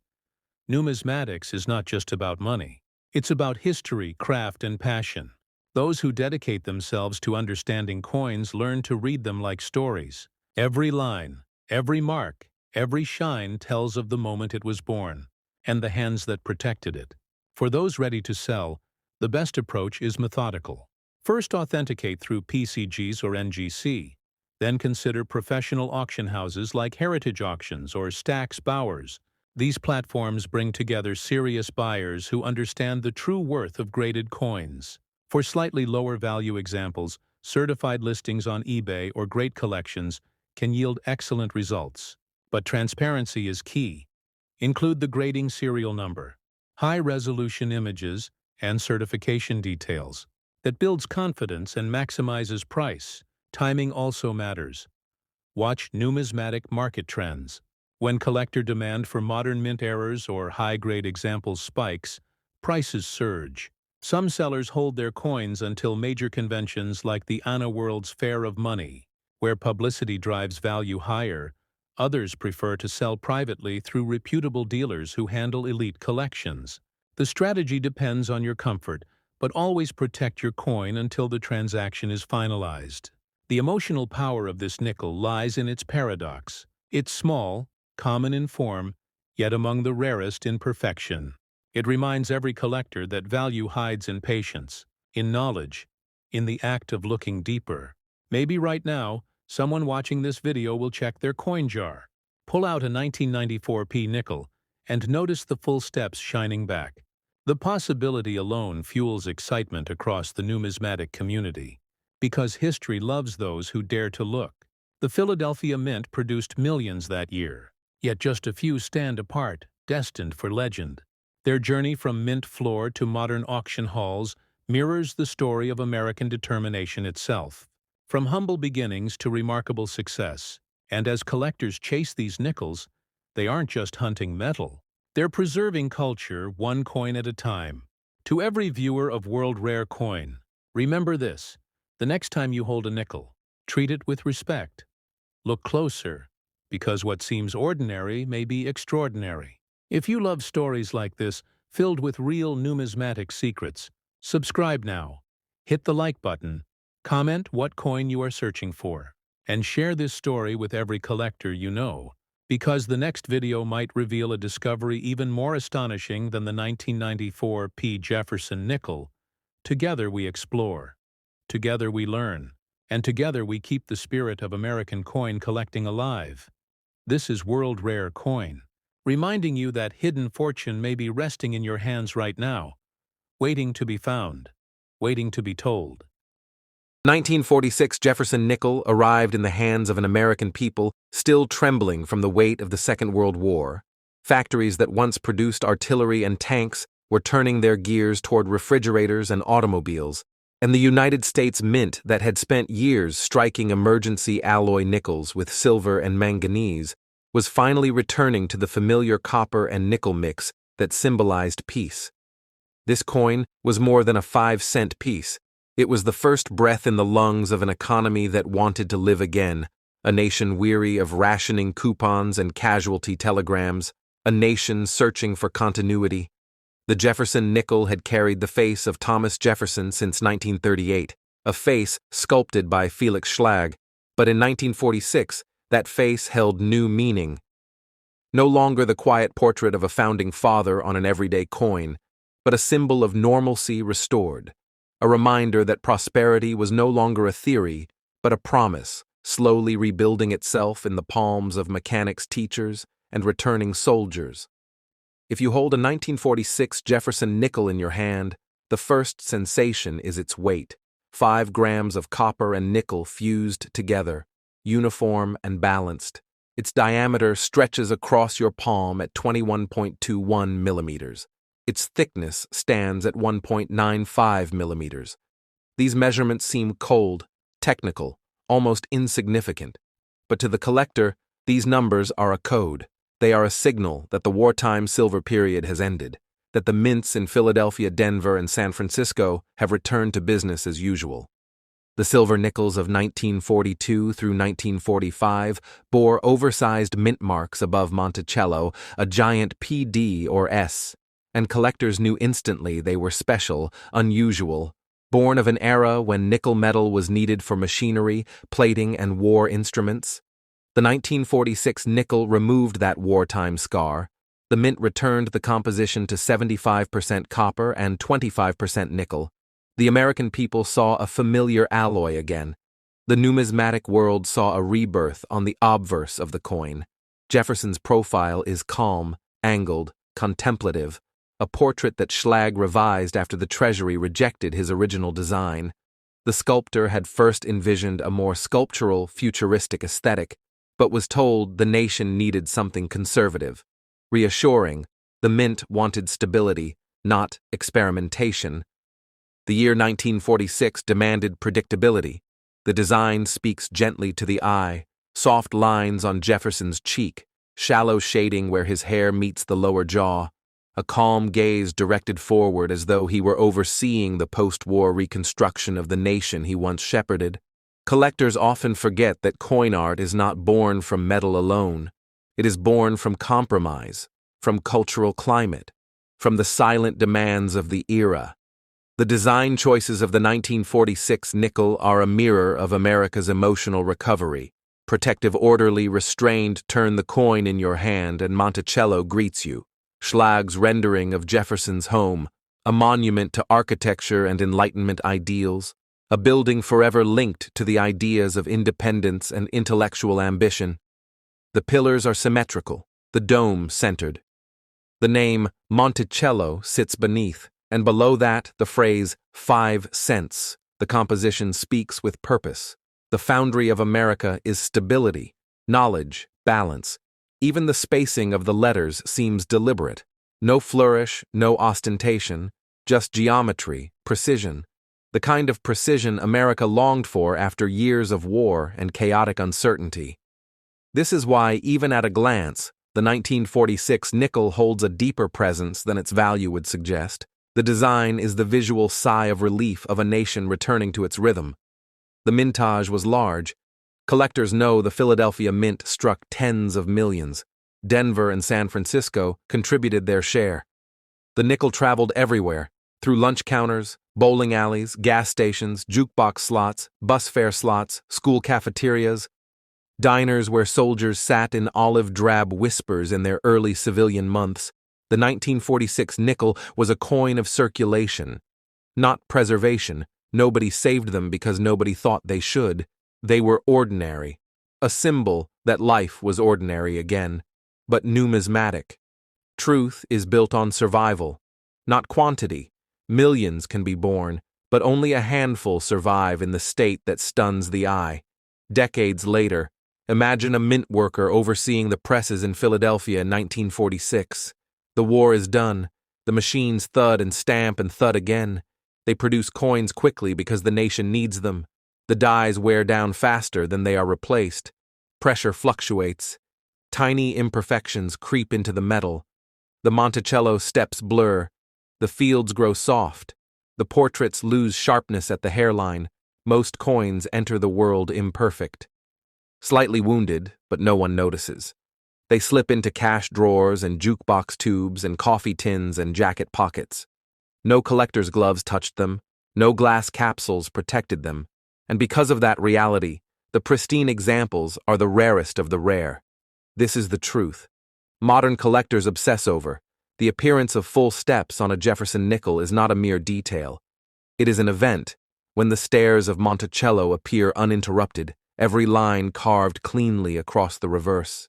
Numismatics is not just about money. It's about history, craft, and passion. Those who dedicate themselves to understanding coins learn to read them like stories. Every line, every mark, every shine tells of the moment it was born, and the hands that protected it. For those ready to sell, the best approach is methodical. First, authenticate through PCGs or NGC. Then consider professional auction houses like Heritage Auctions or Stack's Bowers. These platforms bring together serious buyers who understand the true worth of graded coins. For slightly lower value examples, certified listings on eBay or Great Collections can yield excellent results. But transparency is key. Include the grading serial number, high-resolution images, and certification details. That builds confidence and maximizes price. Timing also matters. Watch numismatic market trends. When collector demand for modern mint errors or high-grade examples spikes, prices surge. Some sellers hold their coins until major conventions like the Anna World's Fair of Money, where publicity drives value higher. Others prefer to sell privately through reputable dealers who handle elite collections. The strategy depends on your comfort, but always protect your coin until the transaction is finalized. The emotional power of this nickel lies in its paradox. It's small, common in form, yet among the rarest in perfection. It reminds every collector that value hides in patience, in knowledge, in the act of looking deeper. Maybe right now, someone watching this video will check their coin jar, pull out a 1994 P nickel, and notice the full steps shining back. The possibility alone fuels excitement across the numismatic community, because history loves those who dare to look. The Philadelphia Mint produced millions that year, yet just a few stand apart, destined for legend. Their journey from mint floor to modern auction halls mirrors the story of American determination itself. From humble beginnings to remarkable success, and as collectors chase these nickels, they aren't just hunting metal. They're preserving culture one coin at a time. To every viewer of World Rare Coin, remember this: the next time you hold a nickel, treat it with respect. Look closer, because what seems ordinary may be extraordinary. If you love stories like this, filled with real numismatic secrets, subscribe now. Hit the like button, comment what coin you are searching for, and share this story with every collector you know. Because the next video might reveal a discovery even more astonishing than the 1994 P. Jefferson nickel. Together we explore. Together we learn. And together we keep the spirit of American coin collecting alive. This is World Rare Coin, reminding you that hidden fortune may be resting in your hands right now, waiting to be found, waiting to be told. 1946 Jefferson nickel arrived in the hands of an American people still trembling from the weight of the Second World War. Factories that once produced artillery and tanks were turning their gears toward refrigerators and automobiles, and the United States Mint that had spent years striking emergency alloy nickels with silver and manganese was finally returning to the familiar copper and nickel mix that symbolized peace. This coin was more than a 5-cent piece. It was the first breath in the lungs of an economy that wanted to live again, a nation weary of rationing coupons and casualty telegrams, a nation searching for continuity. The Jefferson nickel had carried the face of Thomas Jefferson since 1938, a face sculpted by Felix Schlag, but in 1946, that face held new meaning. No longer the quiet portrait of a founding father on an everyday coin, but a symbol of normalcy restored. A reminder that prosperity was no longer a theory, but a promise, slowly rebuilding itself in the palms of mechanics teachers and returning soldiers. If you hold a 1946 Jefferson nickel in your hand, the first sensation is its weight, 5 grams of copper and nickel fused together, uniform and balanced. Its diameter stretches across your palm at 21.21 millimeters. Its thickness stands at 1.95 millimeters. These measurements seem cold, technical, almost insignificant. But to the collector, these numbers are a code. They are a signal that the wartime silver period has ended, that the mints in Philadelphia, Denver, and San Francisco have returned to business as usual. The silver nickels of 1942 through 1945 bore oversized mint marks above Monticello, a giant PD or S, and collectors knew instantly they were special, unusual, born of an era when nickel metal was needed for machinery, plating, and war instruments. The 1946 nickel removed that wartime scar. The mint returned the composition to 75% copper and 25% nickel. The American people saw a familiar alloy again. The numismatic world saw a rebirth on the obverse of the coin. Jefferson's profile is calm, angled, contemplative, a portrait that Schlag revised after the Treasury rejected his original design. The sculptor had first envisioned a more sculptural, futuristic aesthetic, but was told the nation needed something conservative. Reassuring, the mint wanted stability, not experimentation. The year 1946 demanded predictability. The design speaks gently to the eye, soft lines on Jefferson's cheek, shallow shading where his hair meets the lower jaw, a calm gaze directed forward as though he were overseeing the post-war reconstruction of the nation he once shepherded. Collectors often forget that coin art is not born from metal alone. It is born from compromise, from cultural climate, from the silent demands of the era. The design choices of the 1946 nickel are a mirror of America's emotional recovery. Protective, orderly, restrained, turn the coin in your hand and Monticello greets you. Schlag's rendering of Jefferson's home, a monument to architecture and Enlightenment ideals, a building forever linked to the ideas of independence and intellectual ambition. The pillars are symmetrical, the dome centered. The name Monticello sits beneath, and below that the phrase 5 cents. The composition speaks with purpose. The foundry of America is stability, knowledge, balance. Even the spacing of the letters seems deliberate. No flourish, no ostentation, just geometry, precision. The kind of precision America longed for after years of war and chaotic uncertainty. This is why, even at a glance, the 1946 nickel holds a deeper presence than its value would suggest. The design is the visual sigh of relief of a nation returning to its rhythm. The mintage was large. Collectors know the Philadelphia Mint struck tens of millions. Denver and San Francisco contributed their share. The nickel traveled everywhere, through lunch counters, bowling alleys, gas stations, jukebox slots, bus fare slots, school cafeterias. Diners where soldiers sat in olive-drab whispers in their early civilian months, the 1946 nickel was a coin of circulation, not preservation. Nobody saved them because nobody thought they should. They were ordinary, a symbol that life was ordinary again, but numismatic. Truth is built on survival, not quantity. Millions can be born, but only a handful survive in the state that stuns the eye. Decades later, imagine a mint worker overseeing the presses in Philadelphia in 1946. The war is done. The machines thud and stamp and thud again. They produce coins quickly because the nation needs them. The dies wear down faster than they are replaced. Pressure fluctuates. Tiny imperfections creep into the metal. The Monticello steps blur. The fields grow soft. The portraits lose sharpness at the hairline. Most coins enter the world imperfect. Slightly wounded, but no one notices. They slip into cash drawers and jukebox tubes and coffee tins and jacket pockets. No collector's gloves touched them, no glass capsules protected them, and because of that reality, the pristine examples are the rarest of the rare. This is the truth. Modern collectors obsess over. The appearance of full steps on a Jefferson nickel is not a mere detail. It is an event. When the stairs of Monticello appear uninterrupted, every line carved cleanly across the reverse.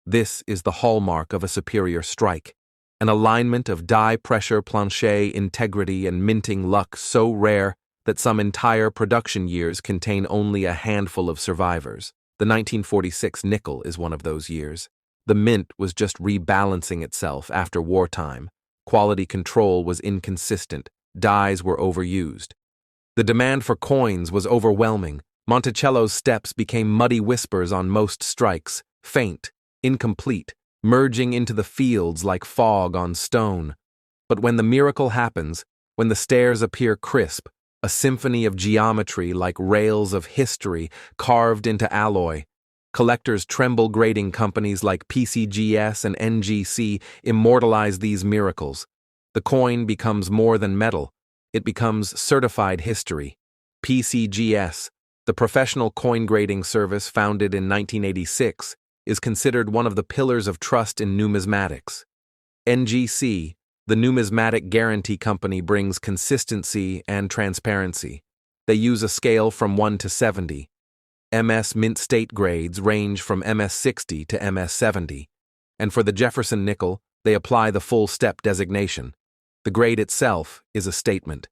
This is the hallmark of a superior strike. An alignment of die-pressure plancher integrity and minting luck so rare that some entire production years contain only a handful of survivors. The 1946 nickel is one of those years. The mint was just rebalancing itself after wartime. Quality control was inconsistent. Dies were overused. The demand for coins was overwhelming. Monticello's steps became muddy whispers on most strikes, faint, incomplete, merging into the fields like fog on stone. But when the miracle happens, when the stairs appear crisp, a symphony of geometry like rails of history carved into alloy, collectors tremble. Grading companies like PCGS and NGC immortalize these miracles. The coin becomes more than metal. It becomes certified history. PCGS, the professional coin grading service founded in 1986, is considered one of the pillars of trust in numismatics. NGC, the numismatic guarantee company, brings consistency and transparency. They use a scale from 1 to 70. MS Mint State grades range from MS 60 to MS 70, and for the Jefferson nickel, they apply the full step designation. The grade itself is a statement,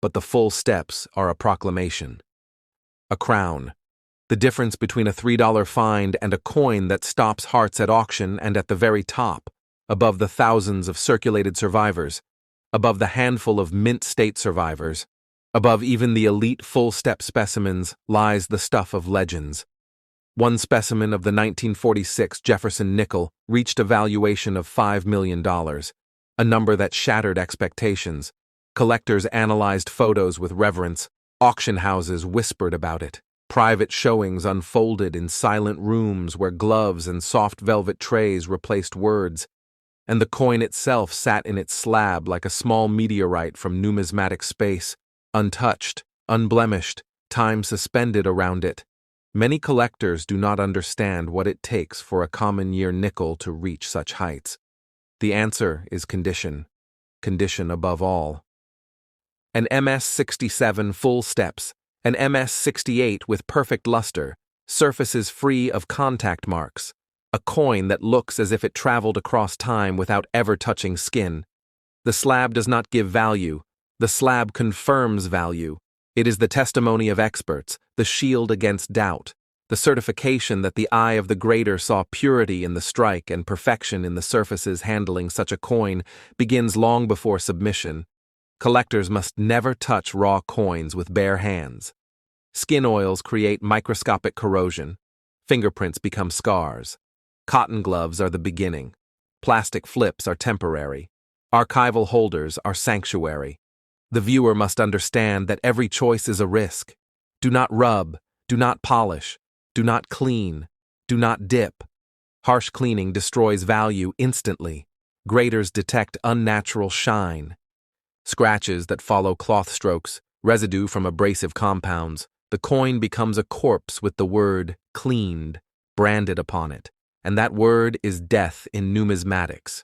but the full steps are a proclamation. A crown. The difference between a $3 find and a coin that stops hearts at auction, and at the very top, above the thousands of circulated survivors, above the handful of mint state survivors, above even the elite full-step specimens, lies the stuff of legends. One specimen of the 1946 Jefferson nickel reached a valuation of $5 million, a number that shattered expectations. Collectors analyzed photos with reverence. Auction houses whispered about it. Private showings unfolded in silent rooms where gloves and soft velvet trays replaced words, and the coin itself sat in its slab like a small meteorite from numismatic space, untouched, unblemished, time suspended around it. Many collectors do not understand what it takes for a common year nickel to reach such heights. The answer is condition. Condition above all. An MS 67 full steps, an MS 68 with perfect luster, surfaces free of contact marks, a coin that looks as if it traveled across time without ever touching skin. The slab does not give value. The slab confirms value. It is the testimony of experts, the shield against doubt, the certification that the eye of the grader saw purity in the strike and perfection in the surfaces handling such a coin begins long before submission. Collectors must never touch raw coins with bare hands. Skin oils create microscopic corrosion. Fingerprints become scars. Cotton gloves are the beginning. Plastic flips are temporary. Archival holders are sanctuary. The viewer must understand that every choice is a risk. Do not rub, do not polish, do not clean, do not dip. Harsh cleaning destroys value instantly. Graders detect unnatural shine. Scratches that follow cloth strokes, residue from abrasive compounds. The coin becomes a corpse with the word cleaned. branded upon it, and that word is death in numismatics.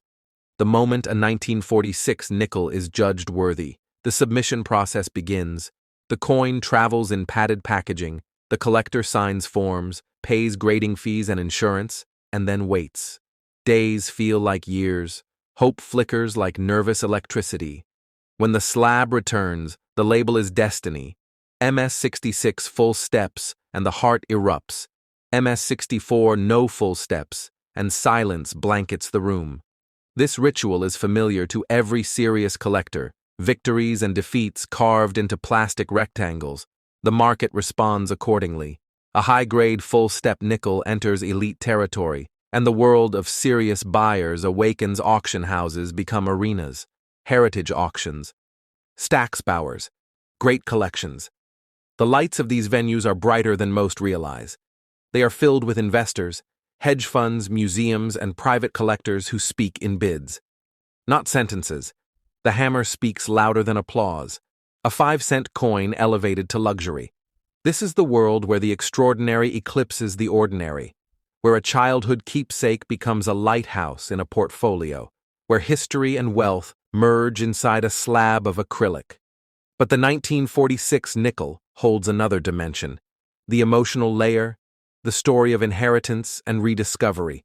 The moment a 1946 nickel is judged worthy, the submission process begins. The coin travels in padded packaging, the collector signs forms, pays grading fees and insurance, and then waits. Days feel like years. Hope flickers like nervous electricity. When the slab returns, the label is destiny. MS-66 full steps, and the heart erupts. MS-64 no full steps, and silence blankets the room. This ritual is familiar to every serious collector, victories and defeats carved into plastic rectangles. The market responds accordingly. A high-grade full-step nickel enters elite territory, and the world of serious buyers awakens. Auction houses become arenas, heritage auctions, Stacksbowers, great collections. The lights of these venues are brighter than most realize. They are filled with investors, hedge funds, museums, and private collectors who speak in bids. Not sentences. The hammer speaks louder than applause. A 5-cent coin elevated to luxury. This is the world where the extraordinary eclipses the ordinary, where a childhood keepsake becomes a lighthouse in a portfolio, where history and wealth merge inside a slab of acrylic. But the 1946 nickel holds another dimension, the emotional layer, the story of inheritance and rediscovery.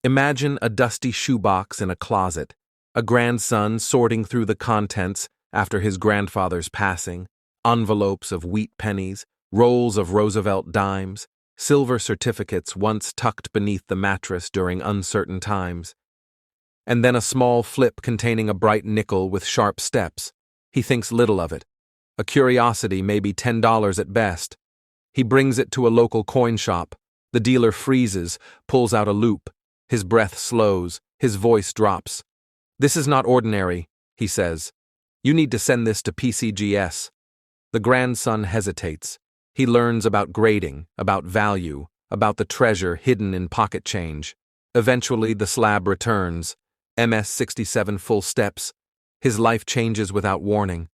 Imagine a dusty shoebox in a closet, a grandson sorting through the contents after his grandfather's passing, envelopes of wheat pennies, rolls of Roosevelt dimes, silver certificates once tucked beneath the mattress during uncertain times. And then a small flip containing a bright nickel with sharp steps. He thinks little of it. A curiosity, maybe $10 at best. He brings it to a local coin shop. The dealer freezes, pulls out a loop. His breath slows, his voice drops. "This is not ordinary," he says. "You need to send this to PCGS." The grandson hesitates. He learns about grading, about value, about the treasure hidden in pocket change. Eventually, the slab returns. MS-67 full steps. His life changes without warning.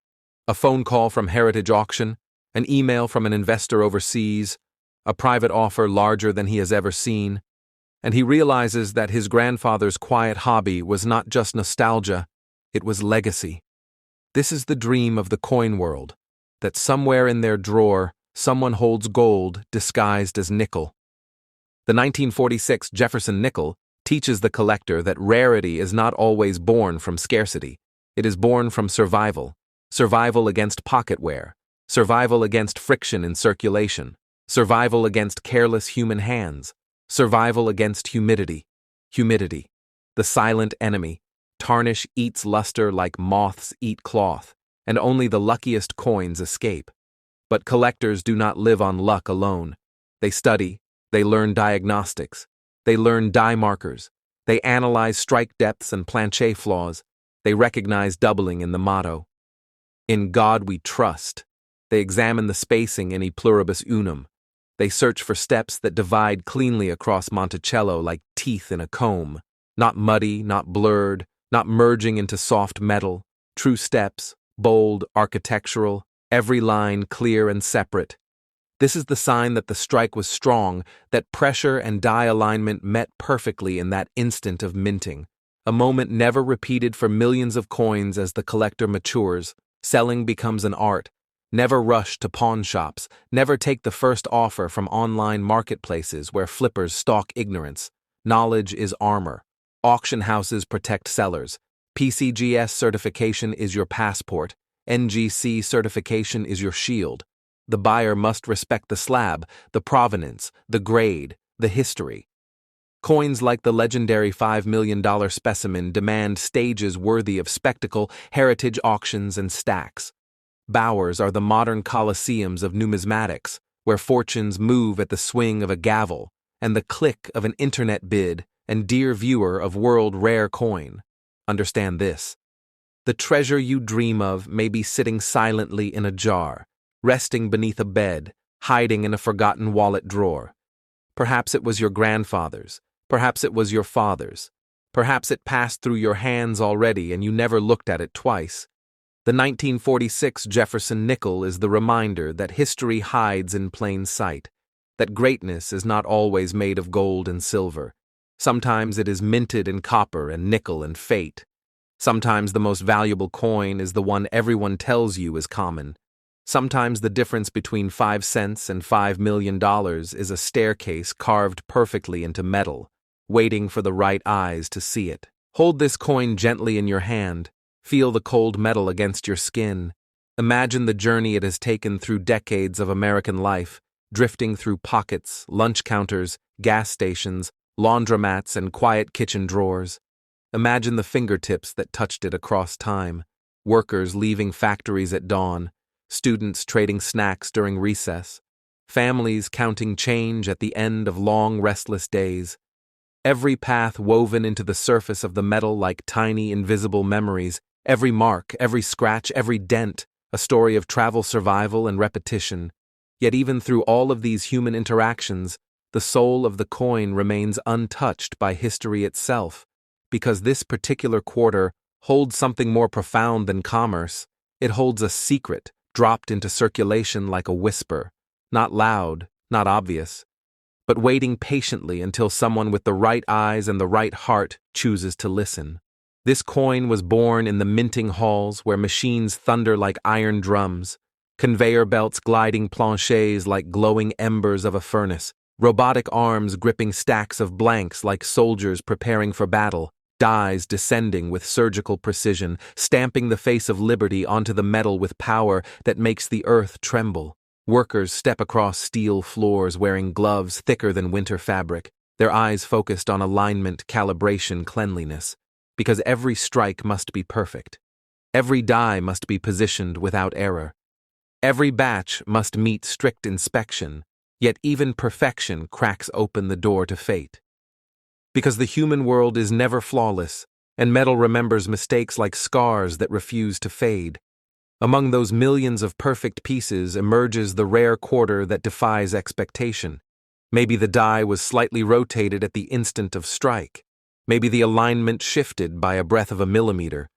A phone call from Heritage Auction, an email from an investor overseas, a private offer larger than he has ever seen, and he realizes that his grandfather's quiet hobby was not just nostalgia, it was legacy. This is the dream of the coin world, that somewhere in their drawer, someone holds gold disguised as nickel. The 1946 Jefferson nickel teaches the collector that rarity is not always born from scarcity. It is born from survival. Survival against pocketware. Survival against friction in circulation. Survival against careless human hands. Survival against humidity. Humidity, the silent enemy. Tarnish eats luster like moths eat cloth, and only the luckiest coins escape. But collectors do not live on luck alone. They study, they learn diagnostics, they learn die markers, they analyze strike depths and plancher flaws, they recognize doubling in the motto. In God we trust. They examine the spacing in E pluribus unum. They search for steps that divide cleanly across Monticello like teeth in a comb, not muddy, not blurred, not merging into soft metal, true steps, bold, architectural, every line clear and separate. This is the sign that the strike was strong, that pressure and die alignment met perfectly in that instant of minting, a moment never repeated for millions of coins. As the collector matures, selling becomes an art. Never rush to pawn shops, never take the first offer from online marketplaces where flippers stalk ignorance. Knowledge is armor. Auction houses protect sellers. PCGS certification is your passport. NGC certification is your shield. The buyer must respect the slab, the provenance, the grade, the history. Coins like the legendary $5 million specimen demand stages worthy of spectacle, heritage auctions, and stacks. Bowers are the modern coliseums of numismatics, where fortunes move at the swing of a gavel and the click of an internet bid. And dear viewer of world rare coin, understand this. The treasure you dream of may be sitting silently in a jar, resting beneath a bed, hiding in a forgotten wallet drawer. Perhaps it was your grandfather's, perhaps it was your father's, perhaps it passed through your hands already and you never looked at it twice. The 1946 Jefferson nickel is the reminder that history hides in plain sight. that greatness is not always made of gold and silver. Sometimes it is minted in copper and nickel and fate. Sometimes the most valuable coin is the one everyone tells you is common. Sometimes the difference between 5 cents and $5 million is a staircase carved perfectly into metal, waiting for the right eyes to see it. Hold this coin gently in your hand. Feel the cold metal against your skin. Imagine the journey it has taken through decades of American life, drifting through pockets, lunch counters, gas stations, laundromats, and quiet kitchen drawers. Imagine the fingertips that touched it across time, workers leaving factories at dawn, students trading snacks during recess, families counting change at the end of long, restless days. Every path woven into the surface of the metal like tiny, invisible memories, every mark, every scratch, every dent, a story of travel, survival, and repetition. Yet even through all of these human interactions, the soul of the coin remains untouched by history itself, because this particular quarter holds something more profound than commerce. It holds a secret, dropped into circulation like a whisper, not loud, not obvious, but waiting patiently until someone with the right eyes and the right heart chooses to listen. This coin was born in the minting halls where machines thunder like iron drums, conveyor belts gliding planchets like glowing embers of a furnace, robotic arms gripping stacks of blanks like soldiers preparing for battle, dies descending with surgical precision, stamping the face of liberty onto the metal with power that makes the earth tremble. Workers step across steel floors wearing gloves thicker than winter fabric, their eyes focused on alignment, calibration, cleanliness. Because every strike must be perfect. Every die must be positioned without error. Every batch must meet strict inspection, yet even perfection cracks open the door to fate. Because the human world is never flawless, and metal remembers mistakes like scars that refuse to fade. Among those millions of perfect pieces emerges the rare quarter that defies expectation. Maybe the die was slightly rotated at the instant of strike. Maybe the alignment shifted by a breath of a millimeter.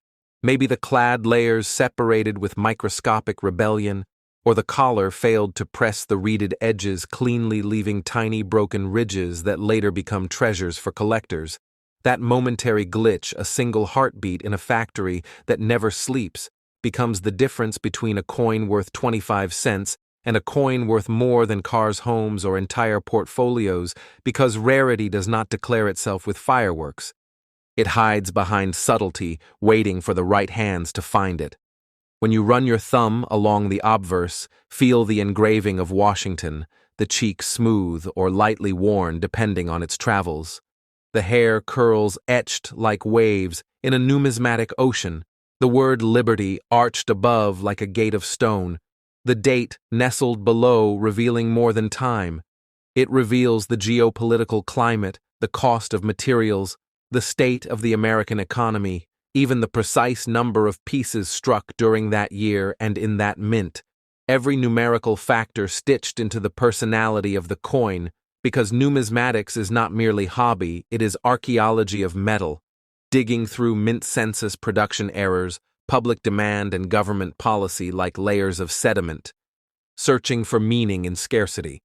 Maybe the clad layers separated with microscopic rebellion, or the collar failed to press the reeded edges cleanly, leaving tiny broken ridges that later become treasures for collectors. That momentary glitch, a single heartbeat in a factory that never sleeps, becomes the difference between a coin worth 25 cents and a coin worth more than cars, homes, or entire portfolios, because rarity does not declare itself with fireworks. It hides behind subtlety, waiting for the right hands to find it. When you run your thumb along the obverse, feel the engraving of Washington, the cheek smooth or lightly worn depending on its travels. The hair curls etched like waves in a numismatic ocean, the word liberty arched above like a gate of stone, the date nestled below revealing more than time. It reveals the geopolitical climate, the cost of materials, the state of the American economy, even the precise number of pieces struck during that year and in that mint. Every numerical factor stitched into the personality of the coin, because numismatics is not merely hobby, it is archaeology of metal, digging through mint census production errors, public demand and government policy like layers of sediment, searching for meaning in scarcity.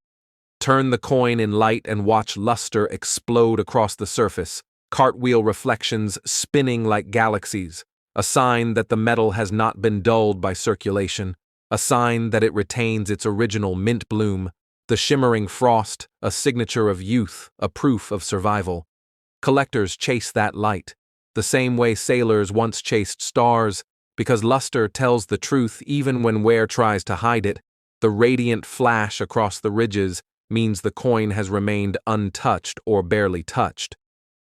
Turn the coin in light and watch luster explode across the surface, cartwheel reflections spinning like galaxies, a sign that the metal has not been dulled by circulation, a sign that it retains its original mint bloom, the shimmering frost, a signature of youth, a proof of survival. Collectors chase that light, the same way sailors once chased stars, because luster tells the truth even when wear tries to hide it. The radiant flash across the ridges means the coin has remained untouched or barely touched.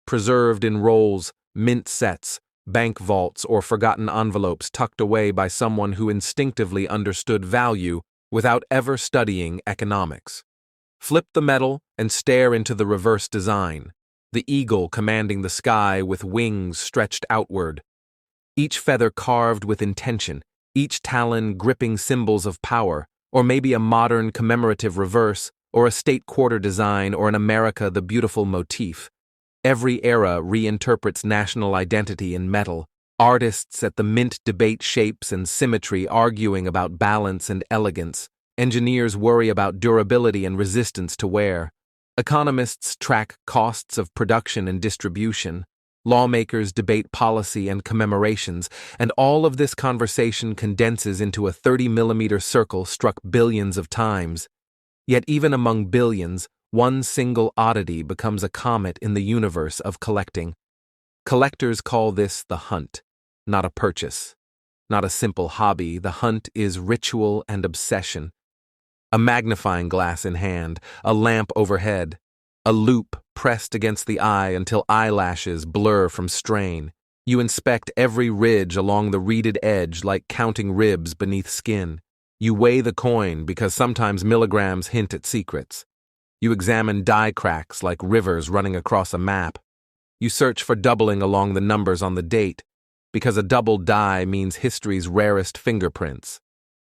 Preserved in rolls, mint sets, bank vaults, or forgotten envelopes tucked away by someone who instinctively understood value without ever studying economics. Flip the metal and stare into the reverse design, the eagle commanding the sky with wings stretched outward. Each feather carved with intention, each talon gripping symbols of power, or maybe a modern commemorative reverse, or a state quarter design, or an America the Beautiful motif. Every era reinterprets national identity in metal. Artists at the mint debate shapes and symmetry, arguing about balance and elegance. Engineers worry about durability and resistance to wear. Economists track costs of production and distribution. Lawmakers debate policy and commemorations, and all of this conversation condenses into a 30-millimeter circle struck billions of times. Yet even among billions, one single oddity becomes a comet in the universe of collecting. Collectors call this the hunt, not a purchase. Not a simple hobby, the hunt is ritual and obsession. A magnifying glass in hand, a lamp overhead, a loupe pressed against the eye until eyelashes blur from strain. You inspect every ridge along the reeded edge like counting ribs beneath skin. You weigh the coin because sometimes milligrams hint at secrets. You examine die cracks like rivers running across a map. You search for doubling along the numbers on the date because a double die means history's rarest fingerprints.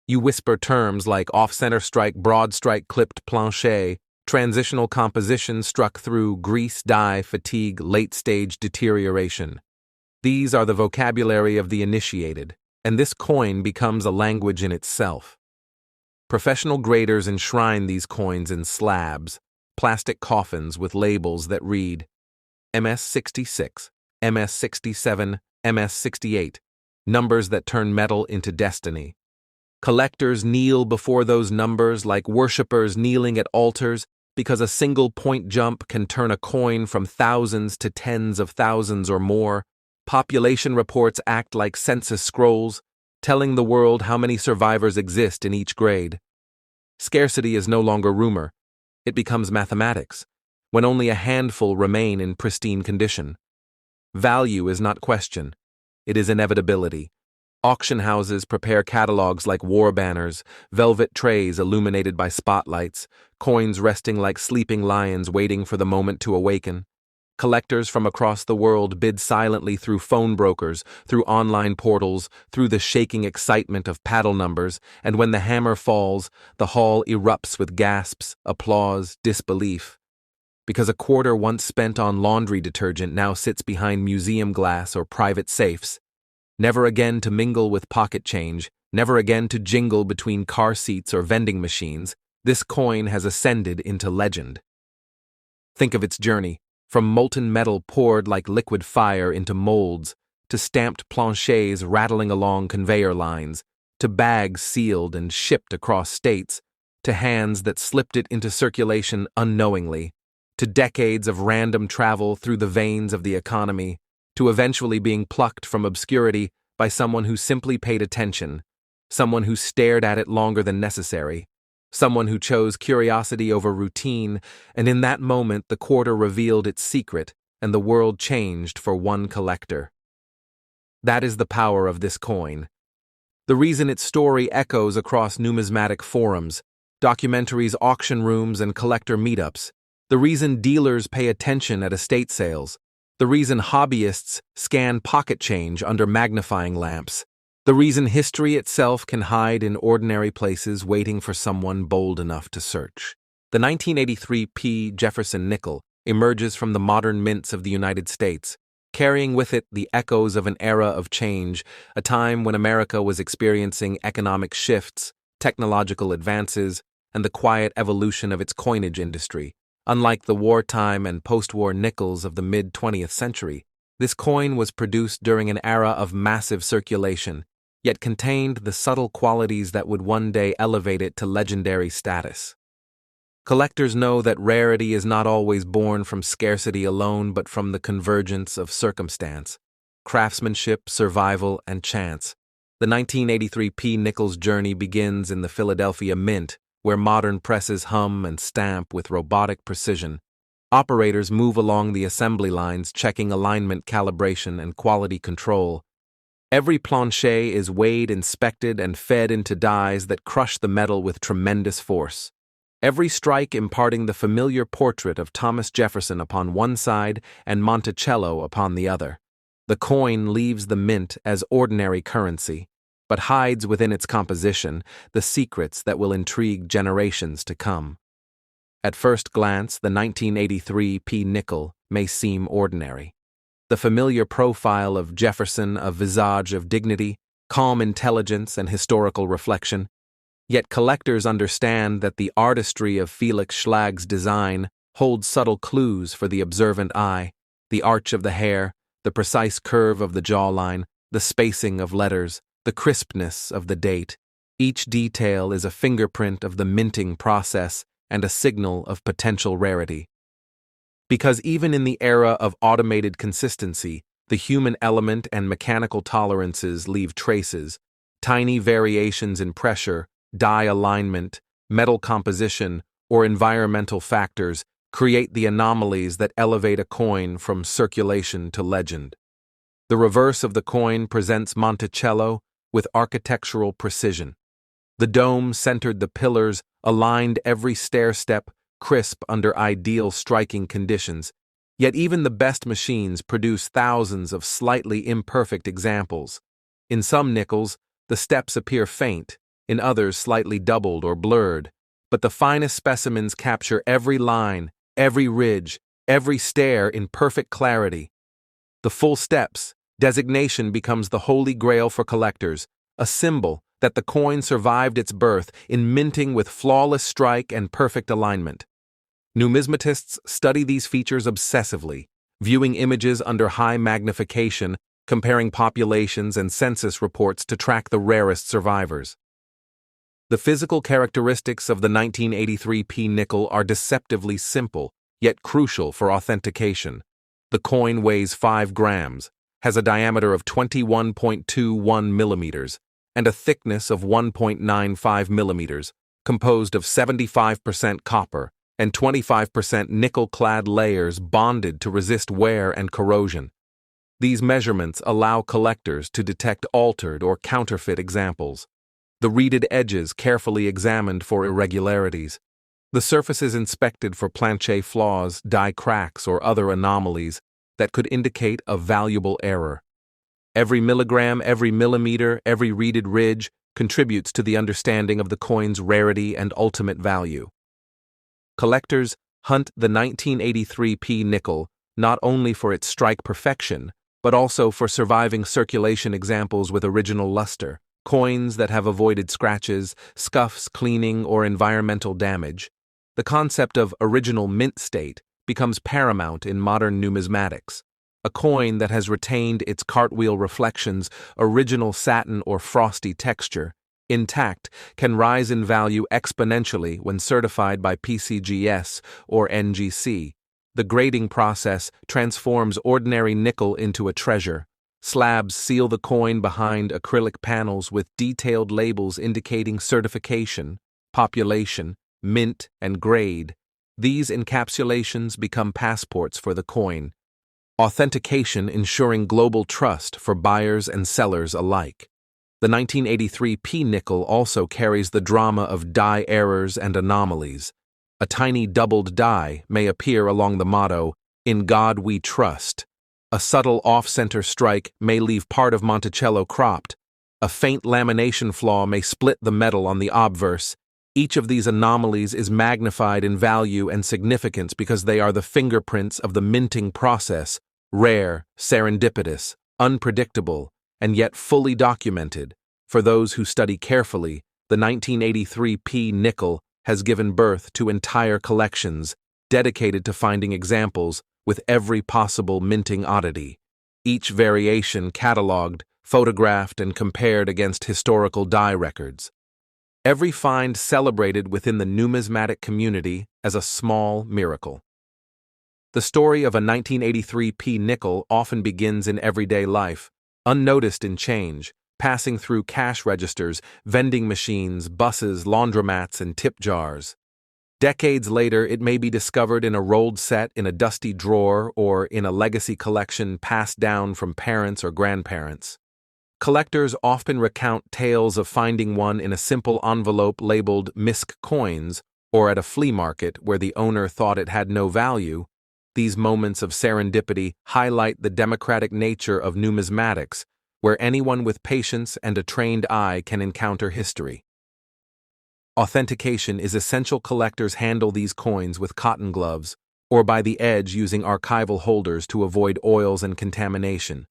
You whisper terms like off-center strike, broad strike, clipped plancher, transitional composition struck through grease, dye, fatigue, late-stage deterioration. These are the vocabulary of the initiated, and this coin becomes a language in itself. Professional graders enshrine these coins in slabs, plastic coffins with labels that read MS-66, MS-67, MS-68, numbers that turn metal into destiny. Collectors kneel before those numbers like worshippers kneeling at altars because a single point jump can turn a coin from thousands to tens of thousands or more. Population reports act like census scrolls, telling the world how many survivors exist in each grade. Scarcity is no longer rumor. It becomes mathematics, when only a handful remain in pristine condition. Value is not question. It is inevitability. Auction houses prepare catalogs like war banners, velvet trays illuminated by spotlights, coins resting like sleeping lions waiting for the moment to awaken. Collectors from across the world bid silently through phone brokers, through online portals, through the shaking excitement of paddle numbers, and when the hammer falls, the hall erupts with gasps, applause, disbelief. Because a quarter once spent on laundry detergent now sits behind museum glass or private safes, never again to mingle with pocket change, never again to jingle between car seats or vending machines, this coin has ascended into legend. Think of its journey, from molten metal poured like liquid fire into molds, to stamped planchers rattling along conveyor lines, to bags sealed and shipped across states, to hands that slipped it into circulation unknowingly, to decades of random travel through the veins of the economy, to eventually being plucked from obscurity by someone who simply paid attention, someone who stared at it longer than necessary, someone who chose curiosity over routine, and in that moment the quarter revealed its secret and the world changed for one collector. That is the power of this coin. The reason its story echoes across numismatic forums, documentaries, auction rooms, and collector meetups, the reason dealers pay attention at estate sales, the reason hobbyists scan pocket change under magnifying lamps, the reason history itself can hide in ordinary places waiting for someone bold enough to search. The 1983 P. Jefferson nickel emerges from the modern mints of the United States, carrying with it the echoes of an era of change, a time when America was experiencing economic shifts, technological advances, and the quiet evolution of its coinage industry. Unlike the wartime and post-war nickels of the mid-20th century, this coin was produced during an era of massive circulation, yet contained the subtle qualities that would one day elevate it to legendary status. Collectors know that rarity is not always born from scarcity alone, but from the convergence of circumstance, craftsmanship, survival, and chance. The 1983 P. Nickel's journey begins in the Philadelphia Mint, where modern presses hum and stamp with robotic precision. Operators move along the assembly lines, checking alignment, calibration, and quality control. Every plancher is weighed, inspected, and fed into dies that crush the metal with tremendous force. Every strike imparting the familiar portrait of Thomas Jefferson upon one side and Monticello upon the other. The coin leaves the mint as ordinary currency, but hides within its composition the secrets that will intrigue generations to come. At first glance, the 1983 P. nickel may seem ordinary. The familiar profile of Jefferson, a visage of dignity, calm intelligence, and historical reflection. Yet collectors understand that the artistry of Felix Schlag's design holds subtle clues for the observant eye: the arch of the hair, the precise curve of the jawline, the spacing of letters, the crispness of the date. Each detail is a fingerprint of the minting process and a signal of potential rarity. Because even in the era of automated consistency, the human element and mechanical tolerances leave traces. Tiny variations in pressure, die alignment, metal composition, or environmental factors create the anomalies that elevate a coin from circulation to legend. The reverse of the coin presents Monticello with architectural precision. The dome centered the pillars, aligned every stair-step, crisp under ideal striking conditions. Yet even the best machines produce thousands of slightly imperfect examples. In some nickels, the steps appear faint, in others slightly doubled or blurred, but the finest specimens capture every line, every ridge, every stair in perfect clarity. The full steps designation becomes the holy grail for collectors, a symbol that the coin survived its birth in minting with flawless strike and perfect alignment. Numismatists study these features obsessively, viewing images under high magnification, comparing populations and census reports to track the rarest survivors. The physical characteristics of the 1983 P nickel are deceptively simple, yet crucial for authentication. The coin weighs 5 grams, has a diameter of 21.21 millimeters, and a thickness of 1.95 millimeters, composed of 75% copper and 25% nickel-clad layers bonded to resist wear and corrosion. These measurements allow collectors to detect altered or counterfeit examples. The reeded edges carefully examined for irregularities. The surfaces inspected for planche flaws, die cracks, or other anomalies that could indicate a valuable error. Every milligram, every millimeter, every reeded ridge contributes to the understanding of the coin's rarity and ultimate value. Collectors hunt the 1983 P nickel not only for its strike perfection, but also for surviving circulation examples with original luster, coins that have avoided scratches, scuffs, cleaning, or environmental damage. The concept of original mint state becomes paramount in modern numismatics. A coin that has retained its cartwheel reflections, original satin or frosty texture, intact, can rise in value exponentially when certified by PCGS or NGC. The grading process transforms ordinary nickel into a treasure. Slabs seal the coin behind acrylic panels with detailed labels indicating certification, population, mint, and grade. These encapsulations become passports for the coin. Authentication ensuring global trust for buyers and sellers alike. The 1983 P nickel also carries the drama of die errors and anomalies. A tiny doubled die may appear along the motto, "In God We Trust." A subtle off-center strike may leave part of Monticello cropped. A faint lamination flaw may split the metal on the obverse. Each of these anomalies is magnified in value and significance because they are the fingerprints of the minting process, rare, serendipitous, unpredictable, and yet fully documented. For those who study carefully, the 1983 P nickel has given birth to entire collections dedicated to finding examples with every possible minting oddity, each variation catalogued, photographed, and compared against historical die records. Every find celebrated within the numismatic community as a small miracle. The story of a 1983 P nickel often begins in everyday life, unnoticed in change, passing through cash registers, vending machines, buses, laundromats, and tip jars. Decades later, it may be discovered in a rolled set in a dusty drawer or in a legacy collection passed down from parents or grandparents. Collectors often recount tales of finding one in a simple envelope labeled misc coins or at a flea market where the owner thought it had no value. These moments of serendipity highlight the democratic nature of numismatics, where anyone with patience and a trained eye can encounter history. Authentication is essential. Collectors handle these coins with cotton gloves or by the edge using archival holders to avoid oils and contamination.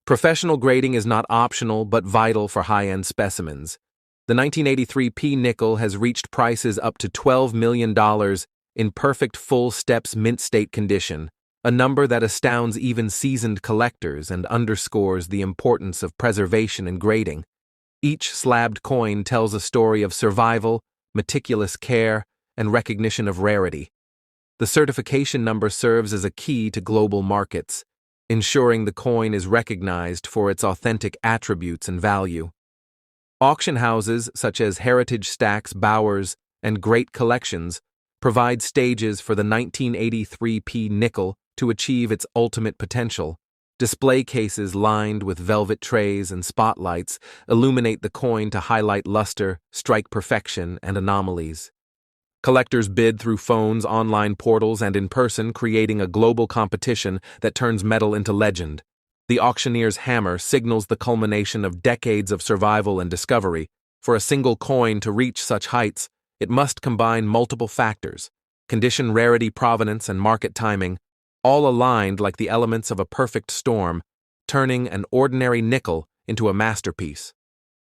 Professional grading is not optional but vital for high-end specimens. The 1983 P nickel has reached prices up to $12 million in perfect full steps mint state condition, a number that astounds even seasoned collectors and underscores the importance of preservation and grading. Each slabbed coin tells a story of survival, meticulous care, and recognition of rarity. The certification number serves as a key to global markets, ensuring the coin is recognized for its authentic attributes and value. Auction houses such as Heritage Stacks, Bowers, and Great Collections provide stages for the 1983 P nickel to achieve its ultimate potential. Display cases lined with velvet trays and spotlights illuminate the coin to highlight luster, strike perfection, and anomalies. Collectors bid through phones, online portals, and in person, creating a global competition that turns metal into legend. The auctioneer's hammer signals the culmination of decades of survival and discovery. For a single coin to reach such heights, it must combine multiple factors: condition, rarity, provenance, and market timing, all aligned like the elements of a perfect storm, turning an ordinary nickel into a masterpiece.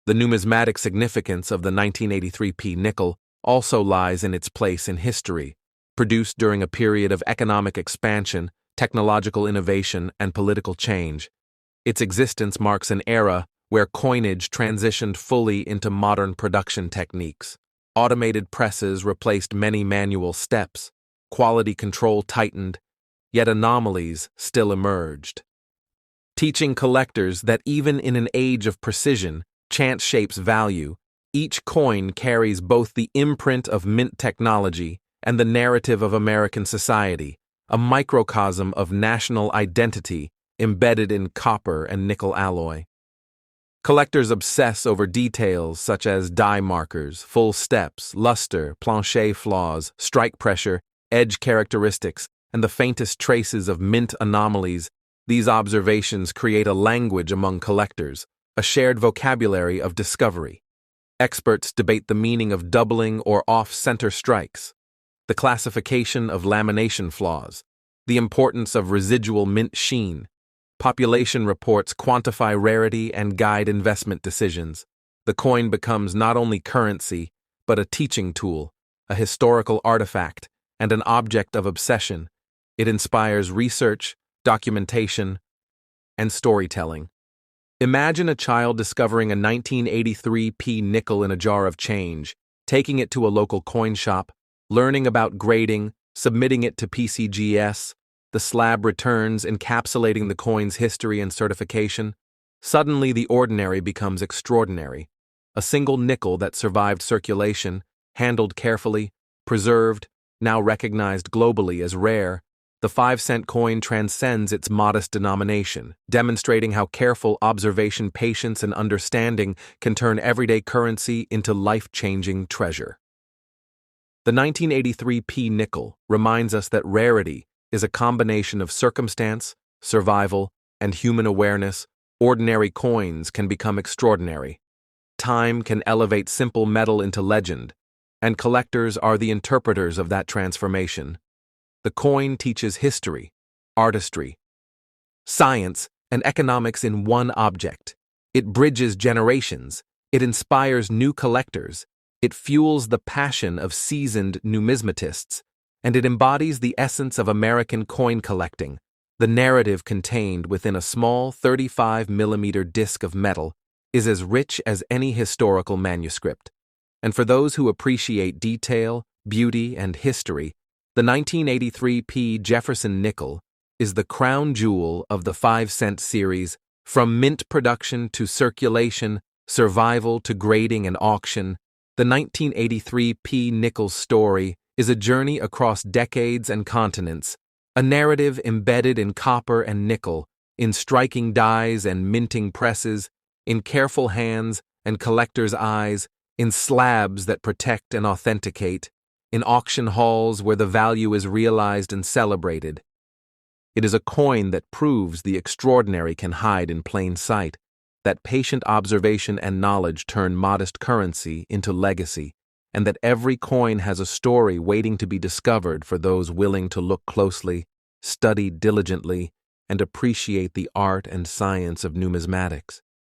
The numismatic significance of the 1983 P nickel also lies in its place in history. Produced during a period of economic expansion, technological innovation, and political change, its existence marks an era where coinage transitioned fully into modern production techniques. Automated presses replaced many manual steps, quality control tightened, yet anomalies still emerged, teaching collectors that even in an age of precision, chance shapes value. Each coin carries both the imprint of mint technology and the narrative of American society, a microcosm of national identity embedded in copper and nickel alloy. Collectors obsess over details such as die markers, full steps, luster, plancher flaws, strike pressure, edge characteristics, and the faintest traces of mint anomalies. These observations create a language among collectors, a shared vocabulary of discovery. Experts debate the meaning of doubling or off-center strikes, the classification of lamination flaws, the importance of residual mint sheen. Population reports quantify rarity and guide investment decisions. The coin becomes not only currency, but a teaching tool, a historical artifact, and an object of obsession. It inspires research, documentation, and storytelling. Imagine a child discovering a 1983 P nickel in a jar of change, taking it to a local coin shop, learning about grading, submitting it to PCGS, the slab returns encapsulating the coin's history and certification. Suddenly the ordinary becomes extraordinary. A single nickel that survived circulation, handled carefully, preserved, now recognized globally as rare. The 5-cent coin transcends its modest denomination, demonstrating how careful observation, patience, and understanding can turn everyday currency into life-changing treasure. The 1983 P nickel reminds us that rarity is a combination of circumstance, survival, and human awareness. Ordinary coins can become extraordinary. Time can elevate simple metal into legend, and collectors are the interpreters of that transformation. The coin teaches history, artistry, science, and economics in one object. It bridges generations. It inspires new collectors. It fuels the passion of seasoned numismatists. And it embodies the essence of American coin collecting. The narrative contained within a small 35mm disc of metal is as rich as any historical manuscript. And for those who appreciate detail, beauty, and history, the 1983 P Jefferson nickel is the crown jewel of the 5-cent series. From mint production to circulation, survival to grading and auction, the 1983 P nickel story is a journey across decades and continents, a narrative embedded in copper and nickel, in striking dies and minting presses, in careful hands and collectors' eyes, in slabs that protect and authenticate, in auction halls where the value is realized and celebrated. It is a coin that proves the extraordinary can hide in plain sight, that patient observation and knowledge turn modest currency into legacy, and that every coin has a story waiting to be discovered for those willing to look closely, study diligently, and appreciate the art and science of numismatics.